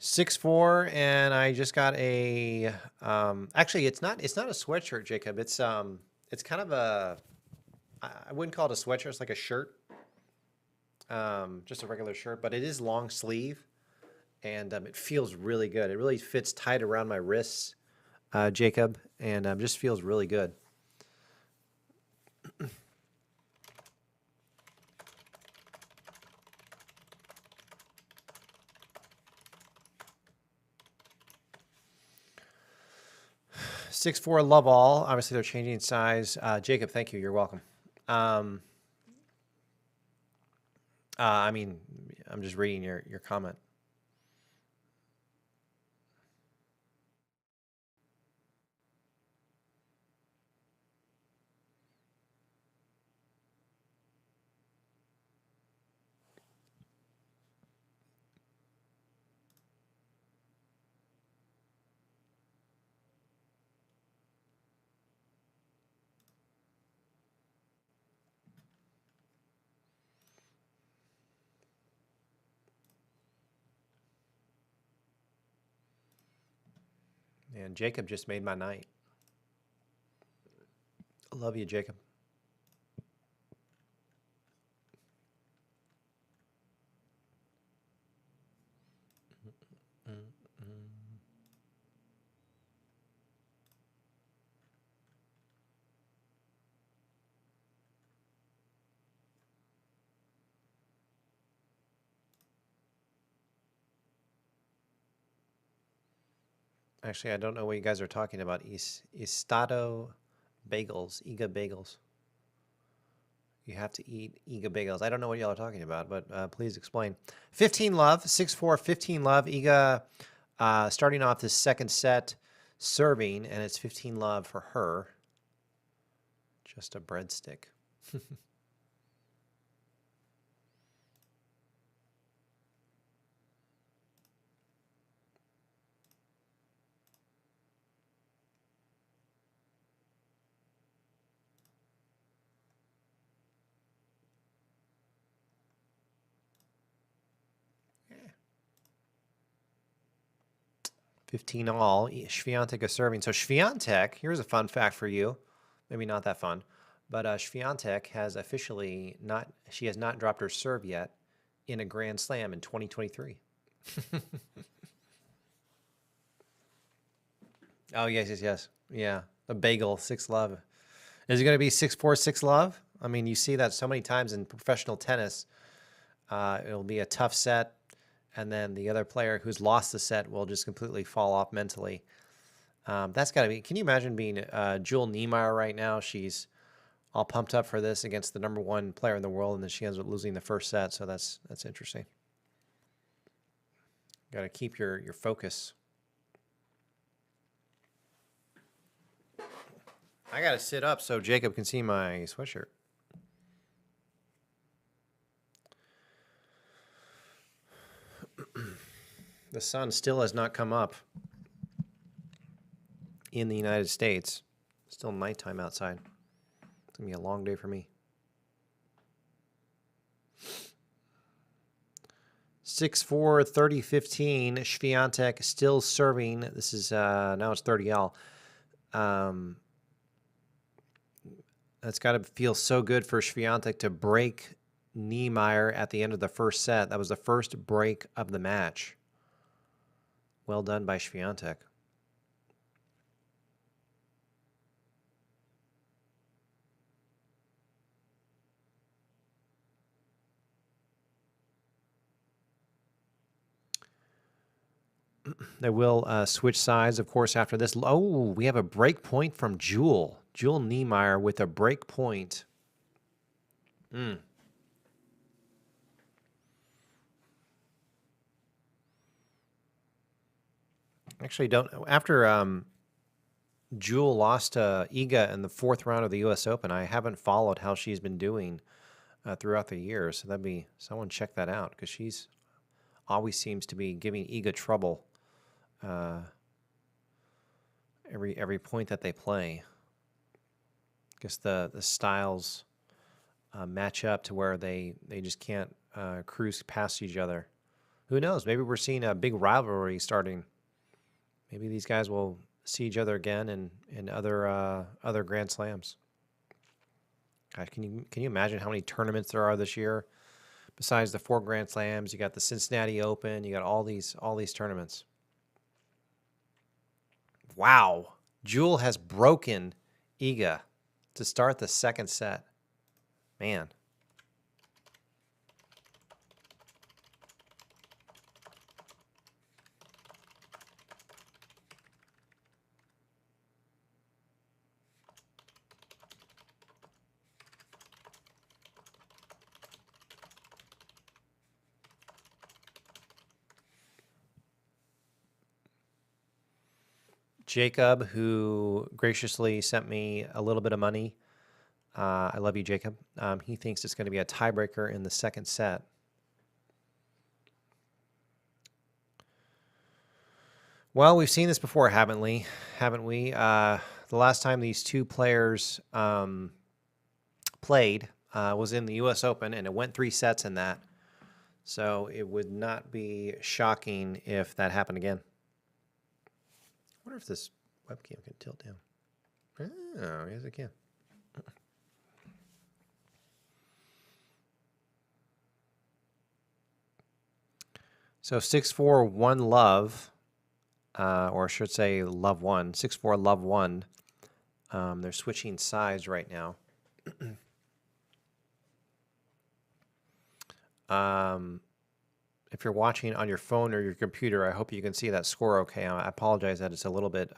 $6-4, and I just got a. Actually, it's not a sweatshirt, Jacob. It's kind of a. I wouldn't call it a sweatshirt. It's like a shirt. Just a regular shirt, but it is long sleeve, and it feels really good. It really fits tight around my wrists, Jacob, and just feels really good. $6-4, love all. Obviously, they're changing size. Jacob, thank you. You're welcome. I mean, I'm just reading your comment. And Jacob just made my night. I love you, Jacob. Actually, I don't know what you guys are talking about. Estado bagels, Iga bagels. You have to eat Iga bagels. I don't know what y'all are talking about, but please explain. 15 love, 6-4, 15 love. Iga starting off this second set serving, and it's 15 love for her. Just a breadstick. Yeah. 15 all. Świątek is serving. So Świątek, here's a fun fact for you. Maybe not that fun. But Świątek has officially she has not dropped her serve yet in a Grand Slam in 2023. Oh, yes. Yeah, a bagel, 6 love. Is it going to be 6-4, 6 love? I mean, you see that so many times in professional tennis. It'll be a tough set, and then the other player who's lost the set will just completely fall off mentally. That's got to be, can you imagine being Jewel NIEMEIER right now? She's all pumped up for this against the #1 player in the world, and then she ends up losing the first set, so that's interesting. Got to keep your focus. I got to sit up so Jacob can see my sweatshirt. The sun still has not come up in the United States. Still nighttime outside. It's going to be a long day for me. 6-4, 30-15. Świątek still serving. This is, now it's 30L. That's got to feel so good for Świątek to break NIEMEIER at the end of the first set. That was the first break of the match. Well done by Świątek. They will switch sides, of course, after this. Oh, we have a break point from Jewel. Jewel NIEMEIER with a break point. Actually, don't. After Jewel lost to Iga in the 4th round of the U.S. Open, I haven't followed how she's been doing throughout the years. So that'd be, someone check that out, because she's always seems to be giving Iga trouble every point that they play. I guess the styles match up to where they just can't cruise past each other. Who knows? Maybe we're seeing a big rivalry starting. Maybe these guys will see each other again in other Grand Slams. God, can you imagine how many tournaments there are this year? Besides the 4 Grand Slams, you got the Cincinnati Open, you got all these tournaments. Wow. Jewel has broken Iga to start the second set. Man. Jacob, who graciously sent me a little bit of money. I love you, Jacob. He thinks it's going to be a tiebreaker in the second set. Well, we've seen this before, haven't we? The last time these two players played was in the U.S. Open, and it went 3 sets in that. So it would not be shocking if that happened again. I wonder if this webcam can tilt down. Oh, yes, it can. So 6-4, 1 love, or I should say love 1. 6-4, love 1. They're switching sides right now. If you're watching on your phone or your computer, I hope you can see that score okay. I apologize that it's a little bit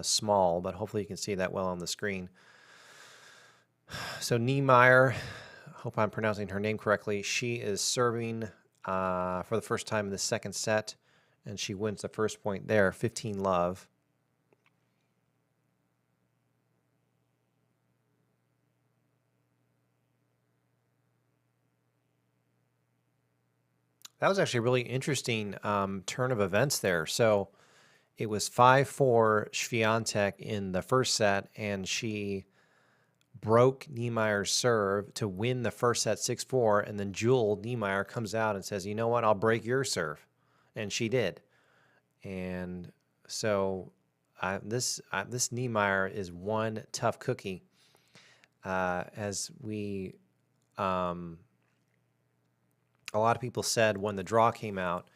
small, but hopefully you can see that well on the screen. So NIEMEIER, hope I'm pronouncing her name correctly. She is serving for the first time in the second set, and she wins the first point there, 15-love. That was actually a really interesting turn of events there. So it was 5-4 Świątek in the first set, and she broke NIEMEIER's serve to win the first set 6-4, and then Jewel NIEMEIER comes out and says, you know what, I'll break your serve. And she did. And so this NIEMEIER is one tough cookie. As we... a lot of people said when the draw came out,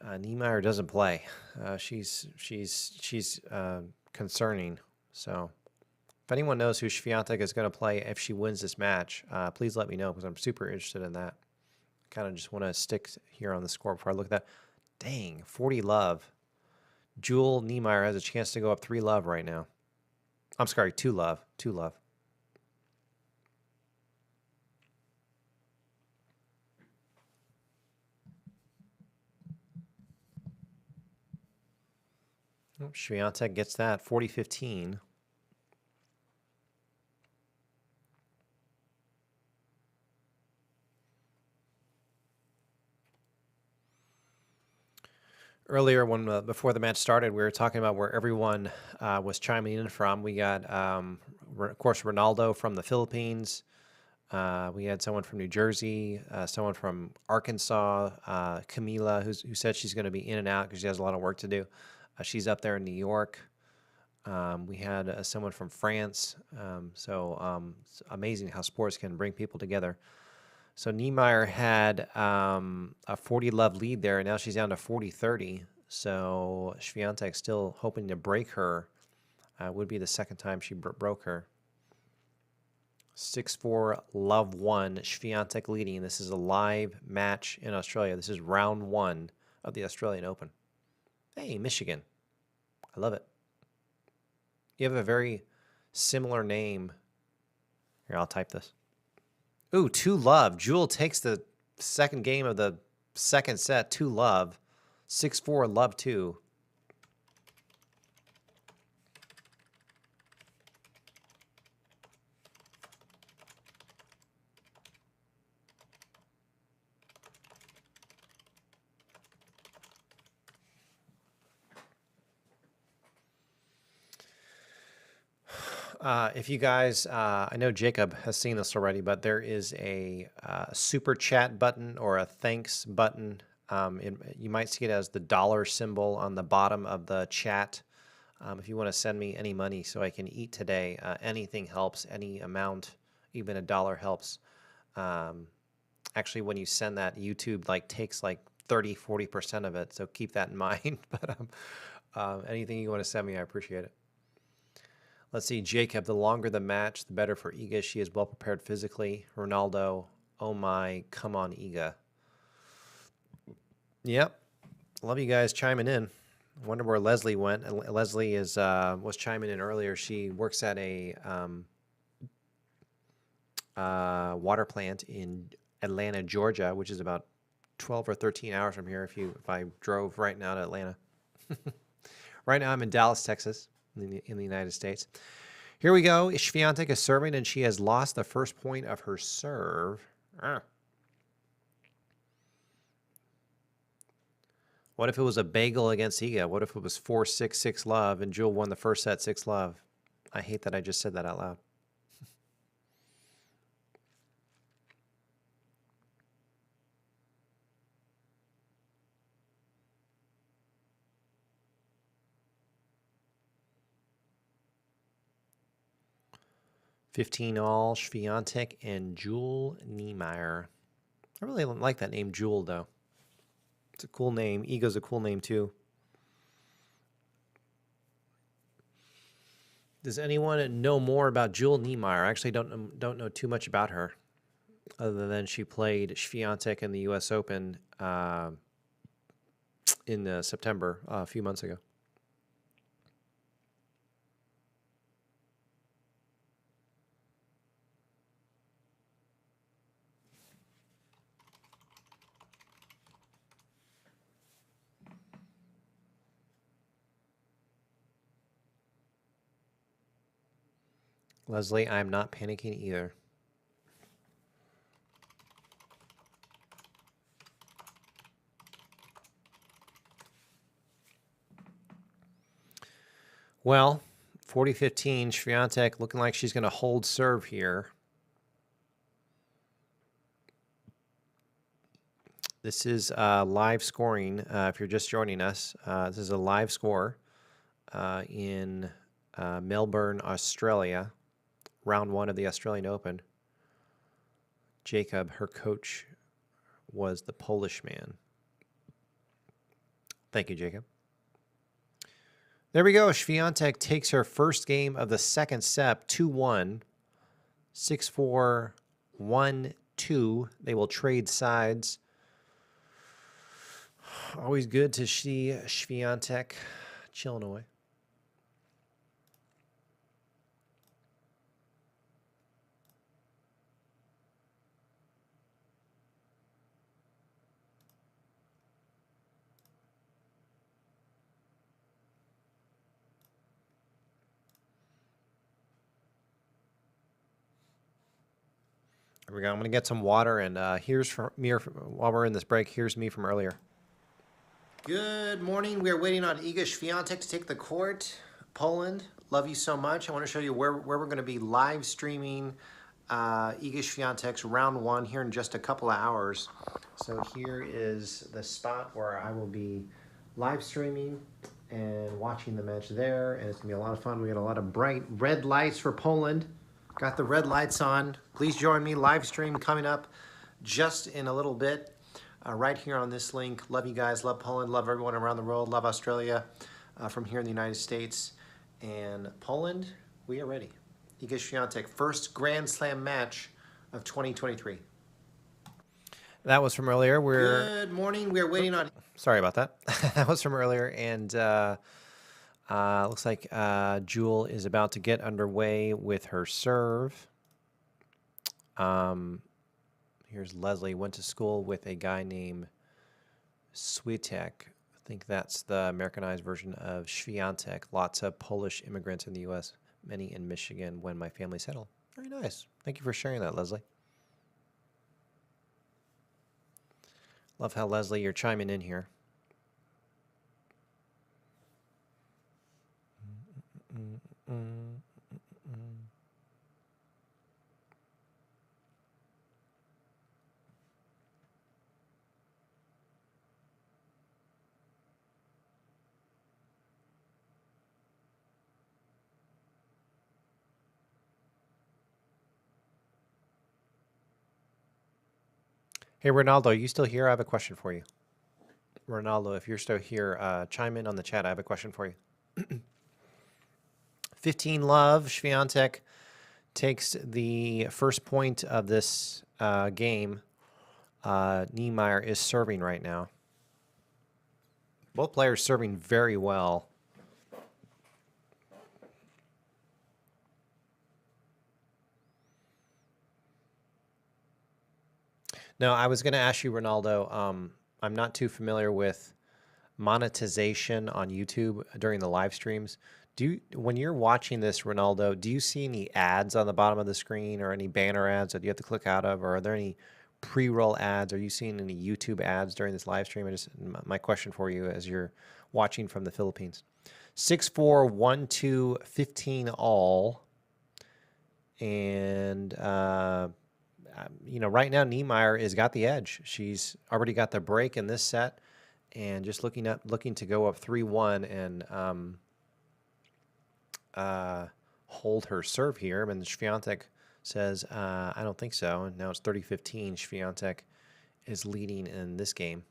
NIEMEIER doesn't play. She's concerning. So if anyone knows who Świątek is going to play if she wins this match, please let me know because I'm super interested in that. Kind of just want to stick here on the score before I look at that. Dang, 40-love. Jewel NIEMEIER has a chance to go up 3-love right now. I'm sorry, 2-love. 2-love. Oh, Świątek gets that, 40-15. Earlier, when before the match started, we were talking about where everyone was chiming in from. We got, of course, Ronaldo from the Philippines. We had someone from New Jersey, someone from Arkansas, Camila, who said she's going to be in and out because she has a lot of work to do. She's up there in New York. We had someone from France. It's amazing how sports can bring people together. So NIEMEIER had a 40-love lead there, and now she's down to 40-30. So Świątek still hoping to break her. Would be the second time she broke her. 6-4, love 1, Świątek leading. This is a live match in Australia. This is round 1 of the Australian Open. Hey, Michigan. I love it. You have a very similar name. Here, I'll type this. Ooh, 2-love. Jewel takes the second game of the second set, 2-love. 6-4, love 2. If you guys, I know Jacob has seen this already, but there is a super chat button or a thanks button. You might see it as the dollar symbol on the bottom of the chat. If you want to send me any money so I can eat today, anything helps, any amount, even $1 helps. Actually, when you send that, YouTube takes 30-40% of it, so keep that in mind. But anything you want to send me, I appreciate it. Let's see, Jacob, the longer the match, the better for Iga. She is well prepared physically. Ronaldo, oh my, come on, Iga. Yep, love you guys chiming in. I wonder where Leslie went. Leslie was chiming in earlier. She works at a water plant in Atlanta, Georgia, which is about 12 or 13 hours from here if I drove right now to Atlanta. Right now I'm in Dallas, Texas. In the United States. Here we go. Świątek is serving, and she has lost the first point of her serve. What if it was a bagel against Iga? What if it was 4-6, 6-love, and Jewel won the first set 6-love? I hate that I just said that out loud. $15-all, Świątek and Jewel NIEMEIER. I really like that name, Jewel, though. It's a cool name. Iga's a cool name, too. Does anyone know more about Jewel NIEMEIER? I actually don't know too much about her, other than she played Świątek in the U.S. Open in September, a few months ago. Leslie, I'm not panicking either. Well, 40-15, Świątek looking like she's going to hold serve here. This is live scoring. If you're just joining us, this is a live score in Melbourne, Australia, round 1 of the Australian Open. Jacob, her coach, was the Polish man. Thank you, Jacob. There we go. Świątek takes her first game of the second set, 2-1, 6-4, 1-2. They will trade sides. Always good to see Świątek chilling away. Here we go. I'm going to get some water, and here's from me while we're in this break. Here's me from earlier. Good morning. We are waiting on Iga Świątek to take the court. Poland, love you so much. I want to show you where we're going to be live streaming Iga Świątek's round 1 here in just a couple of hours. So here is the spot where I will be live streaming and watching the match there, and it's going to be a lot of fun. We got a lot of bright red lights for Poland. Got the red lights on. Please join me. Live stream coming up just in a little bit. Right here on this link. Love you guys. Love Poland. Love everyone around the world. Love Australia from here in the United States. And Poland, we are ready. Iga Świątek, first Grand Slam match of 2023. That was from earlier. Good morning. We are waiting on... Sorry about that. That was from earlier. And looks like Jewel is about to get underway with her serve. Here's Leslie. Went to school with a guy named Swiatek. I think that's the Americanized version of Świątek. Lots of Polish immigrants in the U.S., many in Michigan when my family settled. Very nice. Thank you for sharing that, Leslie. Love how, Leslie, you're chiming in here. Hey, Ronaldo, are you still here? I have a question for you. Ronaldo, if you're still here, chime in on the chat. I have a question for you. 15 love. Świątek takes the first point of this game. NIEMEIER is serving right now. Both players serving very well. No, I was going to ask you, Ronaldo, I'm not too familiar with monetization on YouTube during the live streams. When you're watching this, Ronaldo, do you see any ads on the bottom of the screen or any banner ads that you have to click out of? Or are there any pre-roll ads? Are you seeing any YouTube ads during this live stream? My question for you as you're watching from the Philippines. 6-4, 1-2, 15 all. And... right now NIEMEIER has got the edge. She's already got the break in this set, and just looking to go up 3-1 and hold her serve here. And Świątek says, I don't think so. And now it's 30-15. Świątek is leading in this game.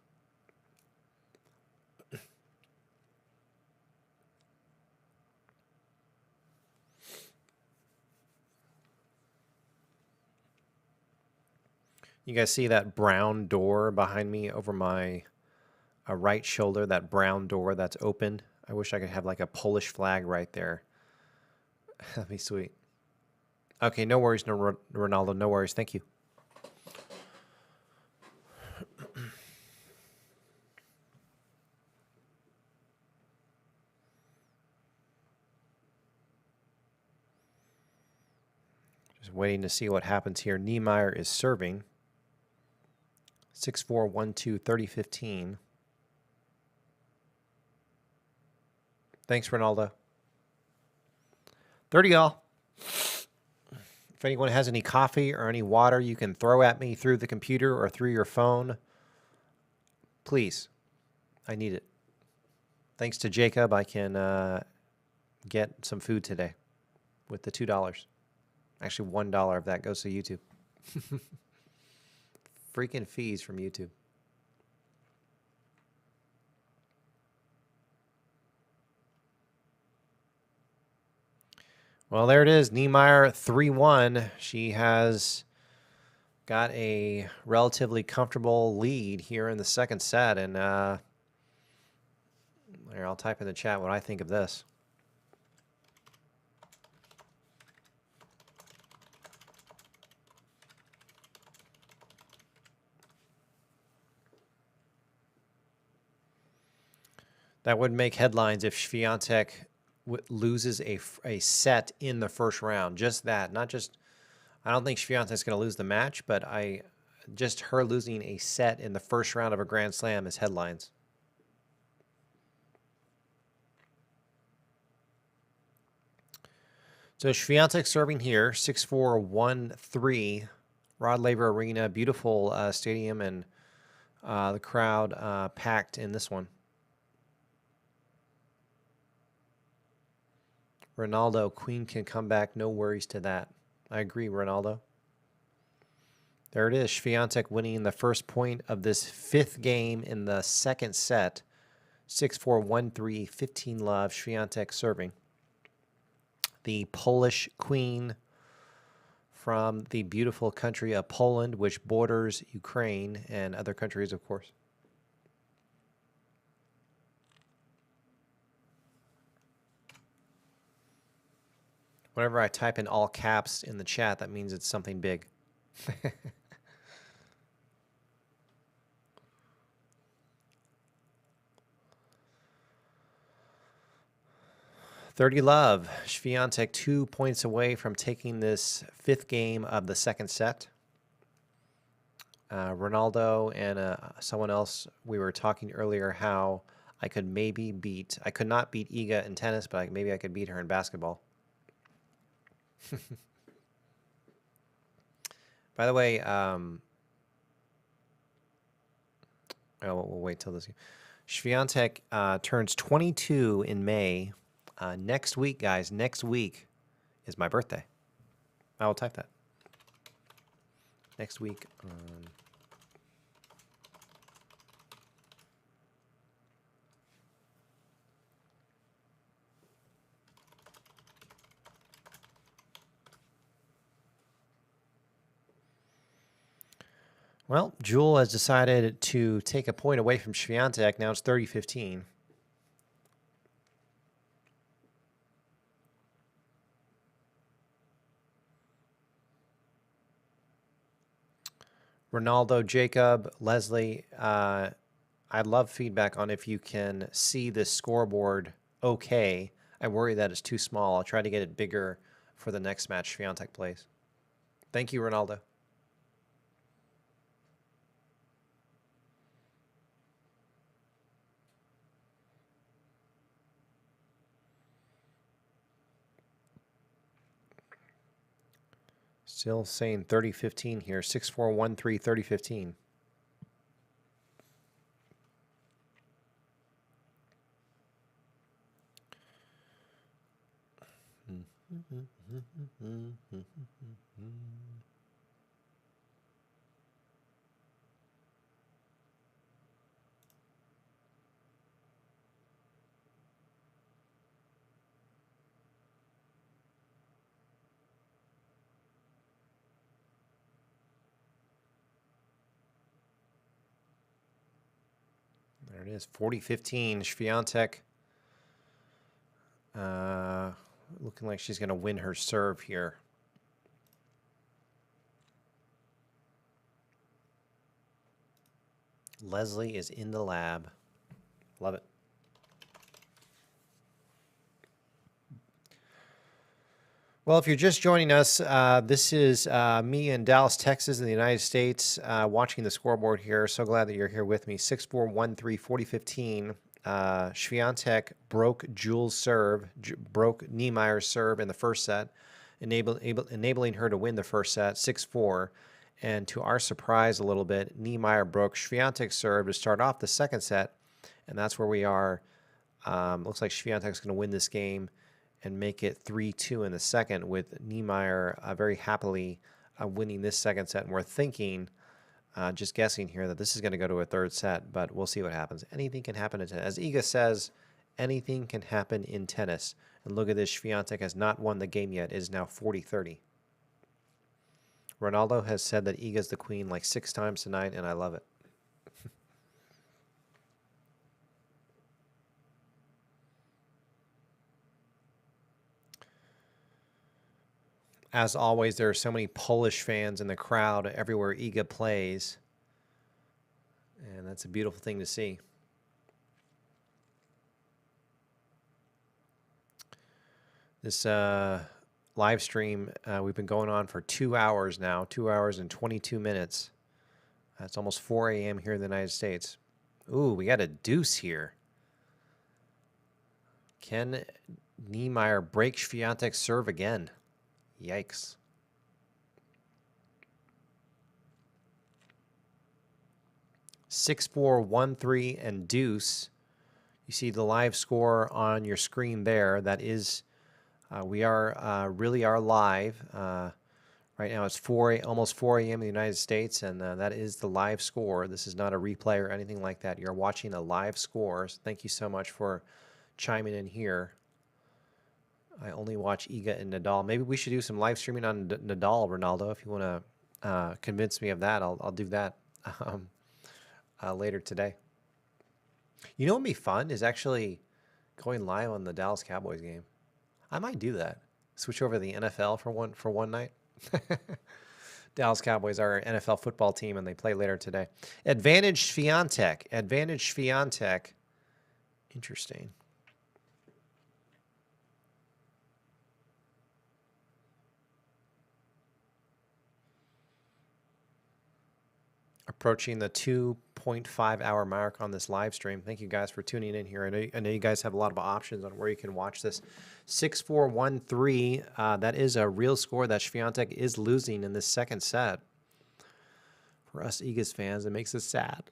You guys see that brown door behind me over my right shoulder, that brown door that's open? I wish I could have like a Polish flag right there. That'd be sweet. Okay, no worries, no, Ronaldo, no worries. Thank you. Just waiting to see what happens here. NIEMEIER is serving. 6-4, 1-2, 30-15. Thanks, Ronaldo. 30 all. If anyone has any coffee or any water you can throw at me through the computer or through your phone, please. I need it. Thanks to Jacob, I can get some food today with the $2. Actually, $1 of that goes to YouTube. Freaking fees from YouTube. Well, there it is. NIEMEIER 3-1. She has got a relatively comfortable lead here in the second set. And here, I'll type in the chat what I think of this. That would make headlines if Świątek loses a set in the first round. Just that, not just. I don't think Świątek's going to lose the match, but just her losing a set in the first round of a Grand Slam is headlines. So Świątek serving here, 6-4, 1-3, Rod Laver Arena, beautiful stadium, and the crowd packed in this one. Ronaldo, Queen can come back, no worries to that. I agree, Ronaldo. There it is, Świątek winning the first point of this fifth game in the second set. 6-4, 1-3, 15 love, Świątek serving. The Polish Queen from the beautiful country of Poland, which borders Ukraine and other countries, of course. Whenever I type in all caps in the chat, that means it's something big. 30 love. Świątek 2 points away from taking this fifth game of the second set. Ronaldo and someone else, we were talking earlier how I could maybe beat, I could not beat Iga in tennis, but maybe I could beat her in basketball. By the way, we'll wait till this. Świątek turns 22 in May. Next week, guys, next week is my birthday. I will type that. Next week. Well, Jewel has decided to take a point away from Świątek. Now it's 30-15. Ronaldo, Jacob, Leslie, I'd love feedback on if you can see this scoreboard okay. I worry that it's too small. I'll try to get it bigger for the next match Świątek plays. Thank you, Ronaldo. Still saying 30-15 here. 6-4, 1-3, 30-15. There it is, 40-15. Świątek looking like she's going to win her serve here. Leslie is in the lab. Love it. Well, if you're just joining us, this is me in Dallas, Texas, in the United States, watching the scoreboard here. So glad that you're here with me. 6-4, 1-3, 40-15. Świątek broke Jules' serve, broke NIEMEIER's serve in the first set, enabling her to win the first set, 6-4. And to our surprise a little bit, NIEMEIER broke Świątek's serve to start off the second set. And that's where we are. Looks like Świątek's going to win this game and make it 3-2 in the second, with NIEMEIER very happily winning this second set. And we're thinking, just guessing here, that this is going to go to a third set, but we'll see what happens. Anything can happen in tennis. As Iga says, anything can happen in tennis. And look at this, Świątek has not won the game yet. It is now 40-30. Ronaldo has said that Iga's the queen like 6 times tonight, and I love it. As always, there are so many Polish fans in the crowd everywhere Iga plays. And that's a beautiful thing to see. This live stream, we've been going on for 2 hours now, 2 hours and 22 minutes. It's almost 4 a.m. here in the United States. Ooh, we got a deuce here. Can NIEMEIER break Świątek's serve again? Yikes. (6-4, 1-3) and deuce. You see the live score on your screen there. That is, we are really are live. Right now it's almost 4 a.m. in the United States, and that is the live score. This is not a replay or anything like that. You're watching a live score. So thank you so much for chiming in here. I only watch Iga and Nadal. Maybe we should do some live streaming on Nadal, Ronaldo. If you want to convince me of that, I'll do that later today. You know what would be fun is actually going live on the Dallas Cowboys game. I might do that. Switch over to the NFL for one night. Dallas Cowboys are an NFL football team, and they play later today. Advantage Świątek. Advantage Świątek. Interesting. Approaching the 2.5 hour mark on this live stream. Thank you guys for tuning in here. I know you guys have a lot of options on where you can watch this. 6-4, 1-3. That is a real score that Świątek is losing in this second set. For us Igas fans, it makes us sad.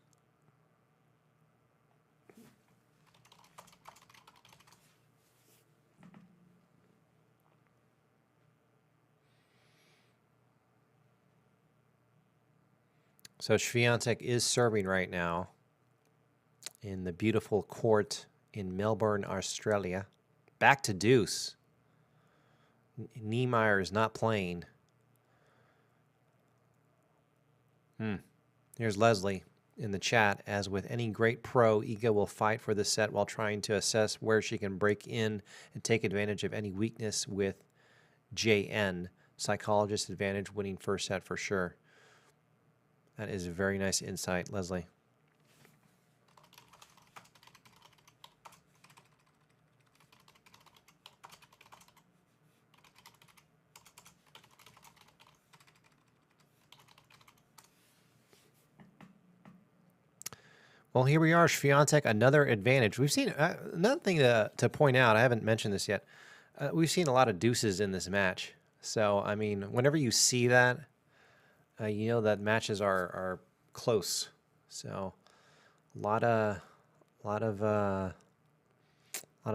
So Świątek is serving right now in the beautiful court in Melbourne, Australia. Back to deuce. NIEMEIER is not playing. Here's Leslie in the chat. As with any great pro, Iga will fight for the set while trying to assess where she can break in and take advantage of any weakness with JN. Psychologist advantage, winning first set for sure. That is a very nice insight, Leslie. Well, here we are, Świątek, another advantage. We've seen another thing to point out. I haven't mentioned this yet. We've seen a lot of deuces in this match. So, I mean, whenever you see that, you know that matches are close. So a lot of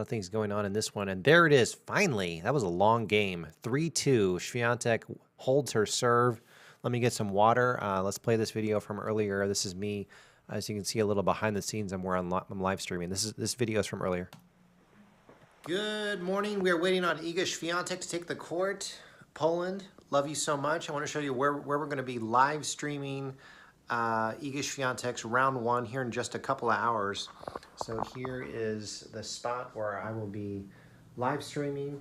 things going on in this one. And there it is, finally. That was a long game. 3-2. Świątek holds her serve. Let me get some water. Let's play this video from earlier. This is me. As you can see, a little behind the scenes. I'm live streaming. This video is from earlier. Good morning. We are waiting on Iga Świątek to take the court. Poland, love you so much. I want to show you where we're going to be live streaming Iga Świątek's round 1 here in just a couple of hours. So here is the spot where I will be live streaming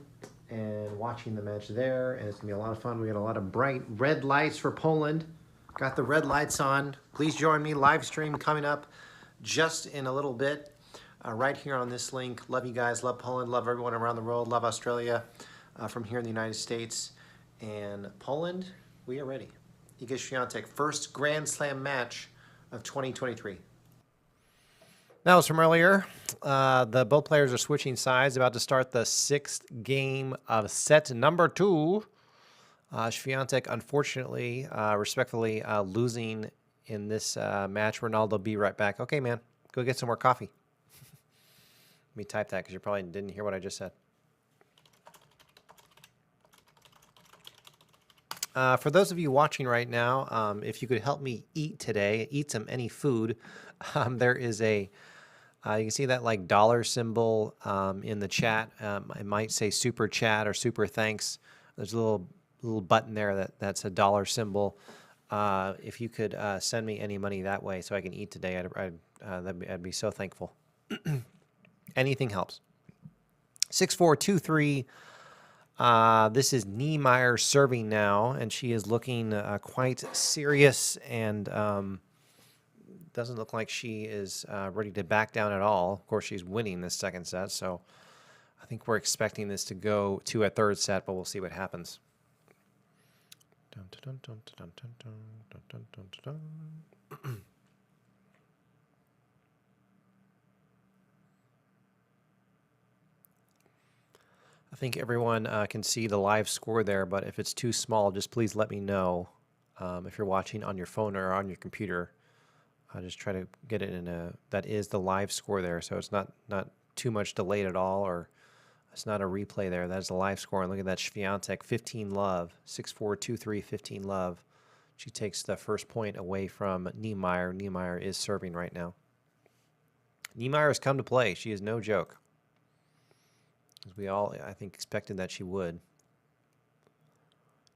and watching the match there, and it's going to be a lot of fun. We got a lot of bright red lights for Poland. Got the red lights on. Please join me. Live stream coming up just in a little bit right here on this link. Love you guys. Love Poland. Love everyone around the world. Love Australia. from here in the United States. And Poland, we are ready. Iga Świątek, first Grand Slam match of 2023. That was from earlier. Both players are switching sides, about to start the 6th game of set number 2. Świątek, unfortunately, respectfully, losing in this match. Ronaldo, be right back. Okay, man, go get some more coffee. Let me type that because you probably didn't hear what I just said. For those of you watching right now, if you could help me eat today, eat any food, there is a, you can see that like dollar symbol in the chat. It might say super chat or super thanks. There's a little button there that's a dollar symbol. If you could send me any money that way so I can eat today, I'd be so thankful. Anything helps. 6423. This is NIEMEIER serving now, and she is looking quite serious and doesn't look like she is ready to back down at all. Of course, she's winning this second set, so I think we're expecting this to go to a third set, but we'll see what happens. I think everyone can see the live score there, but if it's too small, just please let me know. If you're watching on your phone or on your computer, I'll just try to get it in a, that is the live score there, so it's not too much delayed at all, or it's not a replay there. That's the live score, and look at that, Świątek, 15 love, 6-4, 2-3, 15 love. She takes the first point away from NIEMEIER. NIEMEIER is serving right now. NIEMEIER has come to play. She is no joke. As we all, I think, expected that she would.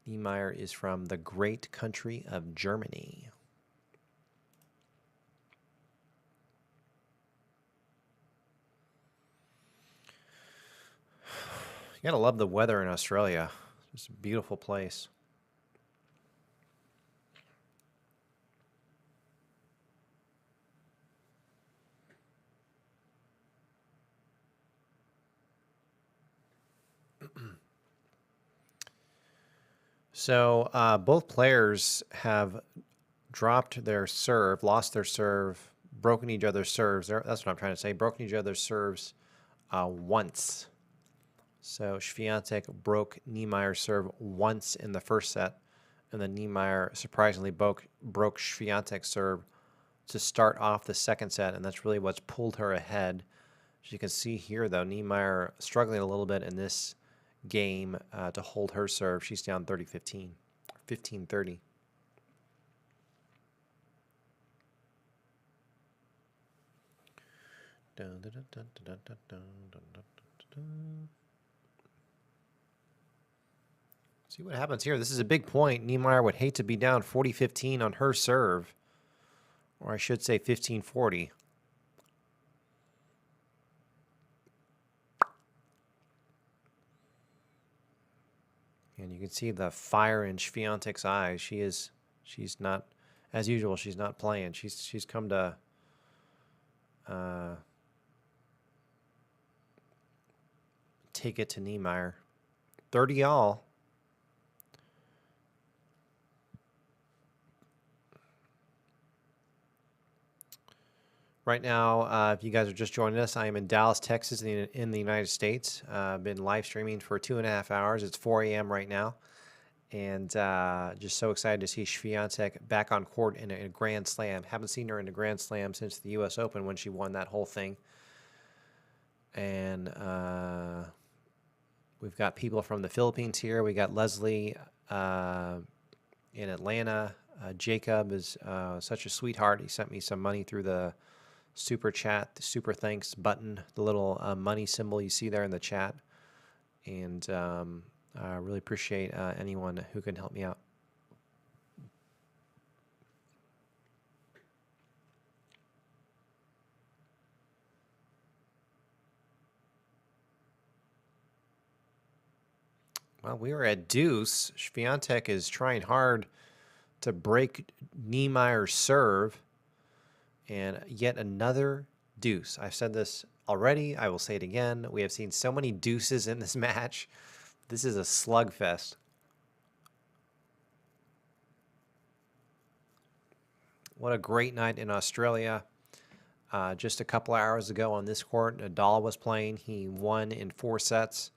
NIEMEIER is from the great country of Germany. You gotta love the weather in Australia. It's a beautiful place. So both players have dropped their serve, lost their serve, broken each other's serves. That's what I'm trying to say. Broken each other's serves once. So Świątek broke NIEMEIER's serve once in the first set, and then NIEMEIER surprisingly broke Świątek's serve to start off the second set, and that's really what's pulled her ahead. As you can see here, though, NIEMEIER struggling a little bit in this game to hold her serve. She's down 30-15, 15-30. See what happens here. This is a big point. NIEMEIER would hate to be down 40-15 on her serve, or I should say 15-40. And you can see the fire in Świątek's eyes. She's not, as usual, she's not playing. She's come to take it to NIEMEIER. 30 all. Right now, if you guys are just joining us, I am in Dallas, Texas, in the United States. I've been live streaming for 2.5 hours. It's 4 a.m. right now. And just so excited to see Świątek back on court in a Grand Slam. Haven't seen her in a Grand Slam since the U.S. Open when she won that whole thing. And we've got people from the Philippines here. We got Leslie in Atlanta. Jacob is such a sweetheart. He sent me some money through the super chat, the super thanks button, the little money symbol you see there in the chat. And I really appreciate anyone who can help me out. Well, we are at deuce. Świątek is trying hard to break NIEMEIER's serve. And yet another deuce. I've said this already. I will say it again. We have seen so many deuces in this match This is a slugfest. What a great night in Australia. Just a couple hours ago on this court, Nadal was playing. He won in 4 sets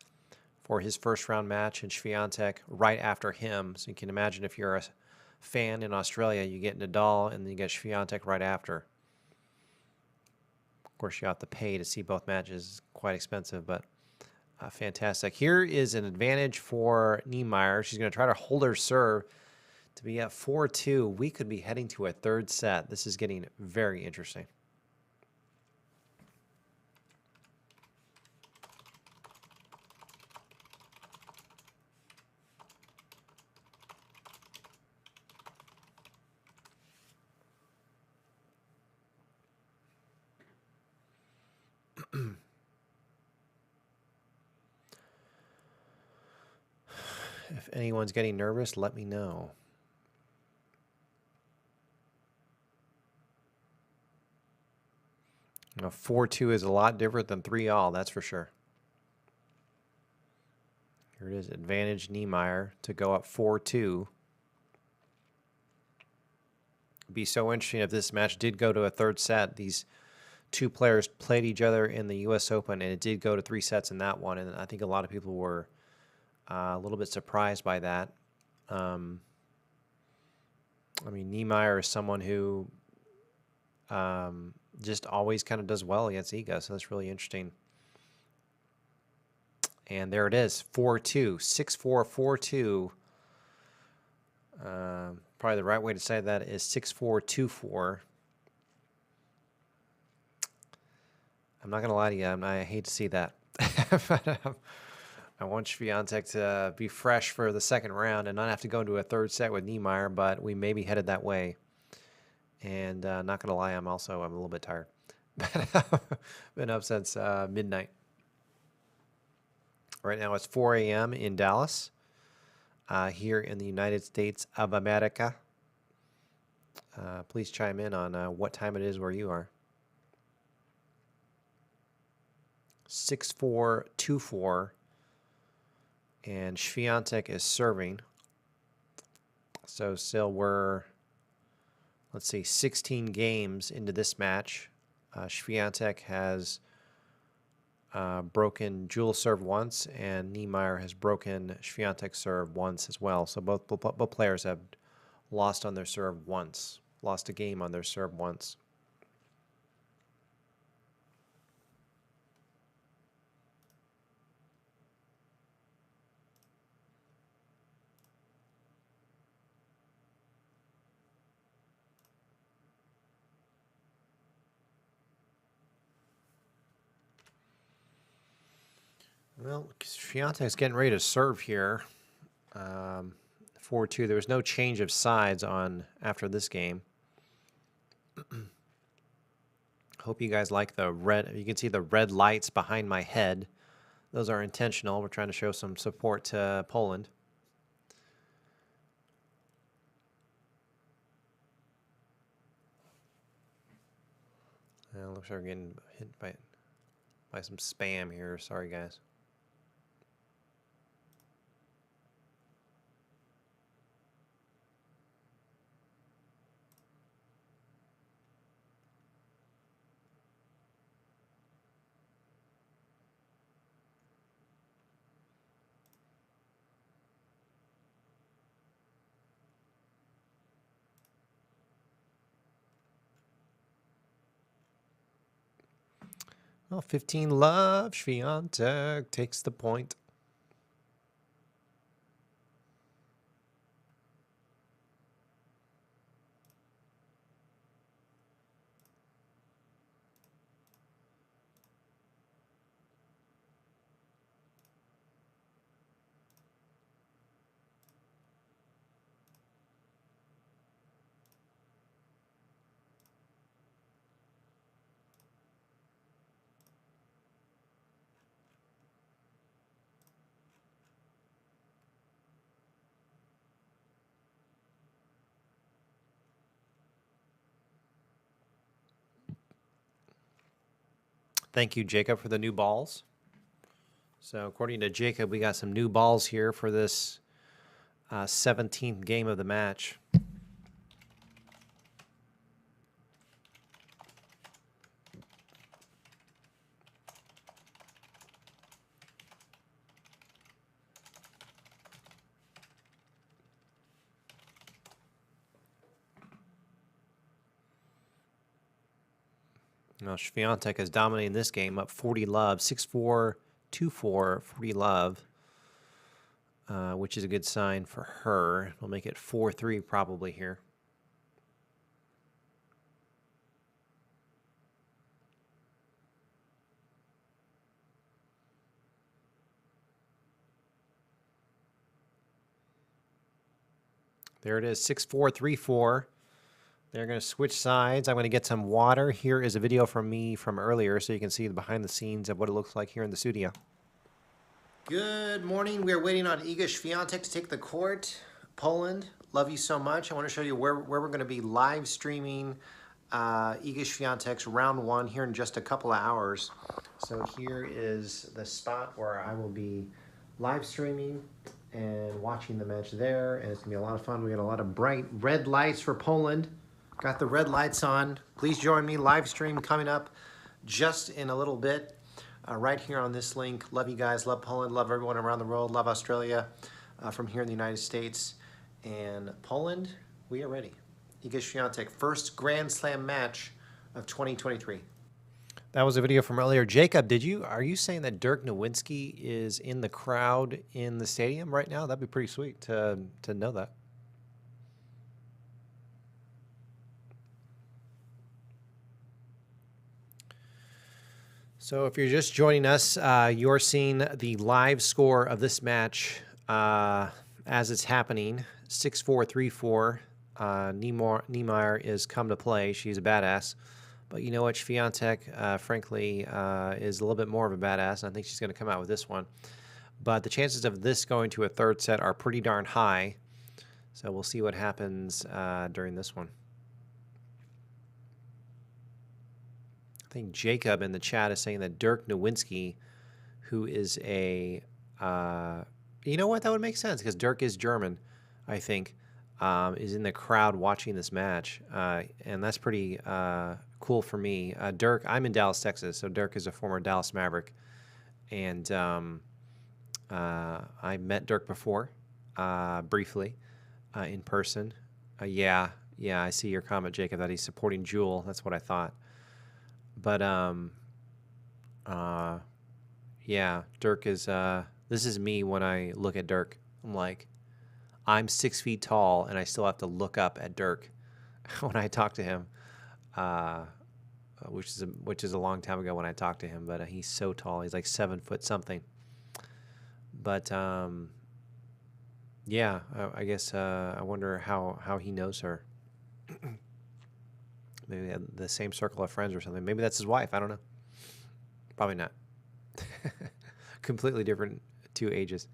for his first round match, and Świątek right after him. So you can imagine if you're a fan in Australia, you get Nadal and then you get Świątek right after. Of course, you have to pay to see both matches. It's quite expensive, but fantastic. Here is an advantage for NIEMEIER. She's going to try to hold her serve to be at 4-2. We could be heading to a third set. This is getting very interesting. If anyone's getting nervous, let me know. You know, 4-2 is a lot different than 3-all, that's for sure. Here it is, advantage NIEMEIER to go up 4-2. It'd be so interesting if this match did go to a third set. These two players played each other in the U.S. Open, and it did go to 3 sets in that one, and I think a lot of people were a little bit surprised by that. I mean, NIEMEIER is someone who just always kind of does well against Iga, so that's really interesting. And there it is, 4-2, 6-4, 4-2. Probably the right way to say that is 6-4, 2-4. I'm not going to lie to you, I hate to see that. But, I want Świątek to be fresh for the second round and not have to go into a third set with NIEMEIER, but we may be headed that way. And not going to lie, I'm a little bit tired. Been up since midnight. Right now it's 4 a.m. in Dallas, here in the United States of America. Please chime in on what time it is where you are. 6-4, 2-4. And Świątek is serving. So still we're, let's see, 16 games into this match. Świątek has broken Jewel's serve once, and NIEMEIER has broken Świątek's serve once as well. So both players have lost on their serve once, lost a game on their serve once. Well, Świątek's getting ready to serve here. 4-2. There was no change of sides on after this game. Hope you guys like the red. You can see the red lights behind my head. Those are intentional. We're trying to show some support to Poland. Looks like we're getting hit by some spam here. Sorry, guys. Well, 15 love. Świątek takes the point. Thank you, Jacob, for the new balls. So according to Jacob, we got some new balls here for this 17th game of the match. Now, Świątek is dominating this game, up 40 love, 6-4, 2-4, 40 love, which is a good sign for her. We'll make it 4-3 probably here. There it is, 6-4, 3-4. They're going to switch sides. I'm going to get some water. Here is a video from me from earlier so you can see the behind the scenes of what it looks like here in the studio. Good morning. We are waiting on Iga Świątek to take the court. Poland, love you so much. I want to show you where we're going to be live streaming Iga Świątek's round 1 here in just a couple of hours. So here is the spot where I will be live streaming and watching the match there. And it's going to be a lot of fun. We got a lot of bright red lights for Poland. Got the red lights on. Please join me. Live stream coming up just in a little bit. Right here on this link. Love you guys. Love Poland. Love everyone around the world. Love Australia from here in the United States. And Poland, we are ready. Iga Świątek, first Grand Slam match of 2023. That was a video from earlier. Jacob, are you saying that Dirk Nowitzki is in the crowd in the stadium right now? That'd be pretty sweet to know that. So if you're just joining us, you're seeing the live score of this match as it's happening. 6-4, 3-4. NIEMEIER is come to play. She's a badass. But you know what? Świątek, frankly, is a little bit more of a badass, and I think she's going to come out with this one. But the chances of this going to a third set are pretty darn high. So we'll see what happens during this one. I think Jacob in the chat is saying that Dirk Nowitzki, who is a, you know what, that would make sense because Dirk is German, I think, is in the crowd watching this match, and that's pretty cool for me. Dirk, I'm in Dallas, Texas, so Dirk is a former Dallas Maverick, and I met Dirk before, briefly, in person. Yeah, I see your comment, Jacob, that he's supporting Jewel. That's what I thought. But, yeah, Dirk is, this is me when I look at Dirk. I'm like, I'm 6 feet tall, and I still have to look up at Dirk when I talk to him, which is a long time ago when I talked to him, but he's so tall. He's like 7 foot something. But, yeah, I guess I wonder how he knows her. Maybe they had the same circle of friends or something. Maybe that's his wife. I don't know. Probably not. Completely different 2 ages.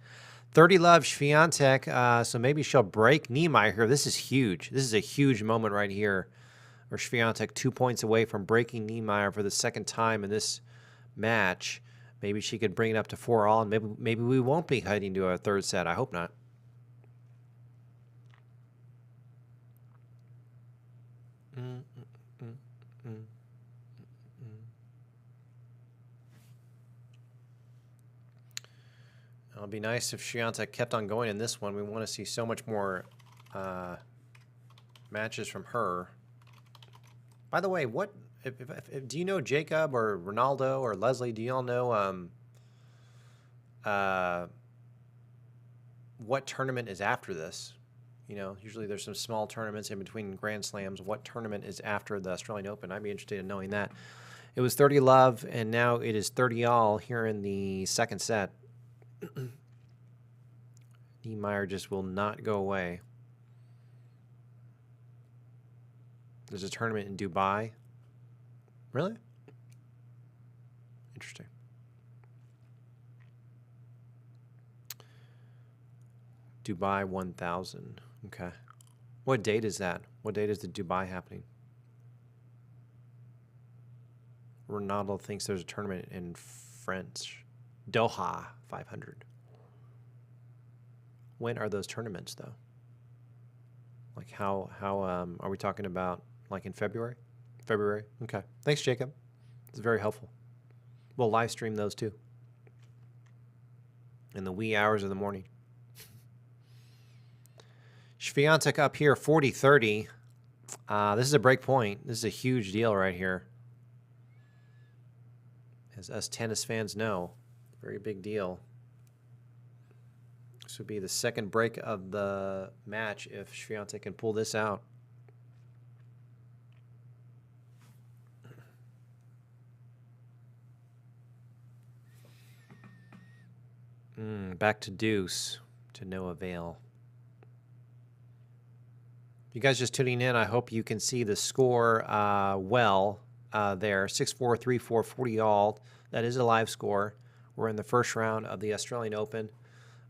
30 love Świątek. So maybe she'll break NIEMEIER here. This is huge. This is a huge moment right here. Where Świątek 2 points away from breaking NIEMEIER for the second time in this match. Maybe she could bring it up to 4-all, and maybe we won't be heading to a third set. I hope not. It'll be nice if Świątek kept on going in this one. We want to see so much more matches from her. By the way, what do you know Jacob or Ronaldo or Leslie? Do you all know what tournament is after this? You know, usually there's some small tournaments in between Grand Slams. What tournament is after the Australian Open? I'd be interested in knowing that. It was 30 love, and now it is 30-all here in the second set. NIEMEIER just will not go away. There's a tournament in Dubai. Really? Interesting. Dubai 1000. Okay. What date is that? What date is the Dubai happening? Ronaldo thinks there's a tournament in French. Doha 500. When are those tournaments, though? Like how are we talking about? Like in February? February. Okay. Thanks, Jacob. It's very helpful. We'll live stream those too. In the wee hours of the morning. Świątek up here, 40-30. This is a break point. This is a huge deal right here. As us tennis fans know, very big deal. This would be the second break of the match if Świątek can pull this out. Back to deuce, to no avail. You guys just tuning in, I hope you can see the score well there. 6-4, 3-4, 40 all. That is a live score. We're in the first round of the Australian Open.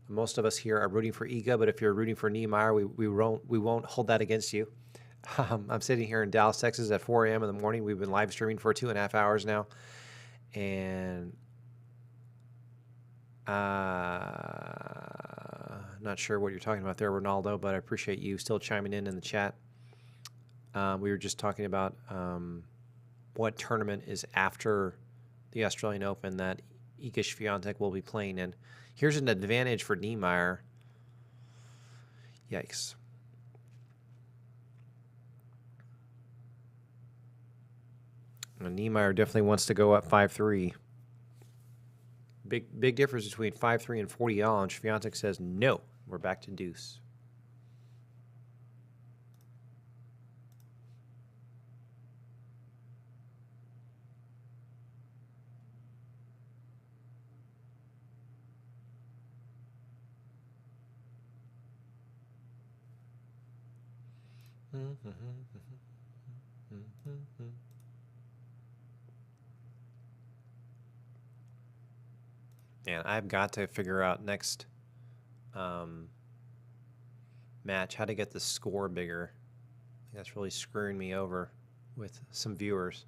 Most of us here are rooting for Iga, but if you're rooting for NIEMEIER, we won't hold that against you. I'm sitting here in Dallas, Texas at 4 a.m. in the morning. We've been live streaming for 2.5 hours now. And not sure what you're talking about there, Ronaldo, but I appreciate you still chiming in the chat. We were just talking about what tournament is after the Australian Open that Iga Świątek will be playing in. Here's an advantage for NIEMEIER. Yikes. And NIEMEIER definitely wants to go up 5-3. Big difference between 5-3 and 40 all, and Świątek says no. We're back to deuce. And I've got to figure out next match how to get the score bigger. That's really screwing me over with some viewers.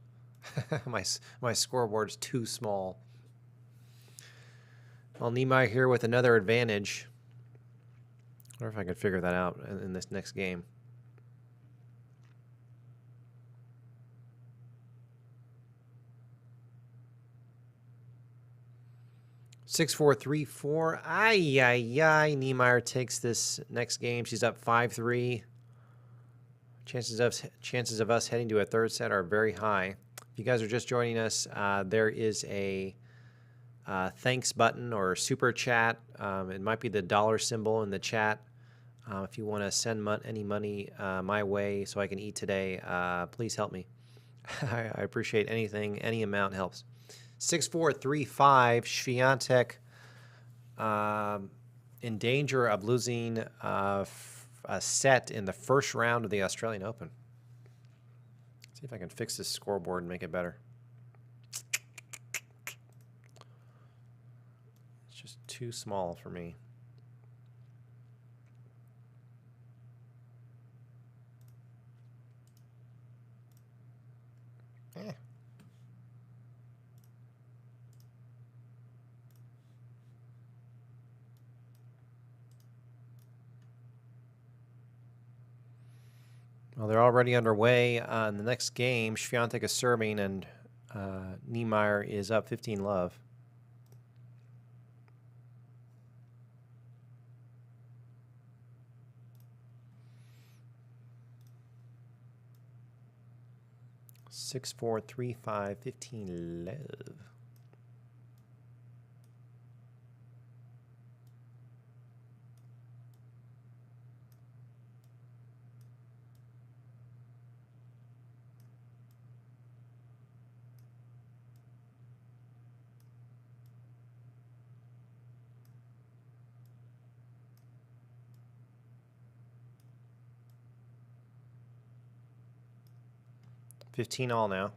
my scoreboard's too small. Well, NIEMEIER here with another advantage. I wonder if I could figure that out in this next game. Six, 4, 3, 4. Ay, ay, ay. NIEMEIER takes this next game. She's up 5-3. Chances of us heading to a third set are very high. If you guys are just joining us, there is a thanks button or super chat. It might be the dollar symbol in the chat. If you want to send any money my way so I can eat today, please help me. I appreciate anything. Any amount helps. 6-4, 3-5. Świątek in danger of losing a set in the first round of the Australian Open. Let's see if I can fix this scoreboard and make it better. It's just too small for me. Well, they're already underway. In the next game, Świątek is serving, and NIEMEIER is up 15-love. Six, 4, 3, 5, 15-love. $15 all now.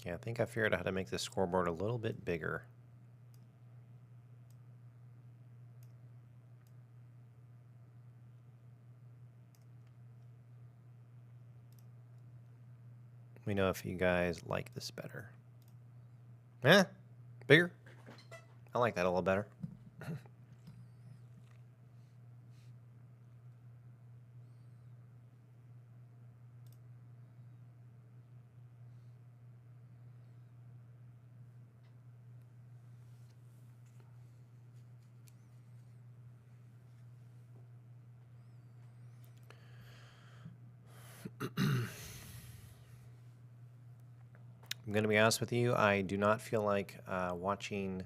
Yeah, I think I figured out how to make this scoreboard a little bit bigger. Let me know if you guys like this better. Bigger? I like that a little better. I'm going to be honest with you, I do not feel like watching,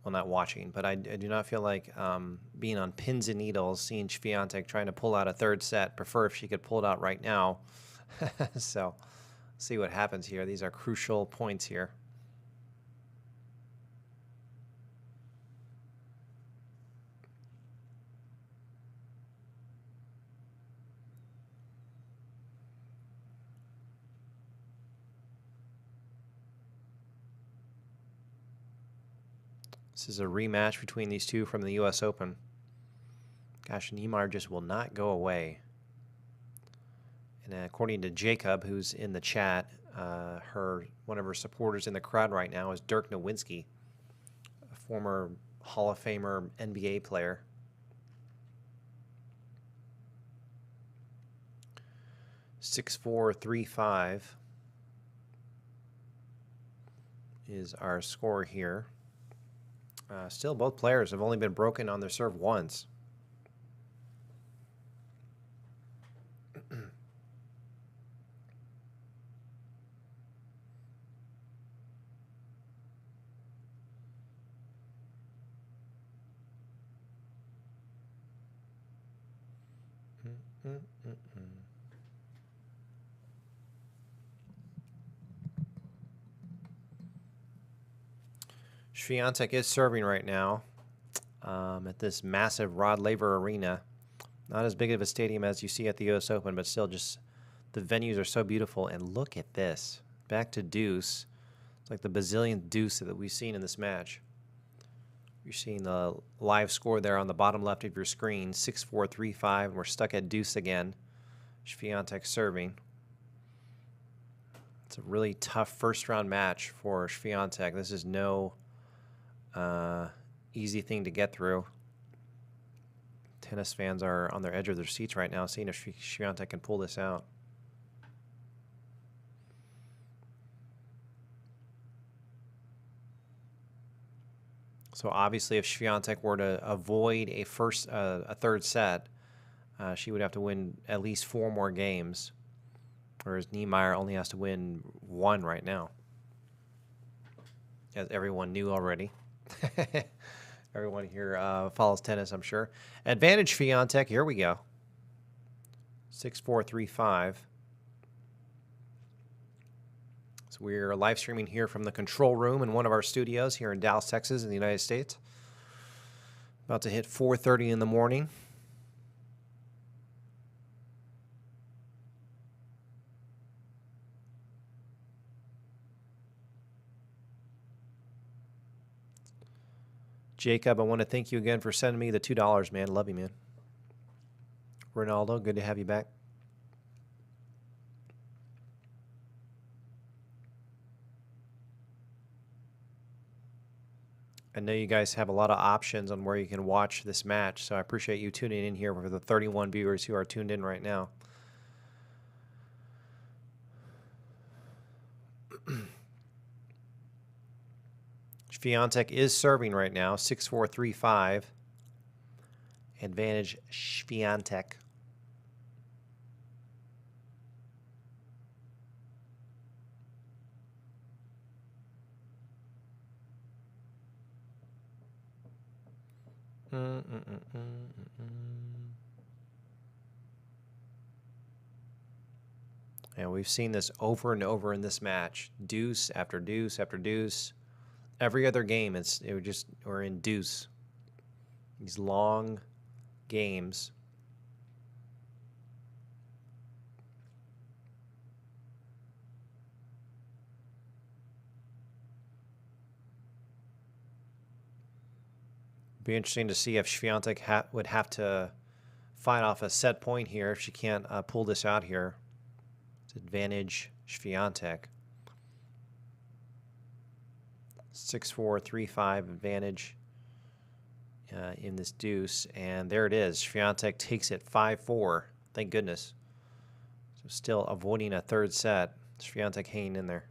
well, not watching, but I do not feel like being on pins and needles, seeing Świątek trying to pull out a third set. Prefer if she could pull it out right now. So, see what happens here. These are crucial points here. This is a rematch between these two from the U.S. Open. Gosh, NIEMEIER just will not go away. And according to Jacob, who's in the chat, one of her supporters in the crowd right now is Dirk Nowitzki, a former Hall of Famer NBA player. (6-4-3-5) is our score here. Still, both players have only been broken on their serve once. Świątek is serving right now at this massive Rod Laver Arena. Not as big of a stadium as you see at the U.S. Open, but still just the venues are so beautiful. And look at this. Back to deuce. It's like the bazillionth deuce that we've seen in this match. You're seeing the live score there on the bottom left of your screen, 6-4-3-5, and we're stuck at deuce again. Świątek serving. It's a really tough first-round match for Świątek. This is no easy thing to get through. Tennis fans are on their edge of their seats right now, seeing if Świątek can pull this out. So obviously, if Świątek were to avoid a third set, she would have to win at least 4 more games, whereas NIEMEIER only has to win 1 right now, as everyone knew already. Everyone here follows tennis, I'm sure. Advantage Świątek, here we go. 6-4-3-5. So we're live streaming here from the control room in one of our studios here in Dallas, Texas, in the United States. About to hit 4:30 in the morning. Jacob, I want to thank you again for sending me the $2, man. Love you, man. Ronaldo, good to have you back. I know you guys have a lot of options on where you can watch this match, so I appreciate you tuning in here for the 31 viewers who are tuned in right now. Świątek is serving right now, 6-4-3-5. Advantage Świątek. And we've seen this over and over in this match. Deuce after deuce after deuce. Every other game, we're in deuce. These long games. Be interesting to see if Świątek would have to fight off a set point here if she can't pull this out here. It's advantage Świątek. 6-4, 3-5 advantage in this deuce. And there it is. Świątek takes it 5-4. Thank goodness. So still avoiding a third set. Świątek hanging in there.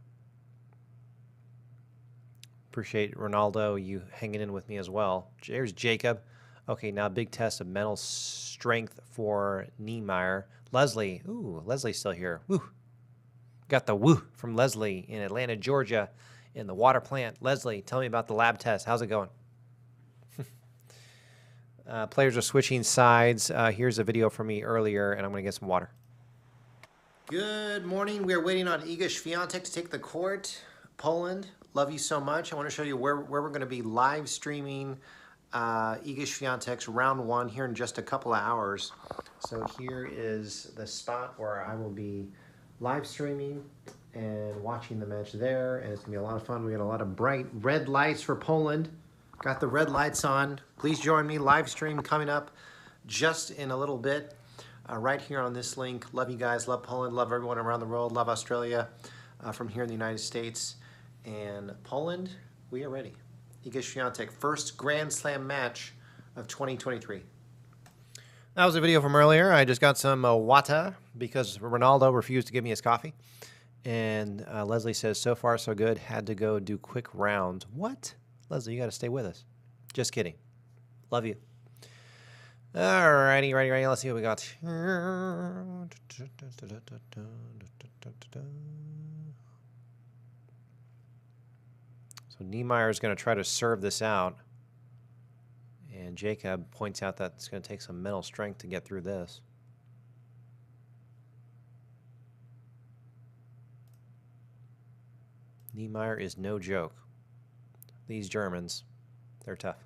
Appreciate Ronaldo, you hanging in with me as well. There's Jacob. Okay, now big test of mental strength for NIEMEIER. Leslie. Ooh, Leslie's still here. Woo. Got the woo from Leslie in Atlanta, Georgia, in the water plant. Leslie, tell me about the lab test. How's it going? Players are switching sides. Here's a video from me earlier, and I'm going to get some water. Good morning. We are waiting on Iga Świątek to take the court. Poland, love you so much. I want to show you where we're going to be live streaming Iga Świątek's round 1 here in just a couple of hours. So here is the spot where I will be live streaming and watching the match there, and it's going to be a lot of fun. We got a lot of bright red lights for Poland. Got the red lights on. Please join me. Live stream coming up just in a little bit. Right here on this link. Love you guys. Love Poland. Love everyone around the world. Love Australia from here in the United States. And Poland, we are ready. Iga Świątek, first Grand Slam match of 2023. That was a video from earlier. I just got some water because Ronaldo refused to give me his coffee. And Leslie says, so far so good. Had to go do quick rounds. What? Leslie, you got to stay with us. Just kidding. Love you. Alrighty, ready. Let's see what we got. So NIEMEIER is going to try to serve this out. And Jacob points out that it's going to take some mental strength to get through this. NIEMEIER is no joke. These Germans, they're tough.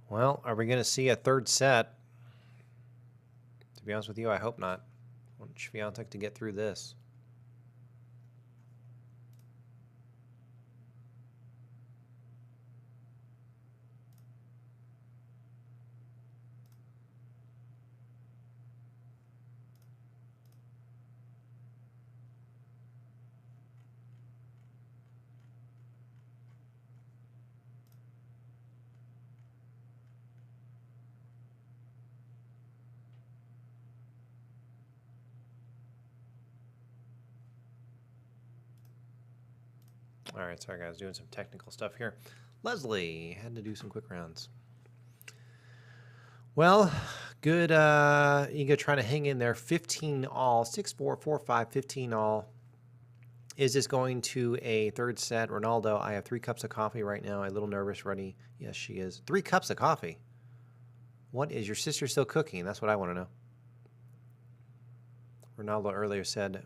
Well, are we going to see a third set? To be honest with you, I hope not. I want Świątek to get through this. All right, sorry guys, doing some technical stuff here. Leslie had to do some quick rounds. Well, good Iga trying to hang in there. 15 all, 6-4, 4-5, 15 all. Is this going to a third set? Ronaldo, I have 3 cups of coffee right now. A little nervous, ready. Yes, she is. 3 cups of coffee? What is your sister still cooking? That's what I want to know. Ronaldo earlier said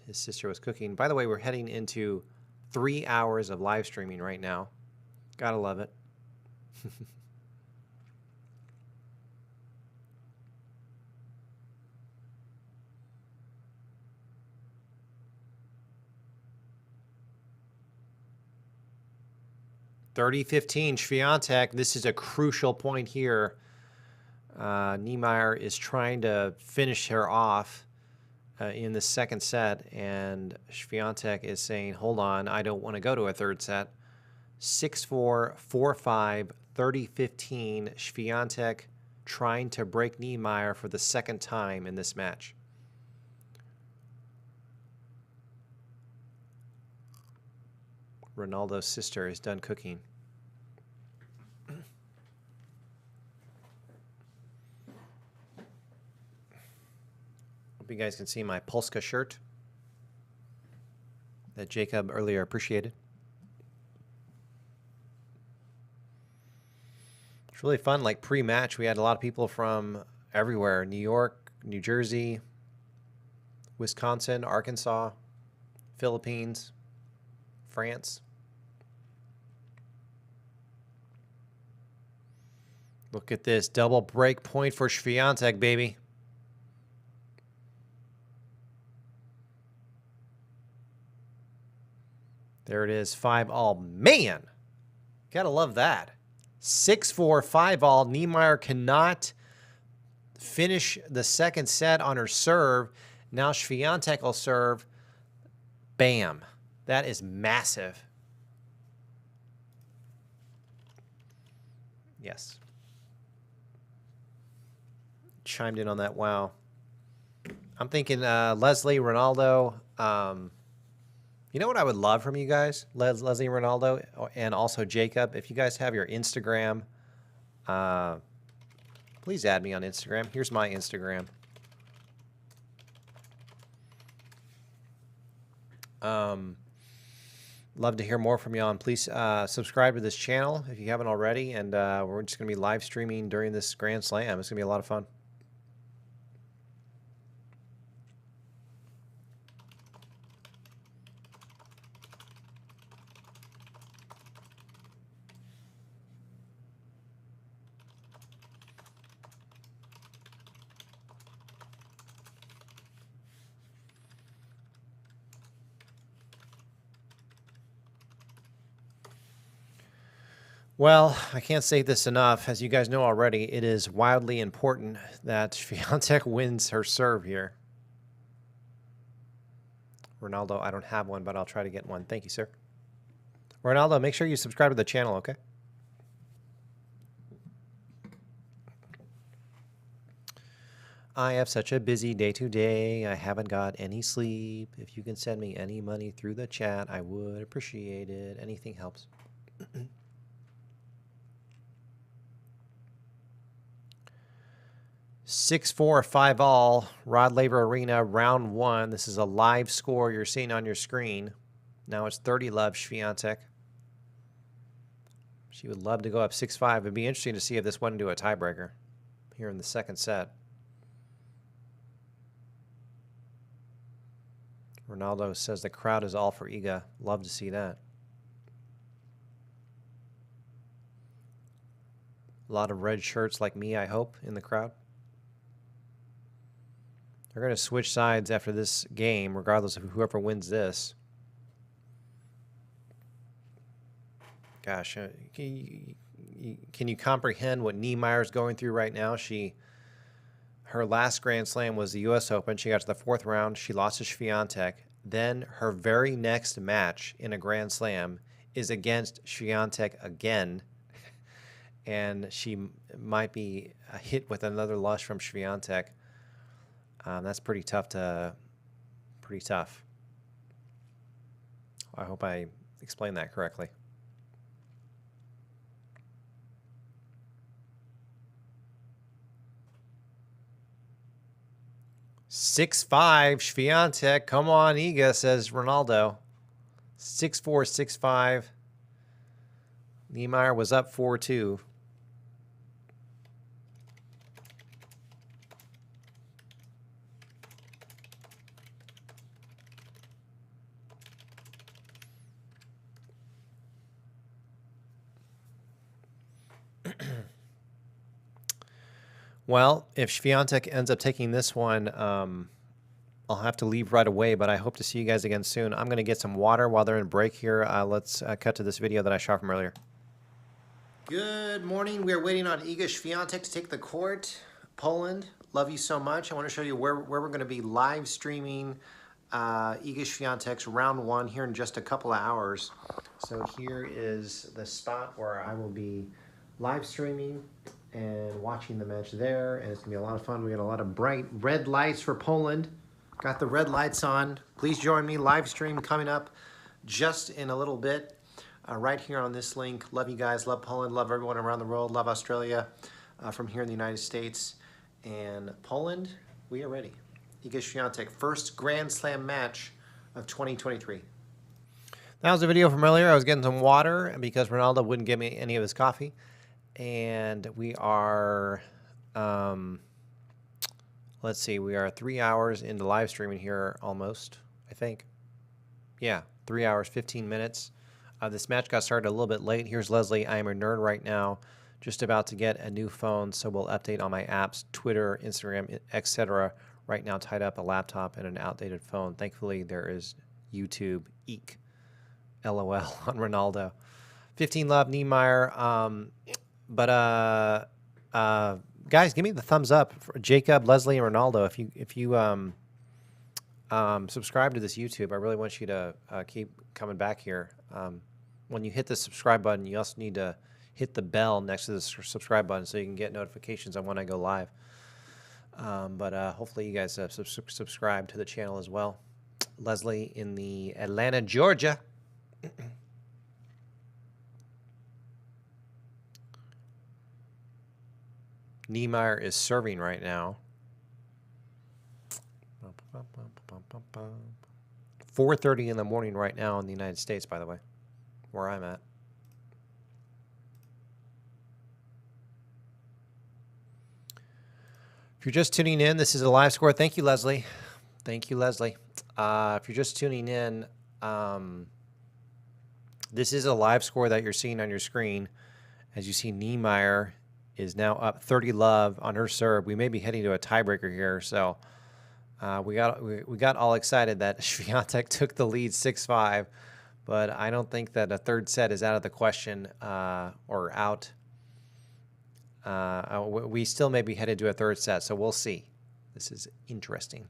his sister was cooking. By the way, we're heading into 3 hours of live streaming right now. Gotta love it. (30-15) Świątek. This is a crucial point here. NIEMEIER is trying to finish her off in the second set, and Świątek is saying, hold on, I don't want to go to a third set. 6-4, 4-5, 30-15. Świątek trying to break NIEMEIER for the second time in this match. Ronaldo's sister is done cooking. Hope you guys can see my Polska shirt that Jacob earlier appreciated. It's really fun. Like pre-match, we had a lot of people from everywhere: New York, New Jersey, Wisconsin, Arkansas, Philippines, France. Look at this double break point for Świątek, baby. There it is, 5-all. Man, gotta love that. 6-4, 5-all. NIEMEIER cannot finish the second set on her serve. Now Świątek will serve. Bam. That is massive. Yes. Chimed in on that. Wow. I'm thinking Leslie, Ronaldo. You know what I would love from you guys? Leslie, Ronaldo, and also Jacob. If you guys have your Instagram, please add me on Instagram. Here's my Instagram. Love to hear more from y'all. And please subscribe to this channel if you haven't already. And we're just going to be live streaming during this Grand Slam. It's going to be a lot of fun. Well, I can't say this enough. As you guys know already, it is wildly important that Świątek wins her serve here. Ronaldo, I don't have one, but I'll try to get one. Thank you, sir. Ronaldo, make sure you subscribe to the channel, okay? I have such a busy day today. I haven't got any sleep. If you can send me any money through the chat, I would appreciate it. Anything helps. 6-4, 5-all, Rod Laver Arena, round 1. This is a live score you're seeing on your screen. Now it's 30-love Świątek. She would love to go up 6-5. It'd be interesting to see if this went into a tiebreaker here in the second set. Ronaldo says the crowd is all for Iga. Love to see that. A lot of red shirts like me, I hope, in the crowd. They're going to switch sides after this game, regardless of whoever wins this. Gosh, can you comprehend what NIEMEIER is going through right now? Her last Grand Slam was the U.S. Open. She got to the 4th round. She lost to Świątek. Then her very next match in a Grand Slam is against Świątek again. And she might be hit with another loss from Świątek. That's pretty tough. I hope I explained that correctly. "6-5, Świątek. Come on, Iga," says Ronaldo. 6-4, 6-5. NIEMEIER was up 4-2. Well, if Świątek ends up taking this one, I'll have to leave right away, but I hope to see you guys again soon. I'm going to get some water while they're in break here. Let's cut to this video that I shot from earlier. Good morning. We are waiting on Iga Świątek to take the court. Poland, love you so much. I want to show you where we're going to be live streaming Iga Świątek's round 1 here in just a couple of hours. So here is the spot where I will be live streaming and watching the match there, and it's gonna be a lot of fun. We got a lot of bright red lights for Poland. Got the red lights on. Please join me. Live stream coming up just in a little bit, right here on this link. Love you guys. Love Poland. Love everyone around the world. Love Australia from here in the United States. And Poland, we are ready. Iga Świątek, first Grand Slam match of 2023. That was a video from earlier. I was getting some water because Ronaldo wouldn't give me any of his coffee. And we are Let's see, we are 3 hours into live streaming here almost, I think. Yeah, 3 hours, 15 minutes. This match got started a little bit late. Here's Leslie. I am a nerd right now, just about to get a new phone, so we'll update on my apps, Twitter, Instagram, etc. Right now tied up a laptop and an outdated phone. Thankfully, there is YouTube. Eek. LOL on Ronaldo. 15 love, NIEMEIER. Guys, give me the thumbs up for Jacob, Leslie, and Ronaldo. If you subscribe to this YouTube, I really want you to keep coming back here. When you hit the subscribe button, you also need to hit the bell next to the subscribe button so you can get notifications on when I go live. Hopefully you guys subscribe to the channel as well. Leslie in the Atlanta, Georgia. NIEMEIER is serving right now. 4:30 in the morning right now in the United States, by the way, where I'm at. If you're just tuning in, this is a live score. Thank you, Leslie. Thank you, Leslie. If you're just tuning in, this is a live score that you're seeing on your screen. As you see, NIEMEIER is now up 30 love on her serve. We may be heading to a tiebreaker here, so we got all excited that Świątek took the lead 6-5, but I don't think that a third set is out of the question or out. We still may be headed to a third set, so we'll see. This is interesting.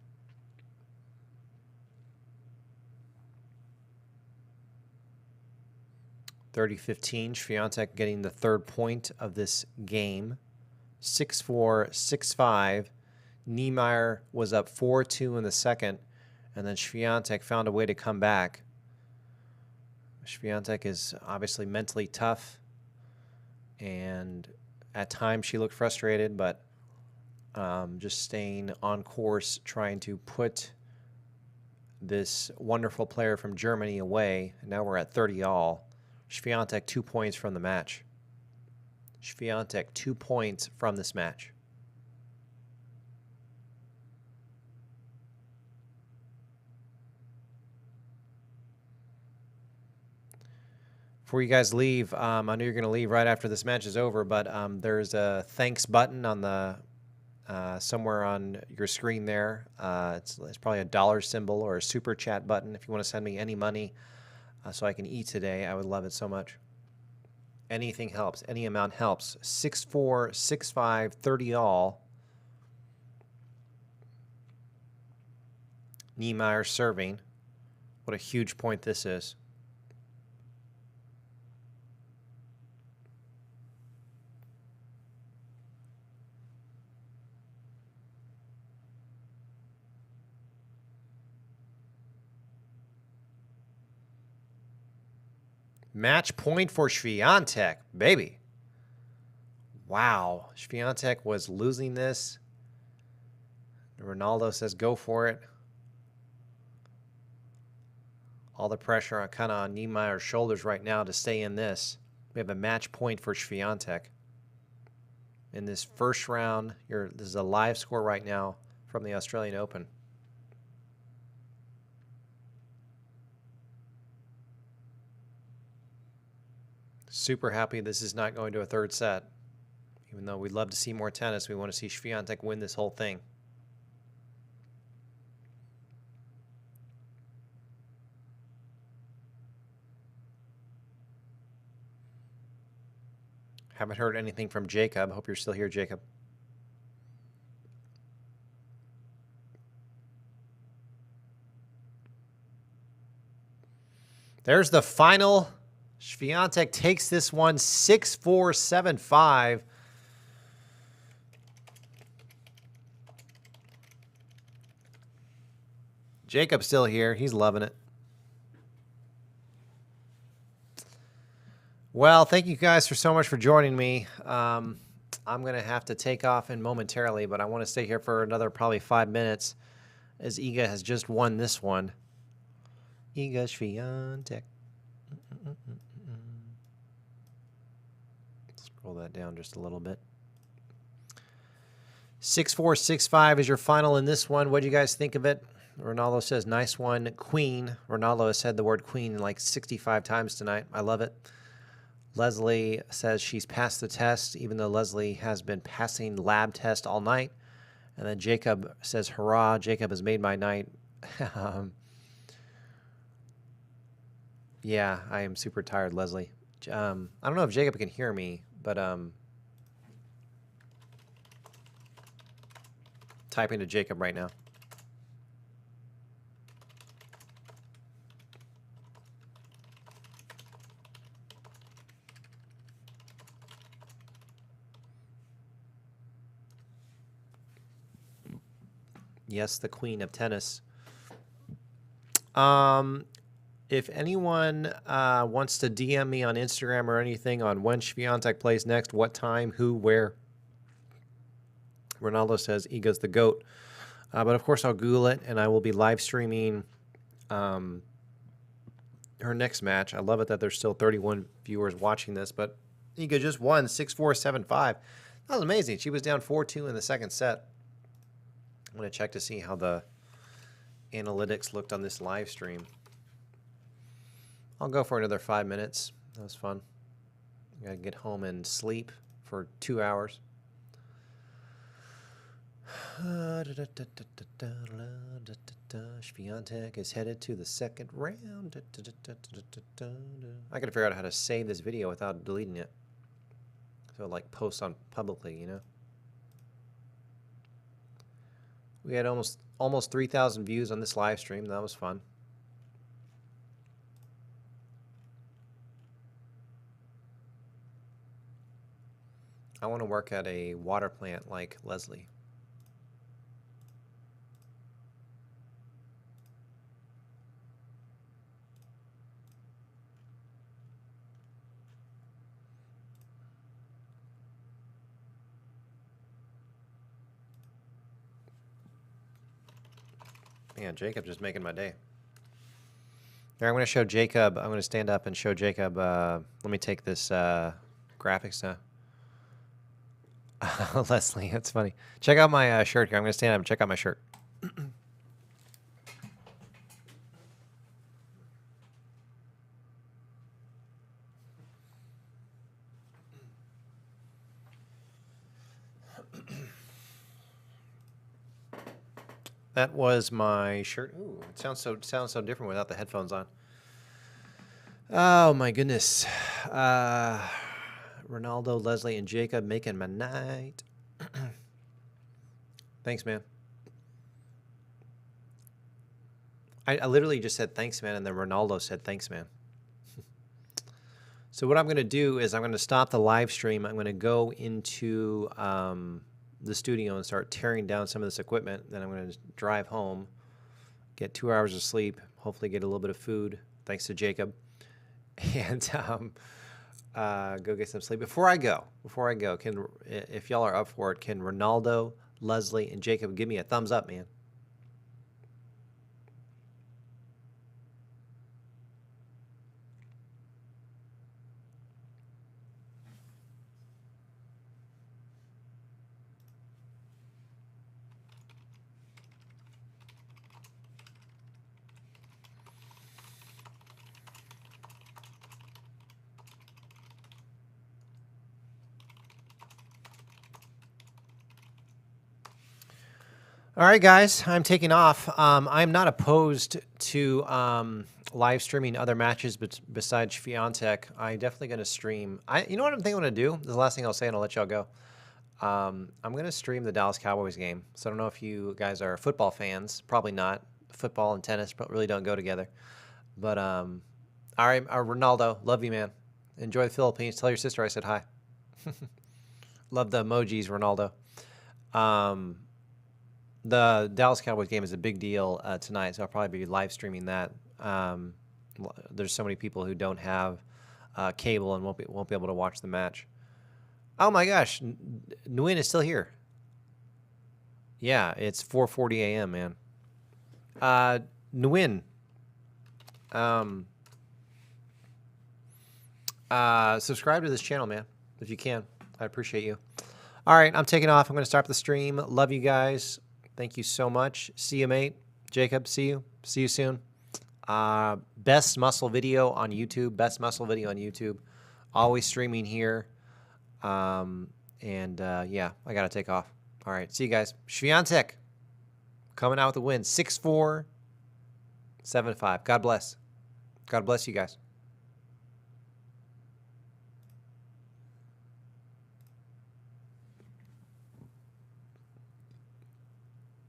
(30-15), Świątek getting the third point of this game. 6-4, 6-5. NIEMEIER was up 4-2 in the second, and then Świątek found a way to come back. Świątek is obviously mentally tough, and at times she looked frustrated, but just staying on course, trying to put this wonderful player from Germany away. And now we're at 30 all. Świątek 2 points from the match. Świątek 2 points from this match. Before you guys leave, I know you're going to leave right after this match is over, but there's a thanks button on the somewhere on your screen there. It's probably a dollar symbol or a super chat button if you want to send me any money so I can eat today. I would love it so much. Anything helps. Any amount helps. 6-4, 6-5, 30 all. NIEMEIER serving. What a huge point this is. Match point for Świątek, baby. Wow. Świątek was losing this. Ronaldo says go for it. All the pressure kind of on NIEMEIER's shoulders right now to stay in this. We have a match point for Świątek. In this first round, this is a live score right now from the Australian Open. Super happy this is not going to a third set. Even though we'd love to see more tennis, we want to see Świątek win this whole thing. Haven't heard anything from Jacob. Hope you're still here, Jacob. There's the final. Świątek takes this one 6-4, 7-5. Jacob's still here. He's loving it. Well, thank you guys so much for joining me. I'm going to have to take off in momentarily, but I want to stay here for another probably 5 minutes as Iga has just won this one. Iga Świątek. Scroll that down just a little bit. 6465 is your final in this one. What do you guys think of it? Ronaldo says, nice one, Queen. Ronaldo has said the word Queen like 65 times tonight. I love it. Leslie says she's passed the test, even though Leslie has been passing lab test all night. And then Jacob says, hurrah, Jacob has made my night. Yeah, I am super tired, Leslie. I don't know if Jacob can hear me, but typing to Jacob right now. Yes, the queen of tennis. If anyone wants to DM me on Instagram or anything on when Świątek plays next, what time, who, where. Ronaldo says Iga's the GOAT. But of course I'll Google it, and I will be live streaming her next match. I love it that there's still 31 viewers watching this, but Iga just won 6-4, 7-5. That was amazing. She was down 4-2 in the second set. I'm going to check to see how the analytics looked on this live stream. I'll go for another 5 minutes. That was fun. I got to get home and sleep for 2 hours. Świątek is headed to the second round. I got to figure out how to save this video without deleting it. So like post on publicly, you know. We had almost 3,000 views on this live stream. That was fun. I want to work at a water plant like Leslie. Man, Jacob just making my day. Here, I'm going to show Jacob. I'm going to stand up and show Jacob. Let me take this graphics now. Leslie, that's funny. Check out my shirt here. I'm going to stand up and check out my shirt. That was my shirt. Ooh, it sounds so different without the headphones on. Oh my goodness. Ronaldo, Leslie, and Jacob making my night. Thanks, man. I literally just said thanks, man, and then Ronaldo said thanks, man. So what I'm going to do is I'm going to stop the live stream. I'm going to go into the studio and start tearing down some of this equipment. Then I'm going to drive home, get 2 hours of sleep, hopefully get a little bit of food, thanks to Jacob, and go get some sleep. Before I go, if y'all are up for it, can Ronaldo, Leslie, and Jacob give me a thumbs up, man? All right, guys, I'm taking off. I'm not opposed to live streaming other matches besides Świątek. I'm definitely going to stream. You know what I'm thinking I'm going to do? This is the last thing I'll say, and I'll let y'all go. I'm going to stream the Dallas Cowboys game. So I don't know if you guys are football fans. Probably not. Football and tennis really don't go together. But, all right, Ronaldo, love you, man. Enjoy the Philippines. Tell your sister I said hi. Love the emojis, Ronaldo. The Dallas Cowboys game is a big deal tonight, so I'll probably be live streaming that. There's so many people who don't have cable and won't be able to watch the match. Oh my gosh, Nguyen is still here. Yeah, it's 4:40 a.m., man. Nguyen, subscribe to this channel, man, if you can. I appreciate you. All right, I'm taking off. I'm going to start the stream. Love you guys. Thank you so much. See you, mate. Jacob, see you. See you soon. Best muscle video on YouTube. Best muscle video on YouTube. Always streaming here. Yeah, I got to take off. All right, see you guys. Świątek coming out with a win. 6-4, 7-5. God bless. God bless you guys.